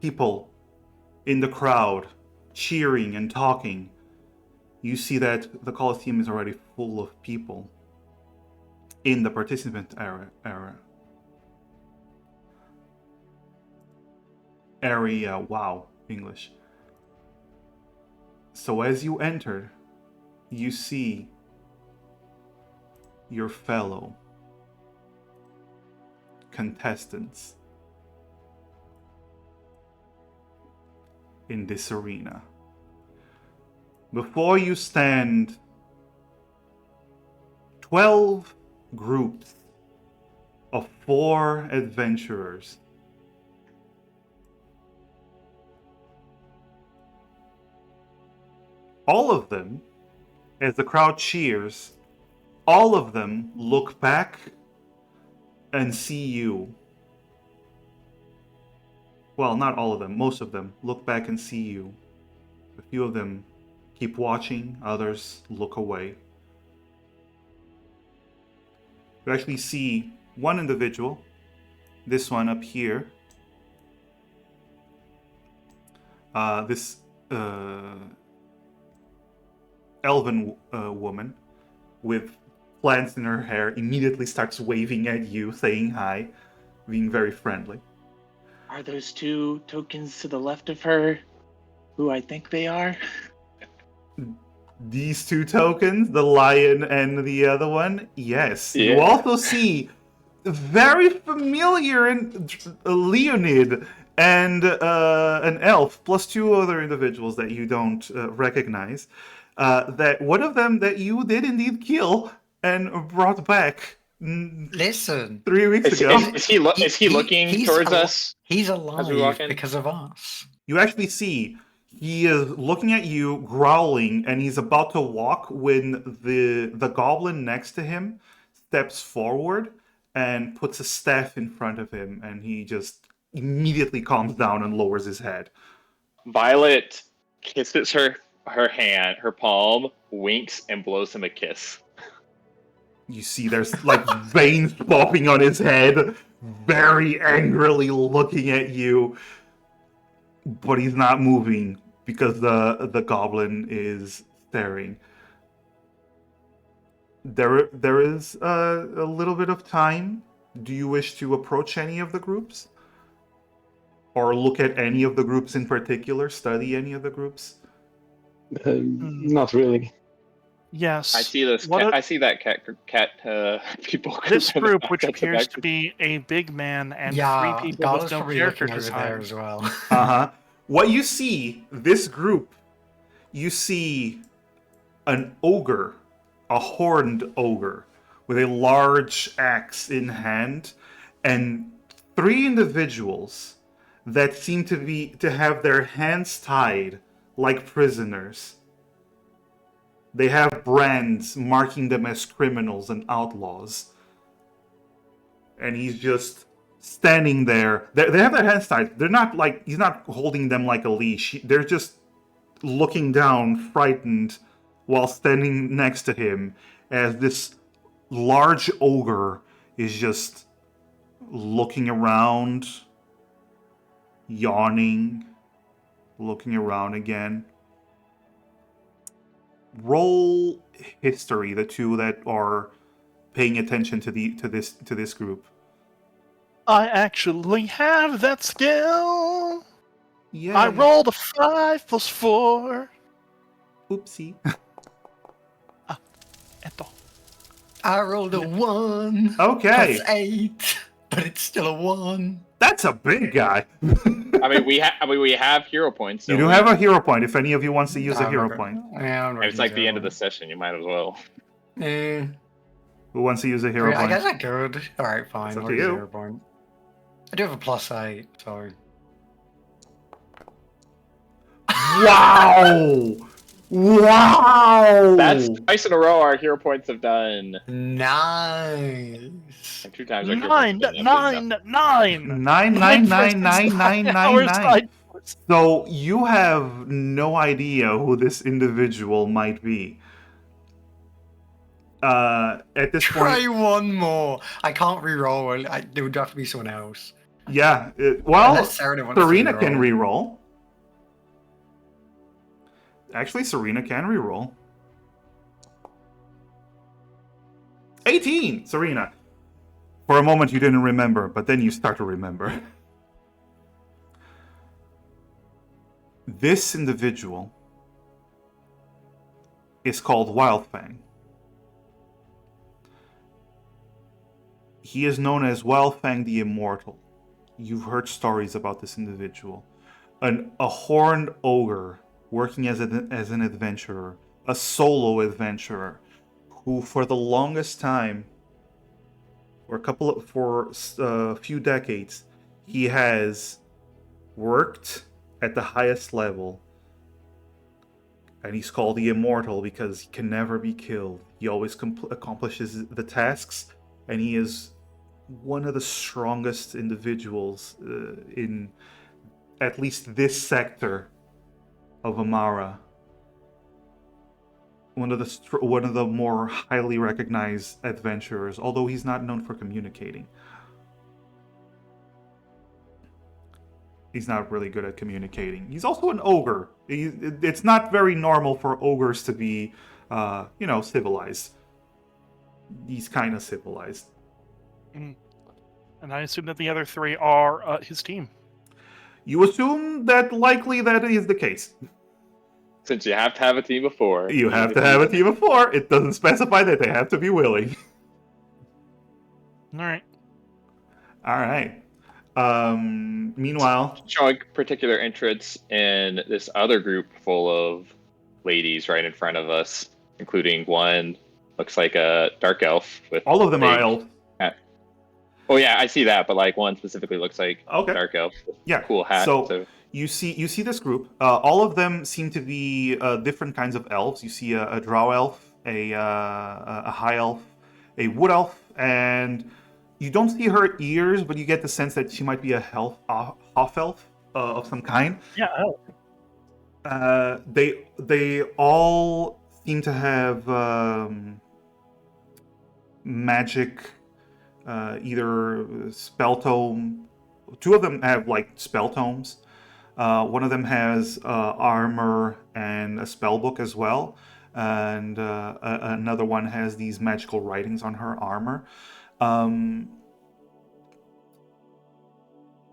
people in the crowd cheering and talking, you see that the Colosseum is already full of people in the participant area. Wow, English. So as you enter, you see your fellow contestants in this arena. Before you stand 12 groups of 4 adventurers. All of them, as the crowd cheers, all of them look back and see you. Well, not all of them. Most of them look back and see you. A few of them keep watching. Others look away. You actually see one individual. This one up here. This elven woman with plants in her hair immediately starts waving at you, saying hi, being very friendly. Are those two tokens to the left of her who I think they are? These two tokens, the lion and the other one, yes. Yeah. You also see very familiar Leonid and an elf, plus two other individuals that you don't recognize. That one of them that you did indeed kill and brought back. Listen, 3 weeks ago. Is he looking towards us? He's as we walk alive in? because of us. You actually see he is looking at you, growling, and he's about to walk when the goblin next to him steps forward and puts a staff in front of him, and he just immediately calms down and lowers his head. Violet kisses her hand, her palm, winks, and blows him a kiss. You see there's like veins popping on his head, very angrily looking at you, but he's not moving because the goblin is staring. There is a little bit of time. Do you wish to approach any of the groups? Or look at any of the groups in particular? Study any of the groups? Not really. Yes. I see this. I see that cat people. This group, which appears to be a big man and Yeah, three people God with is no probably character looking over there design. as well. Uh-huh. What you see, this group, you see an ogre, a horned ogre, with a large axe in hand, and three individuals that seem to have their hands tied like prisoners. They have brands marking them as criminals and outlaws. And he's just standing there. They have their hands tied. They're not like, he's not holding them like a leash. They're just looking down, frightened, while standing next to him as this large ogre is just looking around, yawning, looking around again. Roll history, the two that are paying attention to this group. I actually have that skill. Yeah. I rolled a 5 + 4. Oopsie. Eto. I rolled a 1. Okay. Plus 8, but it's still a 1. That's a big guy. I mean, we have hero points. You do have a hero point. If any of you wants to use a hero point, Yeah, And it's like the end of the session. You might as well. Eh. who wants to use a hero I point? guess I could. Alright, fine. It's up I'll to use a you. hero point. I do have a plus 8, so. Wow! Wow! That's twice in a row our hero points have done. Nice. Like 2 times our hero points have done. 9. 9999999. So you have no idea who this individual might be. At this Try point, one more. I can't re-roll. There would have to be someone else. yeah. Well, Unless Sarah wants to Serena can re-roll. re-roll. Actually, Serena can re-roll. 18, Serena. For a moment, you didn't remember, but then you start to remember. This individual is called Wildfang. He is known as Wildfang the Immortal. You've heard stories about this individual. A horned ogre working as an adventurer, a solo adventurer, who for the longest time, for a few decades, he has worked at the highest level, and he's called the Immortal because he can never be killed. He always accomplishes the tasks, and he is one of the strongest individuals in at least this sector of Amara. One of the more highly recognized adventurers, although he's not known for communicating. He's not really good at communicating. He's also an ogre. It's not very normal for ogres to be, civilized. He's kind of civilized. And I assume that the other three are his team. You assume that likely that is the case. Since you have to have a team before. You have to have a team before. It doesn't specify that they have to be willing. All right. All right. Meanwhile, showing particular interest in this other group full of ladies right in front of us, including one looks like a dark elf with all of them are elves. Oh yeah, I see that, but like one specifically looks like okay. dark elf. Yeah, cool hat. So you see this group. All of them seem to be different kinds of elves. You see a drow elf, a high elf, a wood elf, and you don't see her ears, but you get the sense that she might be a half elf of some kind. Yeah. They all seem to have magic, either spell tome. Two of them have like spell tomes. One of them has armor and a spell book as well, and another one has these magical writings on her armor.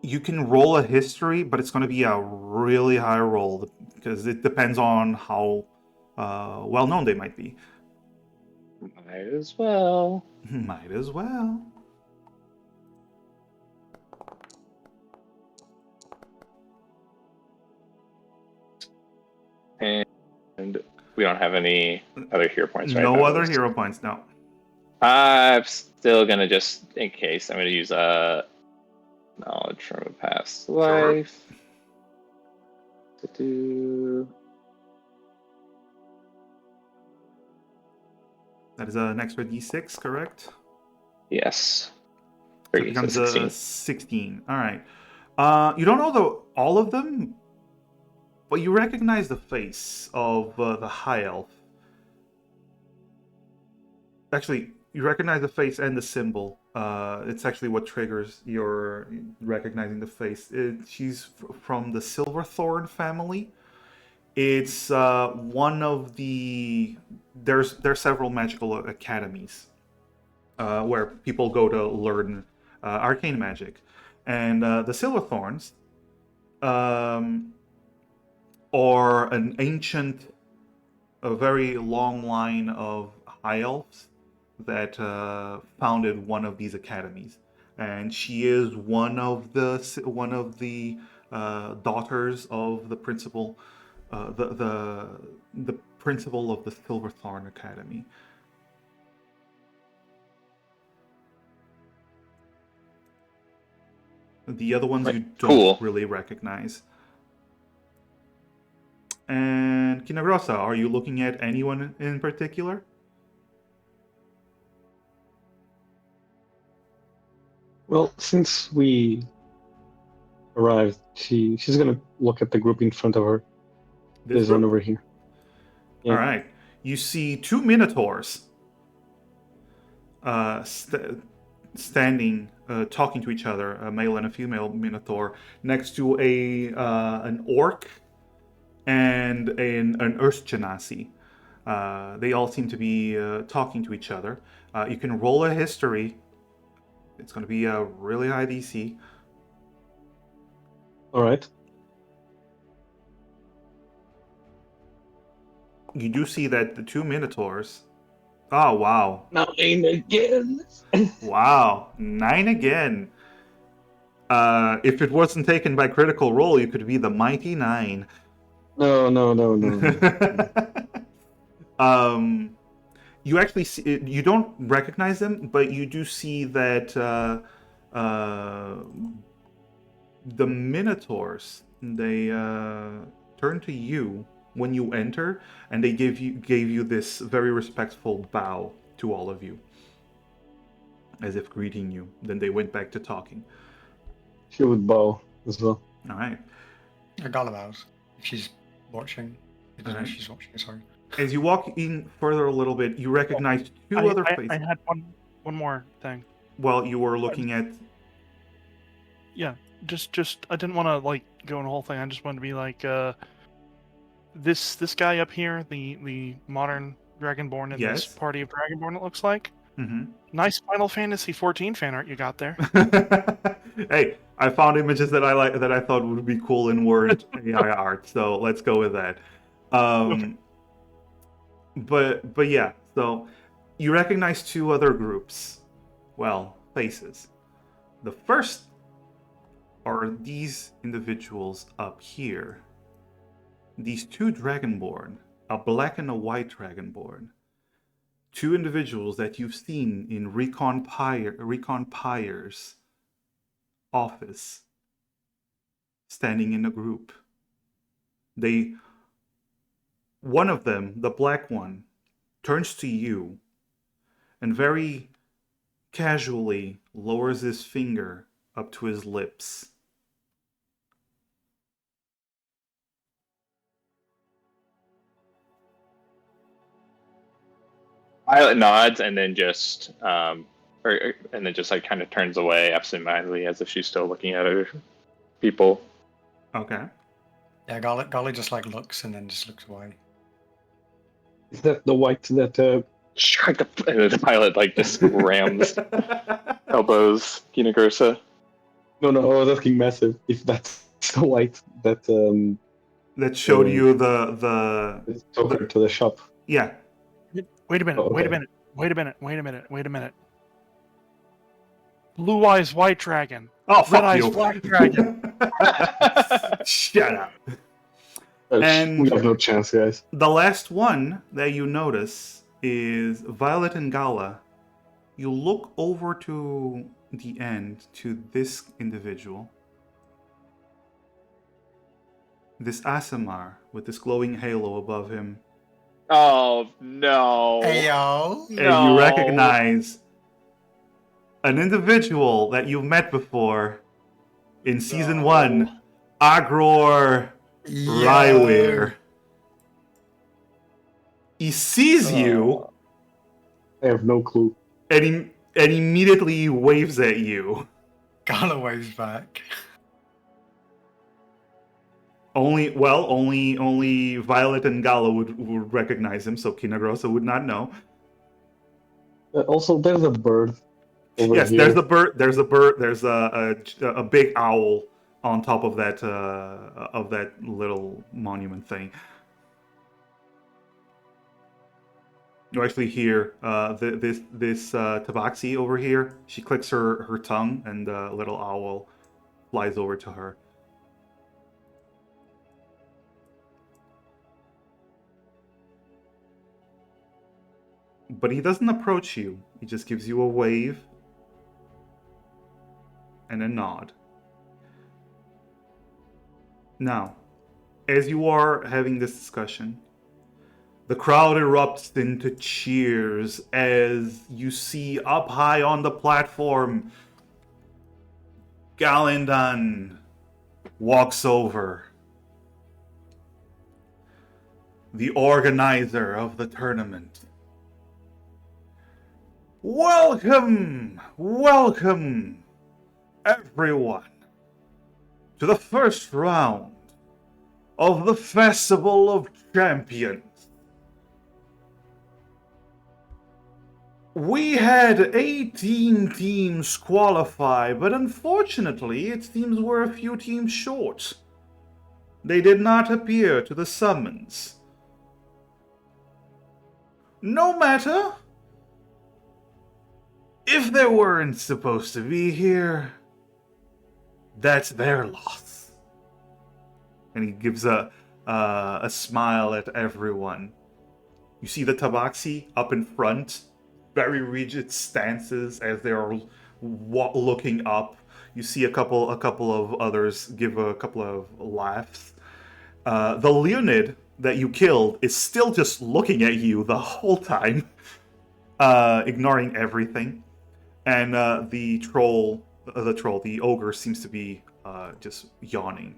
You can roll a history, but it's going to be a really high roll because it depends on how well known they might be. Might as well. Might as well. And we don't have any other hero points, right? No other hero points, no. I'm still gonna just, in case, I'm gonna use knowledge from a past life. That is an extra d6, correct? Yes. So it becomes a 16. All right. You don't know all of them, but you recognize the face of the high elf. Actually, you recognize the face and the symbol. It's actually what triggers your recognizing the face. She's from the Silverthorn family. It's one of the... There's several magical academies where people go to learn arcane magic. And the Silverthorns are an ancient, a very long line of high elves that founded one of these academies, and she is one of the daughters of the principal, the principal of the Silverthorn Academy. The other ones you don't really recognize. And Kinagrosa, are you looking at anyone in particular? Well, since we arrived, she's gonna look at the group in front of her. There's one over here. Yeah. All right. You see two minotaurs standing, talking to each other, a male and a female minotaur, next to an orc and an Earth Genasi. They all seem to be talking to each other. You can roll a history. It's going to be a really high DC. All right. You do see that the two minotaurs... Oh, wow. 9 again. Wow. 9 again. If it wasn't taken by Critical Role, you could be the Mighty 9. No. You actually see, you don't recognize them, but you do see that the minotaurs, they turn to you when you enter, and they gave you this very respectful bow to all of you, as if greeting you. Then they went back to talking. She would bow as well. All right. Gala bows. If she's watching. It doesn't know Alright. she's watching, sorry. As you walk in further a little bit, you recognize two other faces. I had one more thing. Well, you were looking at... Yeah, just I didn't want to like go in the whole thing. I just wanted to be like this guy up here, the modern Dragonborn in this party of Dragonborn. It looks like. Mm-hmm. Nice Final Fantasy 14 fan art you got there. Hey, I found images that I thought would be cool in Word AI art, so let's go with that. Okay. But yeah, so you recognize two other groups. Well, faces. The first are these individuals up here. These two Dragonborn, a black and a white Dragonborn. Two individuals that you've seen in Recon Pyre's office, standing in a group. One of them, the black one, turns to you and very casually lowers his finger up to his lips. Violet nods and then just like kind of turns away absentmindedly as if she's still looking at other people. Okay. Yeah, Garlic just like looks and then just looks away. Is that the white that And then the pilot like just rams elbows Kinagrosa. No, I was asking Massive if that's the white that that showed you the took her to the shop. Yeah. Wait a minute, Oh, okay. wait a minute. Blue Eyes White Dragon. Oh, Red fuck Eyes you. Black Dragon. Shut up. And we have no chance, guys. The last one that you notice is Violet and Gala. You look over to the end to this individual. This Asimar with this glowing halo above him. Oh no. Ayo. And you recognize an individual that you've met before in season 1, Agror Rywir. He sees you. I have no clue. And immediately waves at you. Gala waves back. Only Violet and Gala would recognize him, so Kinagrosa would not know. Also, there's a bird. Yes, here. there's a bird. There's a big owl on top of that little monument thing. You actually hear this Tabaxi over here. She clicks her tongue, and the little owl flies over to her. But he doesn't approach you. He just gives you a wave and a nod. Now, as you are having this discussion, the crowd erupts into cheers as you see up high on the platform, Galandan walks over. The organizer of the tournament. Welcome, everyone, to the first round of the Festival of Champions. We had 18 teams qualify, but unfortunately it seems we're a few teams short. They did not appear to the summons. No matter. If they weren't supposed to be here, that's their loss. And he gives a smile at everyone. You see the Tabaxi up in front, very rigid stances as they are looking up. You see a couple of others give a couple of laughs. The Leonid that you killed is still just looking at you the whole time, ignoring everything. And the ogre seems to be just yawning.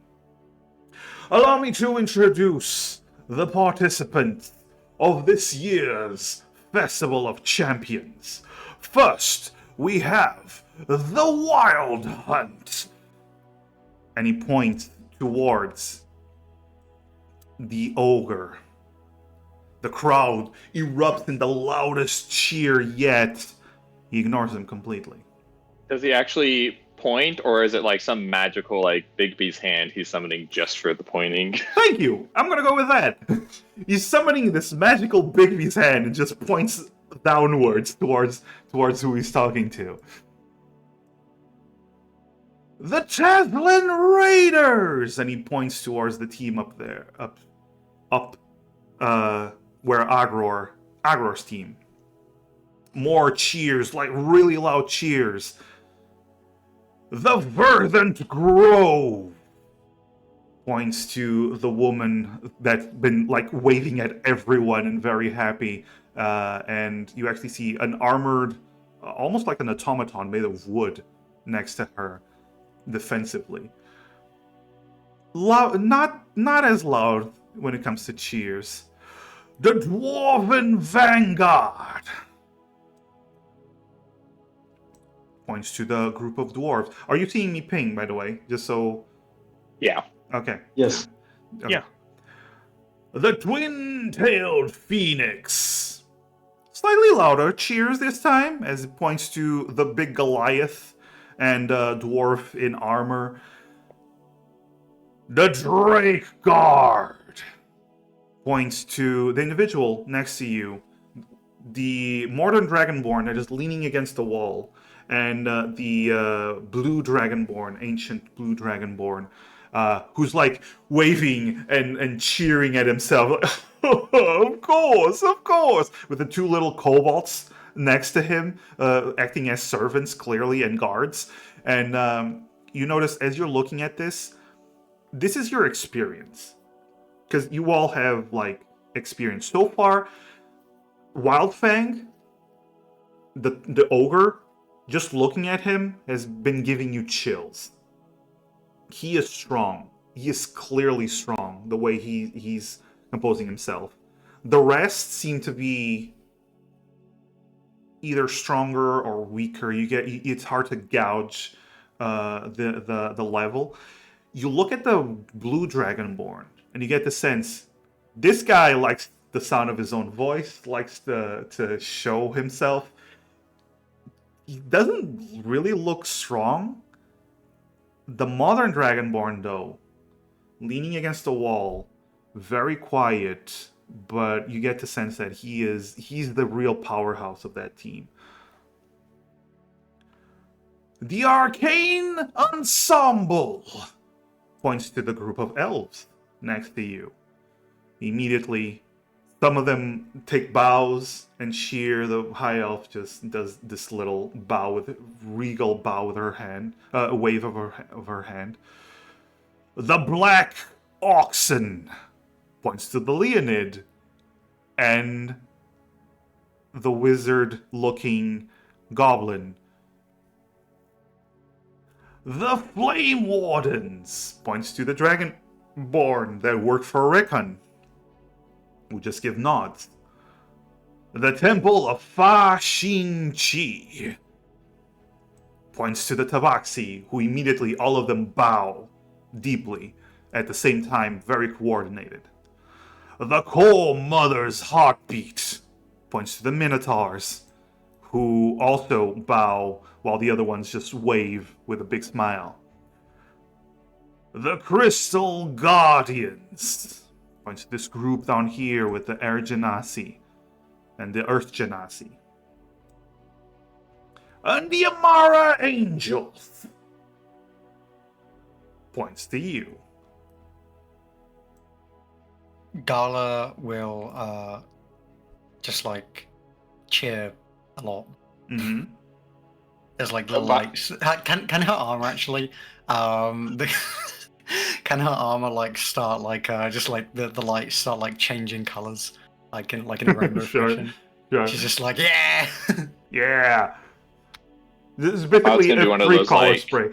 Allow me to introduce the participants of this year's Festival of Champions. First, we have the Wild Hunt. And he points towards the ogre. The crowd erupts in the loudest cheer yet. He ignores him completely. Does he actually point, or is it like some magical, like, Bigby's hand he's summoning just for the pointing? Thank you! I'm gonna go with that. He's summoning this magical Bigby's hand and just points downwards towards who he's talking to. The Chaslin Raiders! And he points towards the team up there. Up, where Agror's team. More cheers, like really loud cheers. The Verdant Grove! Points to the woman that's been, like, waving at everyone and very happy. And you actually see an armored, almost like an automaton made of wood next to her. Defensively. Loud, not as loud when it comes to cheers. The Dwarven Vanguard points to the group of dwarves. Are you seeing me ping, by the way? Just so. Yeah. Okay. Yes. Okay. Yeah. The Twin-Tailed Phoenix. Slightly louder cheers this time, as it points to the big Goliath and dwarf in armor. The Drake Guard points to the individual next to you, the Modern Dragonborn that is leaning against the wall, and the Blue Dragonborn, ancient Blue Dragonborn, who's like waving and cheering at himself. Of course, with the two little kobolds next to him, acting as servants, clearly, and guards. And you notice, as you're looking at this is your experience. Because you all have, like, experience. So far, Wildfang, the ogre, just looking at him has been giving you chills. He is strong. He is clearly strong, the way he's composing himself. The rest seem to be either stronger or weaker. It's hard to gauge the level. You look at the Blue Dragonborn, and you get the sense this guy likes the sound of his own voice, likes to show himself. He doesn't really look strong. The Modern Dragonborn, though, leaning against the wall, very quiet, but you get the sense that he's the real powerhouse of that team. The Arcane Ensemble points to the group of elves next to you. Immediately, some of them take bows and cheer. The high elf just does this little regal bow with her hand, a wave of her hand. The Black Oxen points to the Leonid and the wizard-looking goblin. The Flame Wardens points to the Dragonborn that work for Rickon, who just give nods. The Temple of Fa Xin Chi points to the Tabaxi, who immediately all of them bow deeply, at the same time very coordinated. The Core Mother's Heartbeat points to the Minotaurs, who also bow while the other ones just wave with a big smile. The Crystal Guardians points to this group down here with the Air Genasi and the Earth Genasi. And the Amara Angels points to you. Gala will just like cheer a lot. Mm-hmm. There's like the lights. Can her arm actually Can her armor like start like just like the lights start like changing colors, like in a rainbow fashion? Sure. She's just like, yeah, yeah. This is basically a free color spray.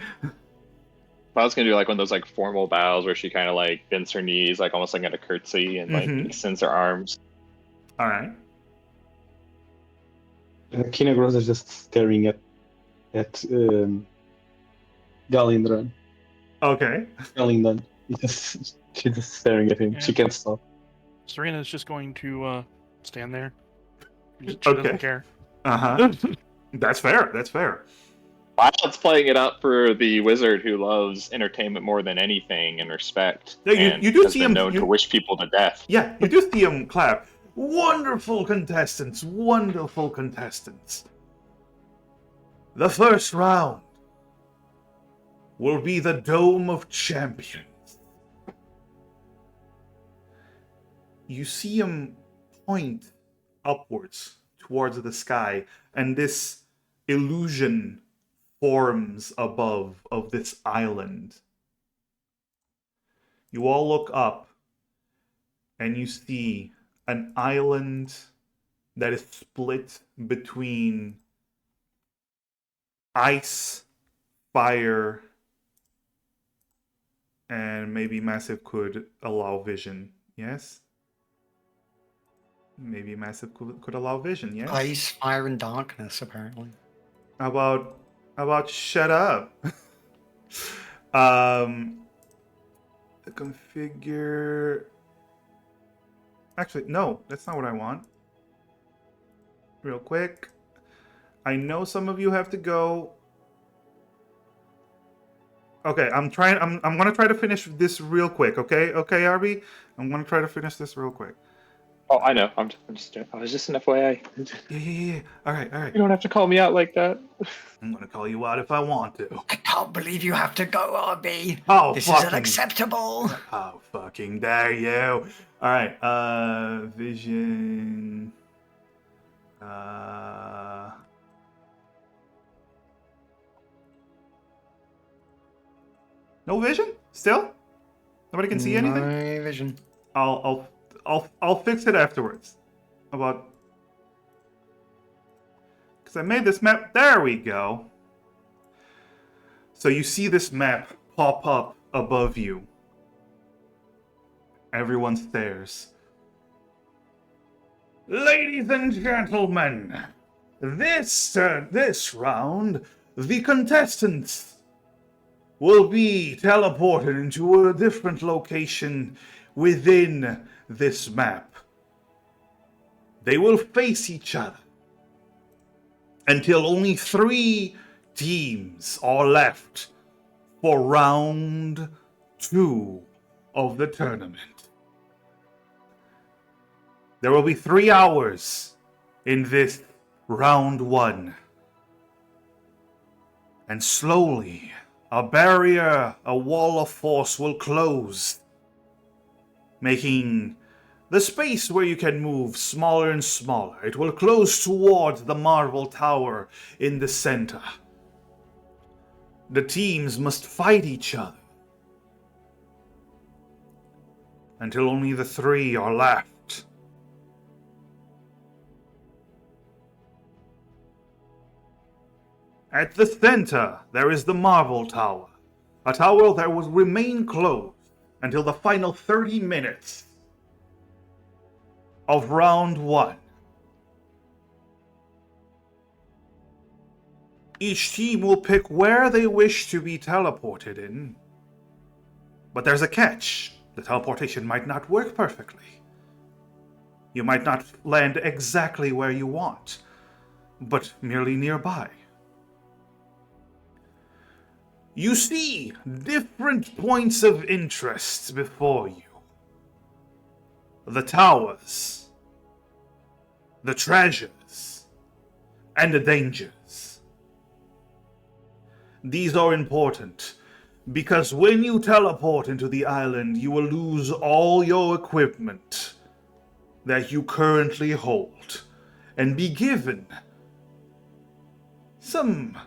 I was gonna do like one of those like formal bows where she kind of like bends her knees, like almost like at a curtsy, and like extends her arms. All right. Kina Gross is just staring at Galindran. Okay. Galindran. She's just staring at him. Yeah. She can't stop. Serena's just going to stand there. She doesn't care. That's fair. That's fair. Violet's playing it up for the wizard who loves entertainment more than anything and respect. Yeah, you do has see been him known to wish people to death. Yeah, you do see him clap. Wonderful contestants, wonderful contestants. The first round will be the Dome of Champions. You see him point upwards towards the sky, and this illusion forms above of this island. You all look up, and you see an island that is split between ice, fire, and maybe Massive could allow vision. Yes? Maybe Massive could allow vision, yes? Ice, fire, and darkness, apparently. How about shut up? Configure... Actually, no, that's not what I want. Real quick. I know some of you have to go. Okay, I'm gonna try to finish this real quick, okay? Okay, Arby? I'm gonna try to finish this real quick. Oh, I know. I was just an FYI. Yeah. All right. You don't have to call me out like that. I'm gonna call you out if I want to. I can't believe you have to go, Arby. Oh, this is unacceptable. How fucking dare you? All right. Vision. No vision? Still? Nobody can see anything? No vision. I'll fix it afterwards. Because I made this map. There we go. So you see this map pop up above you. Everyone stares. Ladies and gentlemen, this round, the contestants will be teleported into a different location within this map. They will face each other until only 3 teams are left for round 2 of the tournament. There will be 3 hours in this round 1. And slowly, a barrier, a wall of force will close, making the space where you can move smaller and smaller. It will close towards the marble tower in the center. The teams must fight each other until only the 3 are left. At the center, there is the marble tower, a tower that will remain closed until the final 30 minutes of round 1. Each team will pick where they wish to be teleported in. But there's a catch. The teleportation might not work perfectly. You might not land exactly where you want, but merely nearby. You see different points of interest before you. The towers, the treasures, and the dangers. These are important, because when you teleport into the island, you will lose all your equipment that you currently hold, and be given some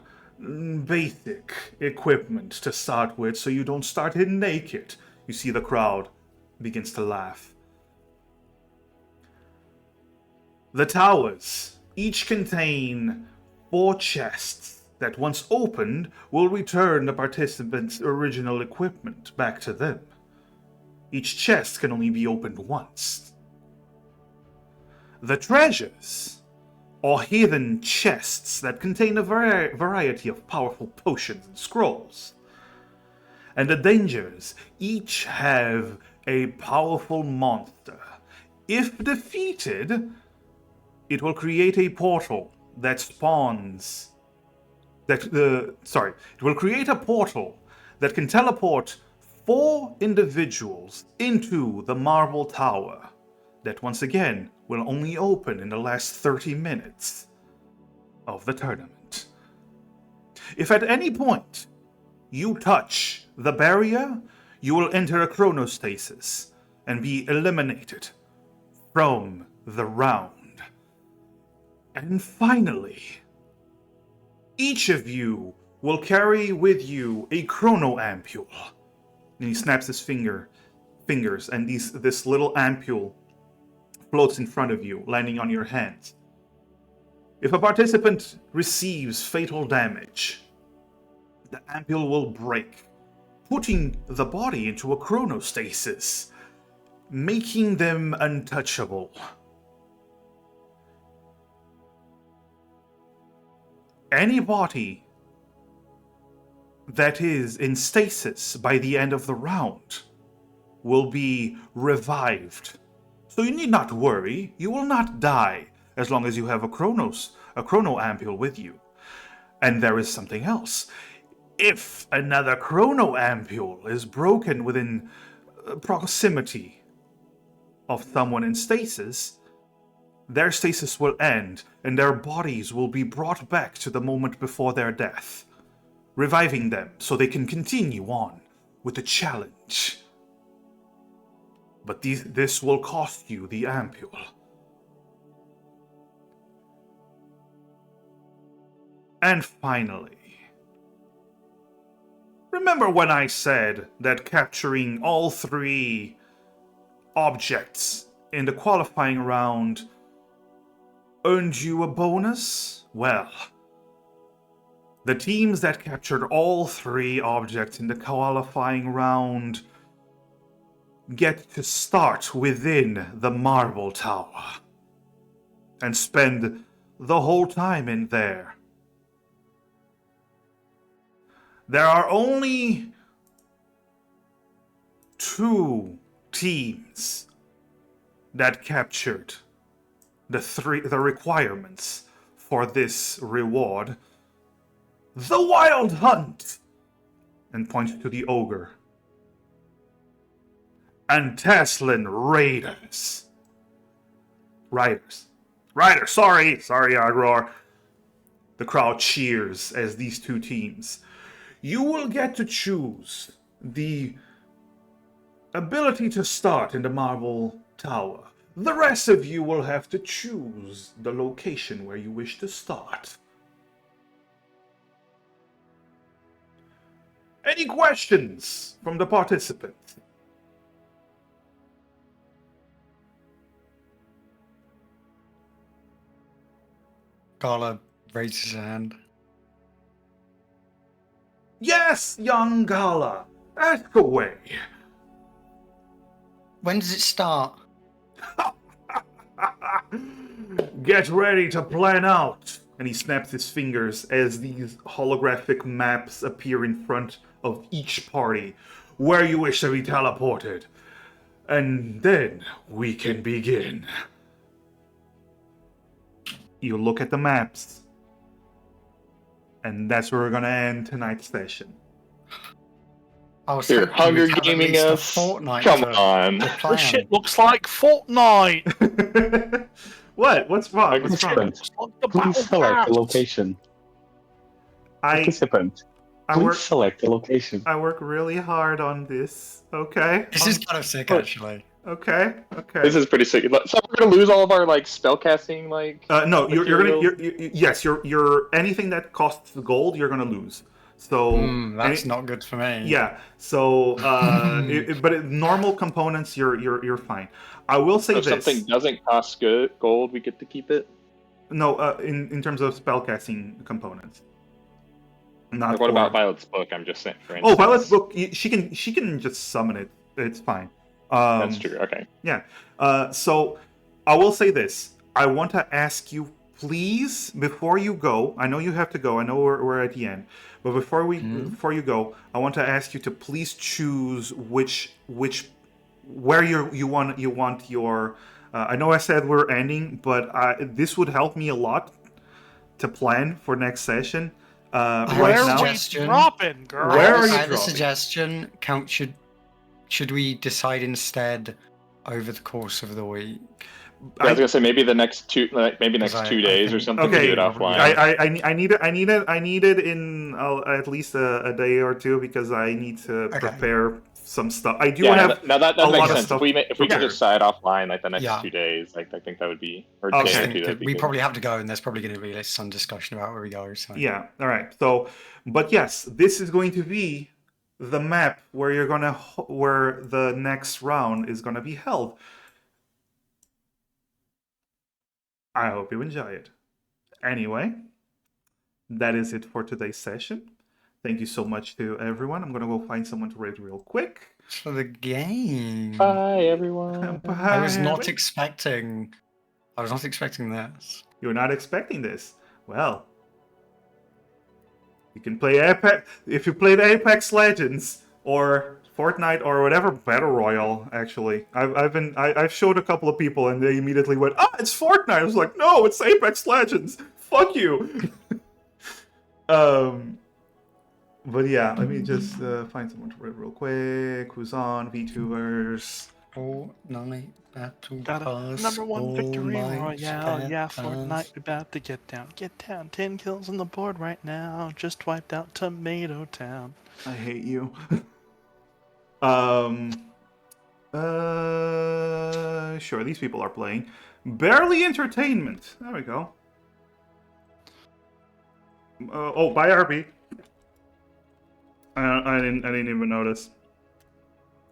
basic equipment to start with, so you don't start in naked. You see the crowd begins to laugh. The towers each contain 4 chests that, once opened, will return the participants' original equipment back to them. Each chest can only be opened once. The treasures are hidden chests that contain a variety of powerful potions and scrolls. And the dangers each have a powerful monster. If defeated, it will create a portal that spawns... it will create a portal that can teleport 4 individuals into the Marble Tower that, once again, will only open in the last 30 minutes of the tournament. If at any point you touch the barrier, you will enter a chronostasis and be eliminated from the round. And finally, each of you will carry with you a chrono ampule. And he snaps his fingers, and this little ampule floats in front of you, landing on your hand. If a participant receives fatal damage, the ampule will break, putting the body into a chronostasis, making them untouchable. Anybody that is in stasis by the end of the round will be revived. So you need not worry, you will not die as long as you have a chrono ampule with you. And there is something else. If another chrono ampule is broken within proximity of someone in stasis, their stasis will end, and their bodies will be brought back to the moment before their death, reviving them so they can continue on with the challenge. But this will cost you the ampule. And finally, remember when I said that capturing all 3 objects in the qualifying round earned you a bonus? Well, the teams that captured all 3 objects in the qualifying round get to start within the Marble Tower and spend the whole time in there. There are only 2 teams that captured the requirements for this reward. The Wild Hunt! And points to the ogre. And Teslin Riders, sorry, Agror. The crowd cheers as these 2 teams. You will get to choose the ability to start in the Marble Tower. The rest of you will have to choose the location where you wish to start. Any questions from the participants? Gala raises his hand. Yes, young Gala. Ask away. When does it start? Get ready to plan out. And he snaps his fingers as these holographic maps appear in front of each party where you wish to be teleported. And then we can begin. You look at the maps. And that's where we're going to end tonight's session. You're Hunger Gaming us. Come on. This shit looks like Fortnite. What? What's wrong? What's wrong? Please select the location. Participant. Please select the location. I work really hard on this. Okay. This is kind of sick, actually. Okay. This is pretty sick. So we're gonna lose all of our spellcasting No, you're gonna. Yes, you're anything that costs gold, you're gonna lose. So that's not good for me. Yeah. So, normal components, you're fine. I will say if this. something doesn't cost gold, we get to keep it. No, in terms of spellcasting components. Not like, what about Violet's book? I'm just saying. For instance. Violet's book. She can just summon it. It's fine. That's true. Okay. Yeah. So I will say this. I want to ask you, please, before you go. I know you have to go. I know we're at the end, but before you go, I want to ask you to please choose where you want your. I know I said we're ending, but this would help me a lot to plan for next session. Where are we dropping, girl? Where are you I have dropping? a suggestion. Should we decide instead over the course of the week? I was gonna say maybe next 2 days or something. Okay, to do it offline. I need it in at least a day or two because I need to prepare some stuff. I do have that a makes lot sense. of stuff. If we could decide offline like the next 2 days, like I think that would be We probably have to go, and there's probably going to be some discussion about where we go. So. Yeah. All right. So, but yes, this is going to be the map where where the next round is gonna be held. I hope you enjoy it. Anyway, that is it for today's session. Thank you so much to everyone. I'm gonna go find someone to raid real quick. For the game. Bye, everyone. Bye. I was not expecting this. You're not expecting this. Well, you can play Apex if you played Apex Legends or Fortnite or whatever battle royale. Actually, I've showed a couple of people and they immediately went, "Ah, it's Fortnite." I was like, "No, it's Apex Legends. Fuck you." But yeah, let me just find someone to read real quick. Who's on VTubers? Fortnite battle pass. #1 victory royale. Yeah, Fortnite, we about to get down. 10 kills on the board right now. Just wiped out Tomato Town. I hate you. Sure, these people are playing. Barely Entertainment. There we go. Bye, RB. I didn't even notice.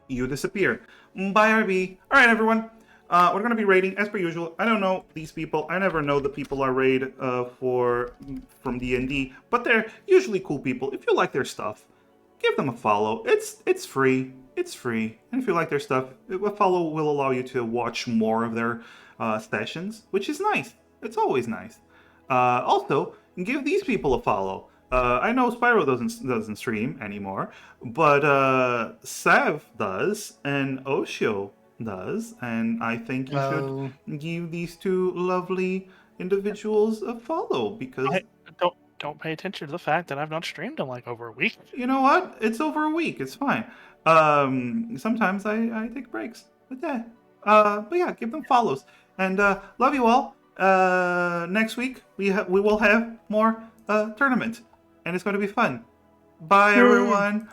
You disappeared. Bye, RB. All right, everyone. We're gonna be raiding as per usual. I don't know these people. I never know the people I raid from D&D, but they're usually cool people. If you like their stuff, give them a follow. It's free. It's free. And if you like their stuff, a follow will allow you to watch more of their sessions, which is nice. It's always nice. Also, give these people a follow. I know Spyro doesn't stream anymore, but Sav does, and Oshio does, and I think you should give these two lovely individuals a follow because don't pay attention to the fact that I've not streamed in like over a week. You know what? It's over a week. It's fine. Sometimes I take breaks, but yeah, give them follows, and love you all. Next week we will have more tournament. And it's going to be fun. Bye, everyone.